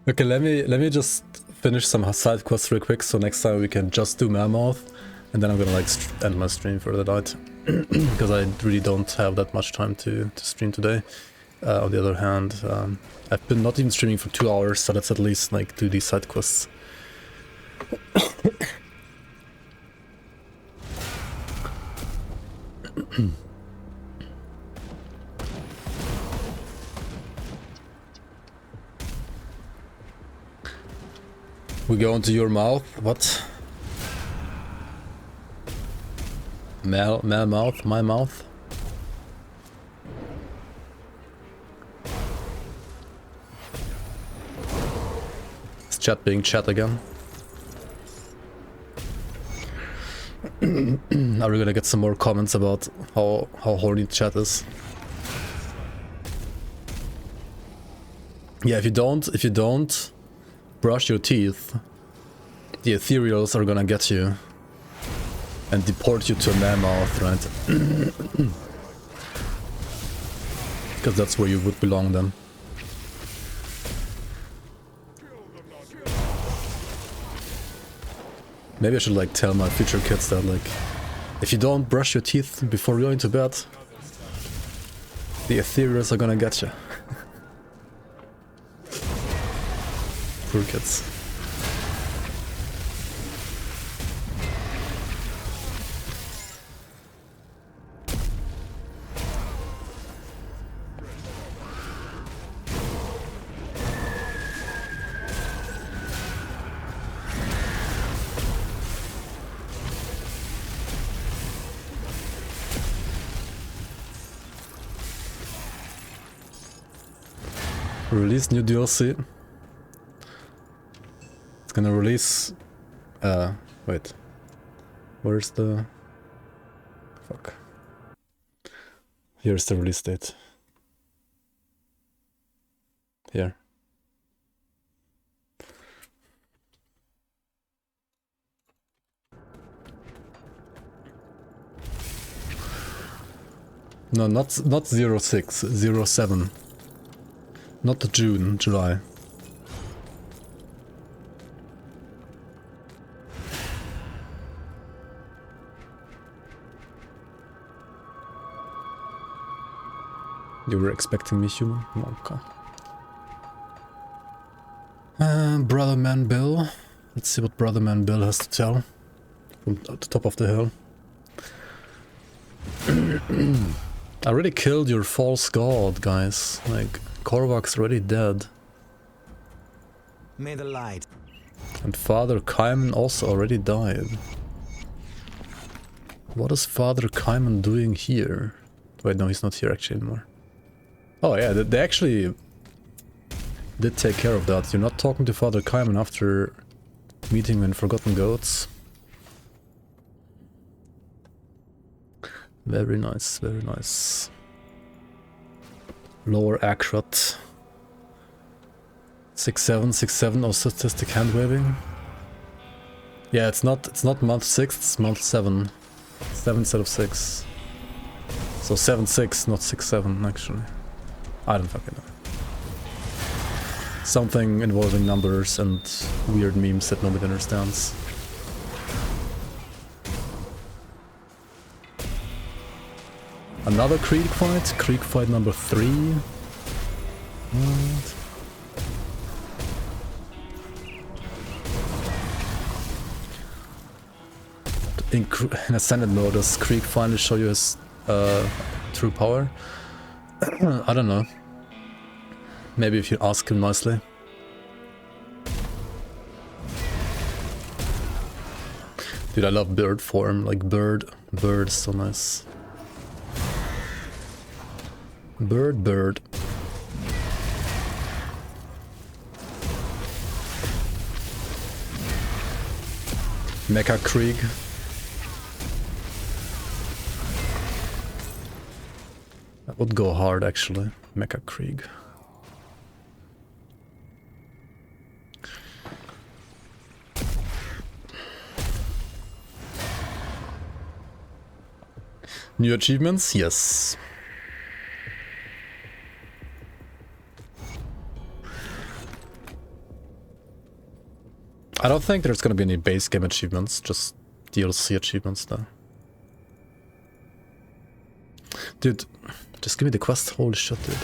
Okay, let me just finish some side quests real quick, so next time we can just do Mammoth, and then I'm gonna like end my stream for the night because I really don't have that much time to stream today. On the other hand, I've been not even streaming for 2 hours, so let's at least like do these side quests. We go into your mouth. What? Mal mouth? My mouth? Is chat being chat again? Are we gonna get some more comments about how horny chat is? Yeah, if you don't brush your teeth, the ethereals are gonna get you and deport you to a mammoth, right? Because that's where you would belong then. Maybe I should like tell my future kids that like, if you don't brush your teeth before going to bed, the ethereals are gonna get you. Poor kids. Release new DLC. It's gonna release... wait. Where's the... Fuck. Here's the release date. Here. No, not 06, 07. Not June, July. You were expecting me human? No, okay. Brother Man Bill. Let's see what Brother Man Bill has to tell from the top of the hill. I already killed your false god, guys. Like, Korvak's already dead. May the light. And Father Kaiman also already died. What is Father Kaiman doing here? Wait, no, he's not here actually anymore. Oh yeah, they actually did take care of that. You're not talking to Father Kaiman after meeting him in Forgotten Goats. Very nice, very nice. Lower accurate. 6-7, 6-7 of statistic hand waving. Yeah, it's not month 6, it's month 7. 7 instead of 6. So 7-6, not 6-7 actually. I don't fucking know. Something involving numbers and weird memes that nobody understands. Another creek fight number 3. What? In Ascended mode, does Krieg finally show you his true power? I don't know. Maybe if you ask him nicely. Dude, I love bird form, like bird is so nice. Bird. Mecha Krieg. That would go hard actually, Mecha Krieg. New achievements? Yes. I don't think there's gonna be any base game achievements, just DLC achievements though. Dude, just give me the quest, holy shit, dude.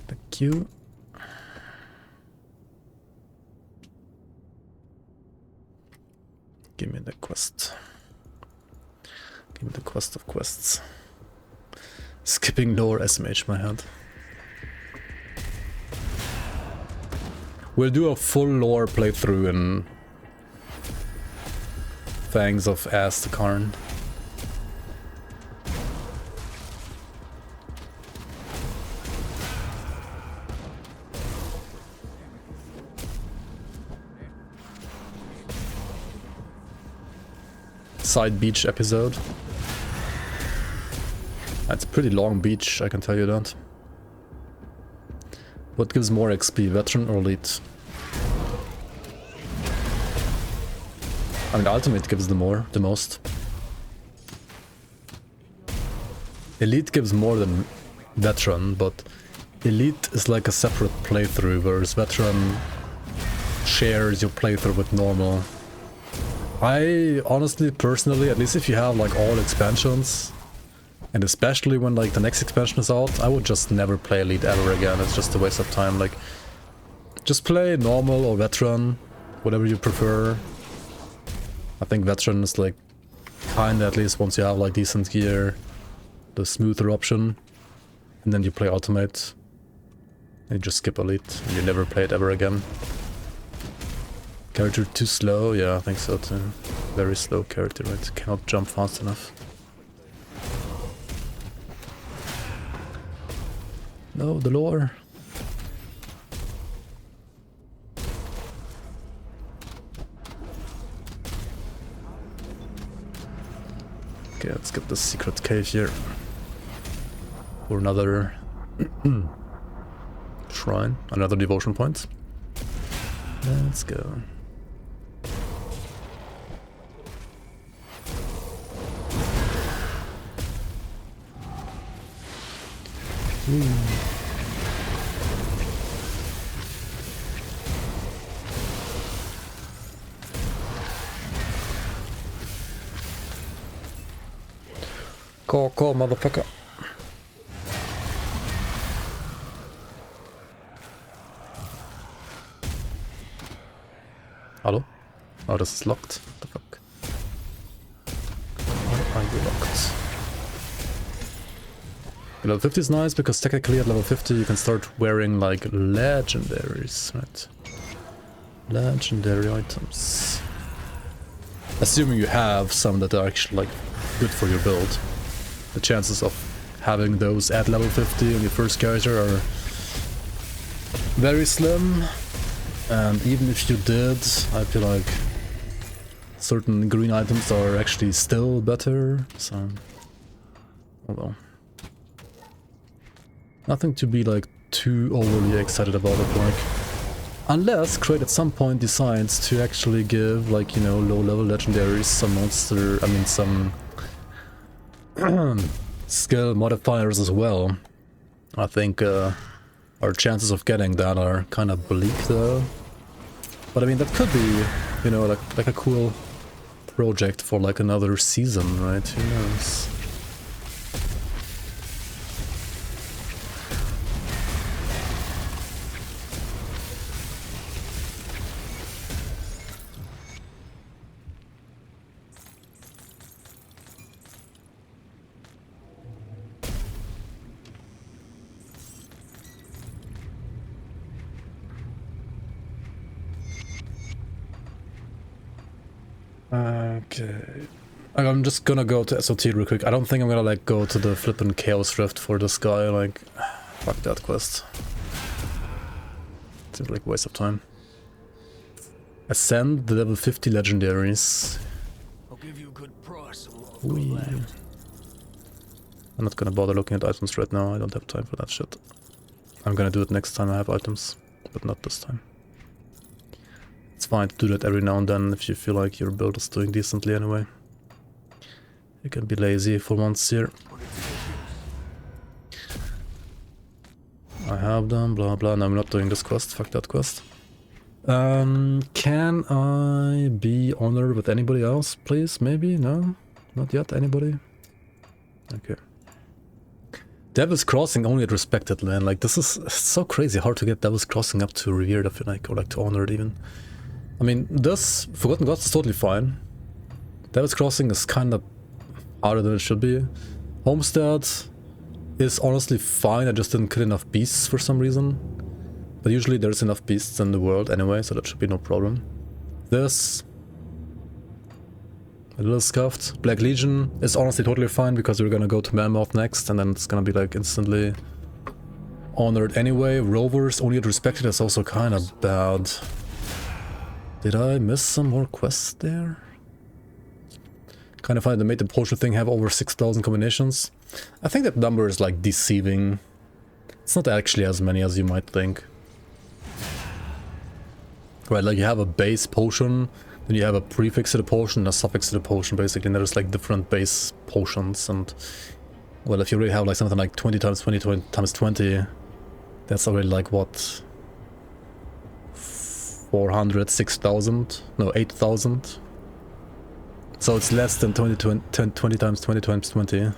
Thank you. Give me the quest. Give me the quest of quests. Skipping lore SMH my head. We'll do a full lore playthrough in Fangs of Asterkarn. Side beach episode. That's a pretty long beach, I can tell you that. What gives more XP, veteran or elite? I mean, ultimate gives the most. Elite gives more than veteran, but elite is like a separate playthrough, whereas veteran shares your playthrough with normal. I honestly, personally, at least if you have like all expansions, and especially when like the next expansion is out, I would just never play Elite ever again. It's just a waste of time. Like, just play normal or veteran, whatever you prefer. I think veteran is like kinda, at least once you have like decent gear, the smoother option. And then you play ultimate, and you just skip Elite, and you never play it ever again. Character too slow? Yeah, I think so too. Very slow character, right? Cannot jump fast enough. No, the lore. Okay, let's get the secret cave here. Or another shrine, another devotion point. Let's go. Go, motherfucker. Hello? Oh, this is locked. What the fuck? Why are you locked? Level 50 is nice because technically at level 50 you can start wearing like legendaries, right? Legendary items. Assuming you have some that are actually like good for your build. The chances of having those at level 50 on your first character are very slim. And even if you did, I feel like certain green items are actually still better, so... oh well. Nothing to be like too overly excited about it, like. Unless Crate at some point decides to actually give, like, you know, low-level legendaries some some skill modifiers as well. I think our chances of getting that are kind of bleak though. But I mean, that could be, you know, like a cool project for like another season, right? Who knows? Okay. I'm just gonna go to SOT real quick. I don't think I'm gonna like go to the flippin' Chaos Rift for this guy, like fuck that quest. Seems like a waste of time. Ascend the level 50 legendaries. I'll give you a good price. I'm not gonna bother looking at items right now, I don't have time for that shit. I'm gonna do it next time I have items, but not this time. It's fine to do that every now and then if you feel like your build is doing decently anyway. You can be lazy for once here. I have them, blah blah. No, I'm not doing this quest, fuck that quest. Can I be honored with anybody else, please? Maybe? No? Not yet? Anybody? Okay. Devil's Crossing only at Respected, man. Like, this is so crazy hard to get Devil's Crossing up to Revered, I feel like, or like to Honored even. I mean, this Forgotten Gods is totally fine. Devil's Crossing is kind of harder than it should be. Homestead is honestly fine, I just didn't kill enough beasts for some reason. But usually there's enough beasts in the world anyway, so that should be no problem. This... a little scuffed. Black Legion is honestly totally fine because we're gonna go to Mammoth next and then it's gonna be like instantly honored anyway. Rovers only at Respected is also kind of bad. Did I miss some more quests there? Kind of funny they made the potion thing have over 6,000 combinations. I think that number is like deceiving. It's not actually as many as you might think. Right, like you have a base potion, then you have a prefix to the potion and a suffix to the potion basically, and there's like different base potions, and well, if you really have like something like 20 times 20 times 20, that's already like what? 400, 6,000? No, 8,000. So it's less than 20 times 20 times 20.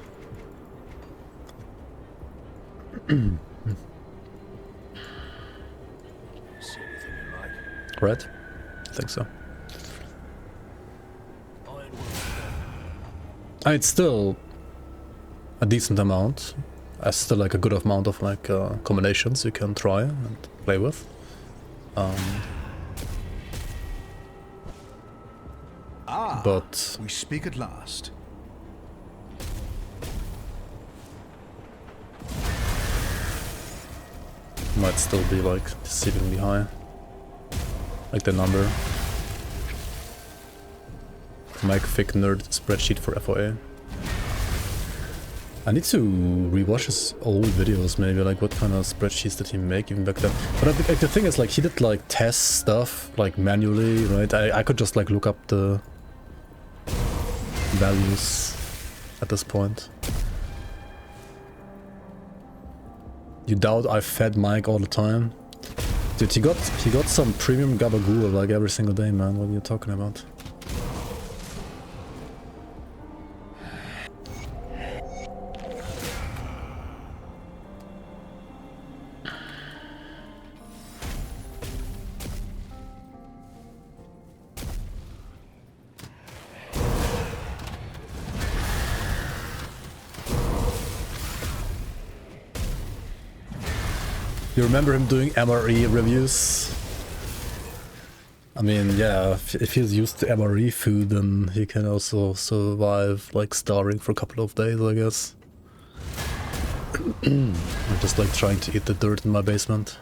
Right? I think so. It's still a decent amount. Still like a good amount of like combinations you can try and play with. But we speak at last. might still be like deceivingly high. Like the number. Mike Fick nerd spreadsheet for FOA. I need to rewatch his old videos maybe, like what kind of spreadsheets did he make even back then. But I think like, the thing is like he did like test stuff like manually, right? I could just like look up the values at this point. You doubt I fed Mike all the time? Dude, he got some premium gabagool like every single day, man. What are you talking about? You remember him doing MRE reviews? I mean, yeah, if he's used to MRE food, then he can also survive, like, starving for a couple of days, I guess. I'm just, like, trying to eat the dirt in my basement.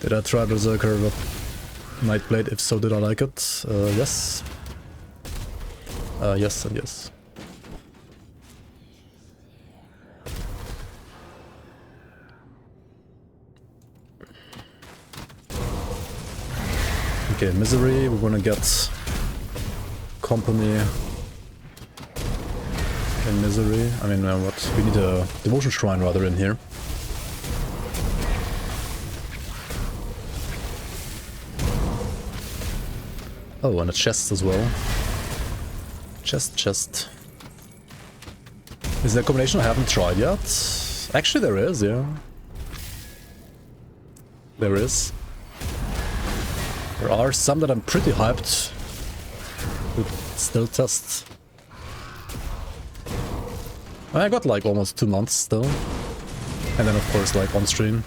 Did I try Berserker with Nightblade? If so, did I like it? Yes. Yes and yes. Okay, Misery, we're gonna get company in Misery. I mean, what? We need a Devotion Shrine rather in here. Oh, and a chest as well. Chest. Is there a combination I haven't tried yet? Actually, there is, yeah. There is. There are some that I'm pretty hyped to still test. I got like almost 2 months still. And then of course like on stream.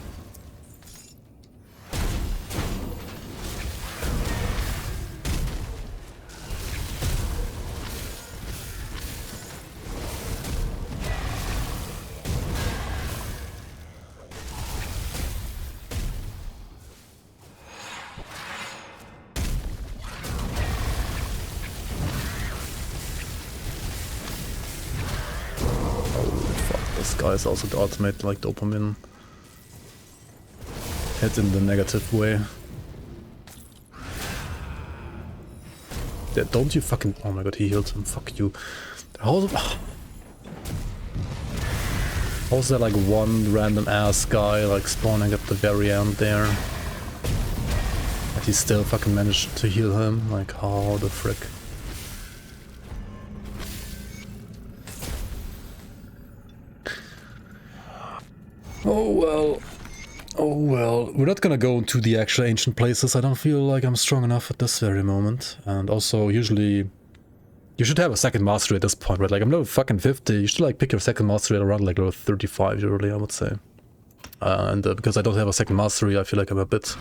Is also the ultimate like dopamine hit in the negative way. Yeah, don't you fucking... Oh my god, he healed him. Fuck you. How's there like one random ass guy like spawning at the very end there? And he still fucking managed to heal him? Like, how the frick? Oh well. Oh well. We're not gonna go into the actual ancient places. I don't feel like I'm strong enough at this very moment. And also, usually, you should have a second mastery at this point, right? Like, I'm level fucking 50. You should like pick your second mastery at around like level 35 usually, I would say. And because I don't have a second mastery, I feel like I'm a bit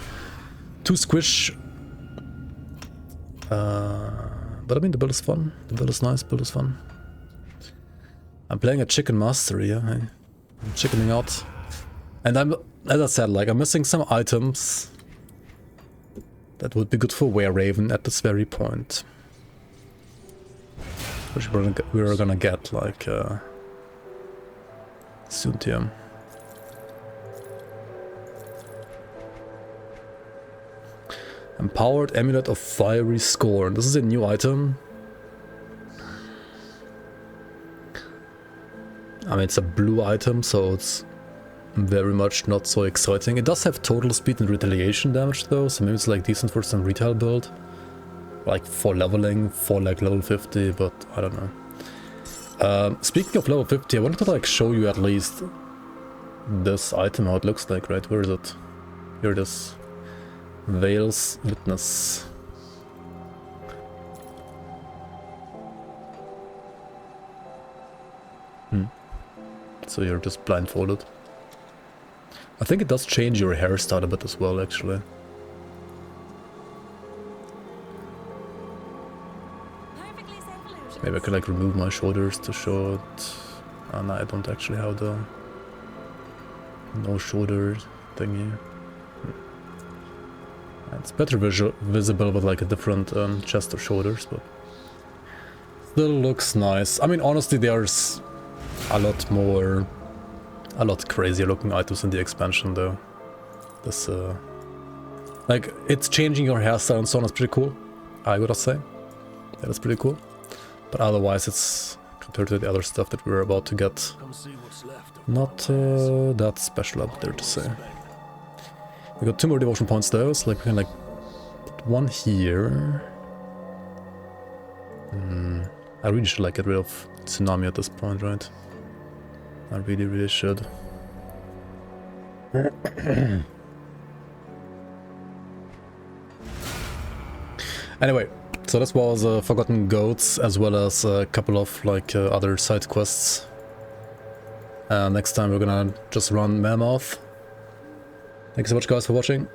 too squish. But I mean, the build is fun. The build is nice. Build is fun. I'm playing a chicken mastery, yeah. I'm chickening out. And I'm, as I said, like, I'm missing some items that would be good for Wereraven at this very point. Which we're gonna get, like, soon here. Empowered Amulet of Fiery Scorn. This is a new item. I mean, it's a blue item, so it's very much not so exciting. It does have total speed and retaliation damage though, so maybe it's like decent for some retail build. Like for leveling, for like level 50, but I don't know. Speaking of level 50, I wanted to like show you at least this item, how it looks like, right? Where is it? Here it is. Veil's Witness. So you're just blindfolded. I think it does change your hairstyle a bit as well, actually. Maybe I could like remove my shoulders to show it. No, I don't actually have the no shoulder thingy. It's better visible with like a different chest or shoulders, but still looks nice. I mean, honestly, there's a lot crazier looking items in the expansion though. This like, it's changing your hairstyle and so on is pretty cool, I gotta say. That is pretty cool. But otherwise it's, compared to the other stuff that we're about to get, not that special up there to say. We got 2 more devotion points though, so like we can like put one here. I really should like get rid of Tsunami at this point, right? I really should. Anyway, so this was Forgotten Goats, as well as a couple of like other side quests. Next time we're gonna just run Mammoth. Thank you so much guys for watching.